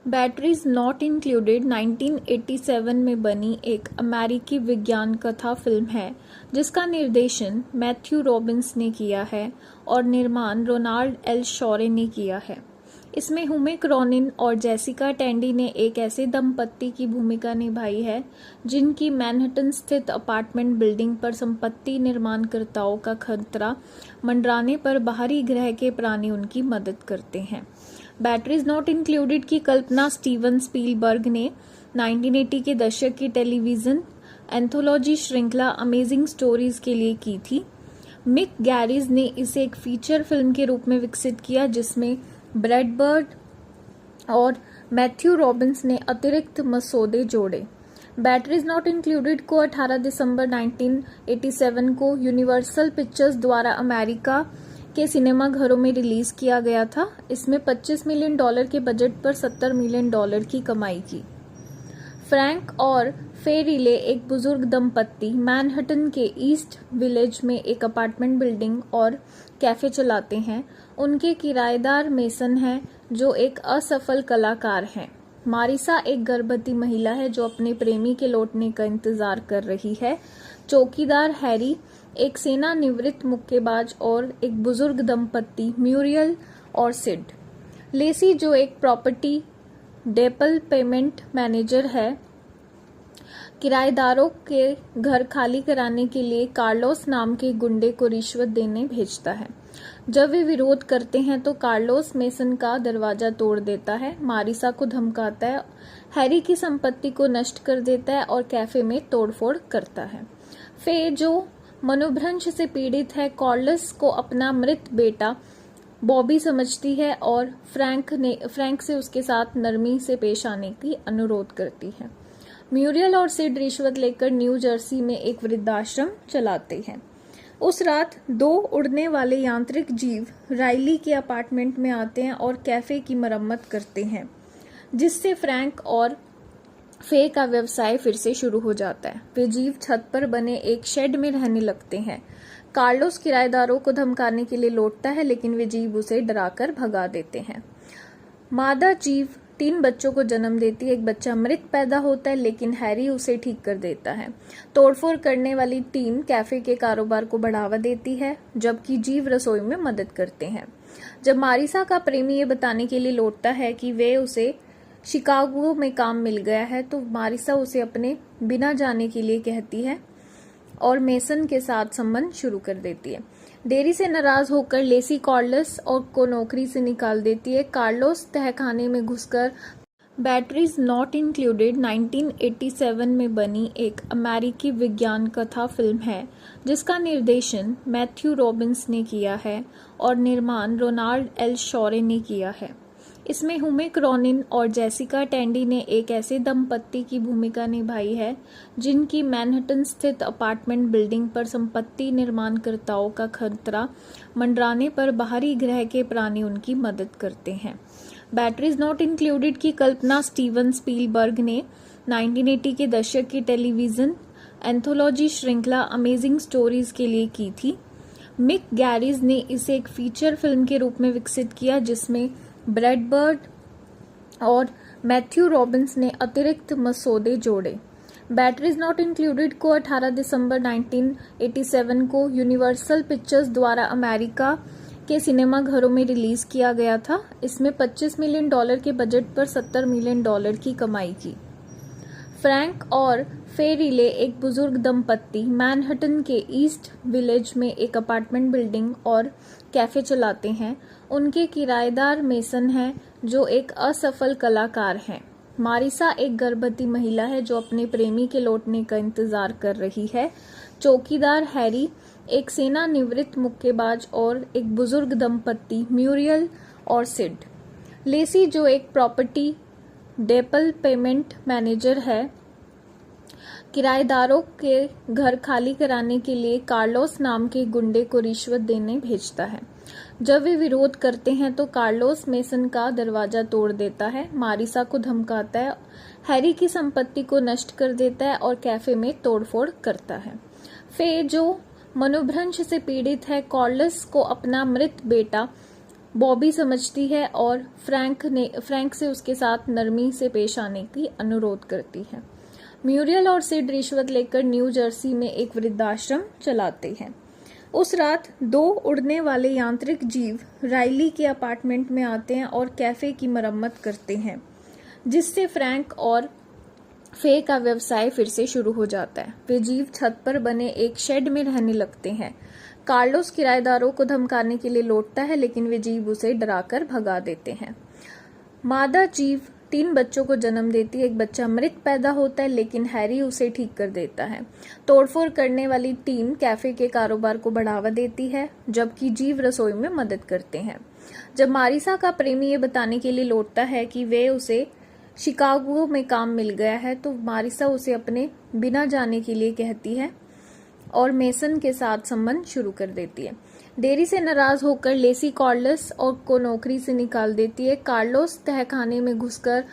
बैटरीज नॉट इंक्लूडेड 1987 में बनी एक अमेरिकी विज्ञान कथा फिल्म है जिसका निर्देशन मैथ्यू रॉबिन्स ने किया है और निर्माण रोनाल्ड एल शॉरे ने किया है। इसमें हुमे क्रॉनिन और जेसिका टैंडी ने एक ऐसे दंपत्ति की भूमिका निभाई है जिनकी मैनहट्टन स्थित अपार्टमेंट बिल्डिंग पर संपत्ति निर्माणकर्ताओं का खतरा मंडराने पर बाहरी ग्रह के प्राणी उनकी मदद करते हैं। बैटरीज नॉट इंक्लूडेड की कल्पना स्टीवन स्पीलबर्ग ने 1980 के दशक की टेलीविजन एंथोलॉजी श्रृंखला अमेजिंग स्टोरीज के लिए की थी। मिक गैरिज ने इसे एक फीचर फिल्म के रूप में विकसित किया जिसमें ब्रैड बर्ड और मैथ्यू रॉबिन्स ने अतिरिक्त मसौदे जोड़े। बैटरीज नॉट इंक्लूडेड को 18 दिसंबर 1987 को यूनिवर्सल पिक्चर्स द्वारा अमेरिका के सिनेमा घरों में रिलीज किया गया था। इसमें $25 मिलियन के बजट पर $70 मिलियन की कमाई की। फ्रैंक और फे रिले एक बुजुर्ग दंपत्ति मैनहट्टन के ईस्ट विलेज में एक अपार्टमेंट बिल्डिंग और कैफे चलाते हैं। उनके किराएदार मेसन हैं जो एक असफल कलाकार हैं। मारिसा एक गर्भवती महिला है जो अपने प्रेमी के लौटने का इंतजार कर रही है। चौकीदार हैरी एक सेवानिवृत्त मुक्केबाज और एक बुजुर्ग दंपत्ति म्यूरियल और सिड। लेसी जो एक प्रॉपर्टी डेवलपमेंट मैनेजर है, किराएदारों के घर खाली कराने के लिए कार्लोस नाम के गुंडे को रिश्वत देने भेजता है। जब वे विरोध करते हैं तो कार्लोस मेसन का दरवाजा तोड़ देता है, मारिसा को धमकाता है, हैरी की संपत्ति को नष्ट कर देता है और कैफे में तोड़फोड़ करता है। फे जो मनोभ्रंश से पीड़ित है, कार्लोस को अपना मृत बेटा बॉबी समझती है और फ्रैंक से उसके साथ नरमी से पेश आने की अनुरोध करती है। म्यूरियल और सिड रिश्वत लेकर न्यू जर्सी में एक वृद्धाश्रम चलाते हैं। उस रात दो उड़ने वाले यांत्रिक जीव राइली के अपार्टमेंट में आते हैं और कैफे की मरम्मत करते हैं, जिससे फ्रैंक और फे का व्यवसाय फिर से शुरू हो जाता है। वे जीव छत पर बने एक शेड में रहने लगते हैं। कार्लोस किराएदारों को धमकाने के लिए लौटता है, लेकिन वे जीव उसे डराकर भगा देते हैं। मादा जीव 3 बच्चों को जन्म देती है। एक बच्चा मृत पैदा होता है, लेकिन हैरी उसे ठीक कर देता है। तोड़फोड़ करने वाली टीम कैफे के कारोबार को बढ़ावा देती है, जबकि जीव रसोई में मदद करते हैं। जब मारिसा का प्रेमी ये बताने के लिए लौटता है कि वे उसे शिकागो में काम मिल गया है, तो मारिसा उसे अपने बिना जाने के लिए कहती है और मेसन के साथ संबंध शुरू कर देती है। देरी से नाराज होकर लेसी कार्लोस को नौकरी से निकाल देती है। कार्लोस तहखाने में घुसकर बैटरीज नॉट इंक्लूडेड 1987 में बनी एक अमेरिकी विज्ञान कथा फिल्म है, जिसका निर्देशन मैथ्यू रॉबिन्स ने किया है और निर्माण रोनाल्ड एल शॉरे ने किया है। इसमें हुमे क्रॉनिन और जेसिका टैंडी ने एक ऐसे दंपत्ति की भूमिका निभाई है जिनकी मैनहट्टन स्थित अपार्टमेंट बिल्डिंग पर संपत्ति निर्माणकर्ताओं का खतरा मंडराने पर बाहरी ग्रह के प्राणी उनकी मदद करते हैं। बैटरीज नॉट इंक्लूडेड की कल्पना स्टीवन स्पीलबर्ग ने 1980 के दशक की टेलीविजन एंथोलॉजी श्रृंखला अमेजिंग स्टोरीज के लिए की थी। मिक गैरिज ने इसे एक फीचर फिल्म के रूप में विकसित किया, जिसमें ब्रैड बर्ड और मैथ्यू रॉबिन्स ने अतिरिक्त मसौदे जोड़े। बैटरीज नॉट इंक्लूडेड को 18 दिसंबर 1987 को यूनिवर्सल पिक्चर्स द्वारा अमेरिका के सिनेमाघरों में रिलीज किया गया था। इसमें $25 मिलियन के बजट पर $70 मिलियन की कमाई की। फ्रैंक और फे रिले एक बुजुर्ग दंपत्ति मैनहट्टन के ईस्ट विलेज में एक अपार्टमेंट बिल्डिंग और कैफे चलाते हैं। उनके किराएदार मेसन हैं, जो एक असफल कलाकार हैं। मारिसा एक गर्भवती महिला है जो अपने प्रेमी के लौटने का इंतजार कर रही है। चौकीदार हैरी एक सेवानिवृत्त मुक्केबाज और एक बुजुर्ग दंपत्ति म्यूरियल और सिड। लेसी जो एक प्रॉपर्टी डेवलपमेंट मैनेजर है, किराएदारों के घर खाली कराने के लिए कार्लोस नाम के गुंडे को रिश्वत देने भेजता है। जब वे विरोध करते हैं तो कार्लोस मेसन का दरवाजा तोड़ देता है, मारिसा को धमकाता है, हैरी की संपत्ति को नष्ट कर देता है और कैफे में तोड़फोड़ करता है। फे जो मनोभ्रंश से पीड़ित है, कार्लोस को अपना मृत बेटा बॉबी समझती है और फ्रैंक से उसके साथ नरमी से पेश आने की अनुरोध करती है। म्यूरियल और सिड रिश्वत लेकर न्यू जर्सी में एक वृद्धाश्रम चलाते हैं। उस रात दो उड़ने वाले यांत्रिक जीव राइली के अपार्टमेंट में आते हैं और कैफे की मरम्मत करते हैं, जिससे फ्रैंक और फे का व्यवसाय फिर से शुरू हो जाता है। वे जीव छत पर बने एक शेड में रहने लगते हैं। कार्लोस किराएदारों को धमकाने के लिए लौटता है, लेकिन वे जीव उसे डराकर भगा देते हैं। मादा जीव 3 बच्चों को जन्म देती है। एक बच्चा मृत पैदा होता है, लेकिन हैरी उसे ठीक कर देता है। तोड़फोड़ करने वाली टीम कैफे के कारोबार को बढ़ावा देती है, जबकि जीव रसोई में मदद करते हैं। जब मारिसा का प्रेमी ये बताने के लिए लौटता है कि वे उसे शिकागो में काम मिल गया है, तो मारिसा उसे अपने बिना जाने के लिए कहती है और मेसन के साथ संबंध शुरू कर देती है। देरी से नाराज होकर लेसी कार्लोस को नौकरी से निकाल देती है। कार्लोस तहखाने में घुसकर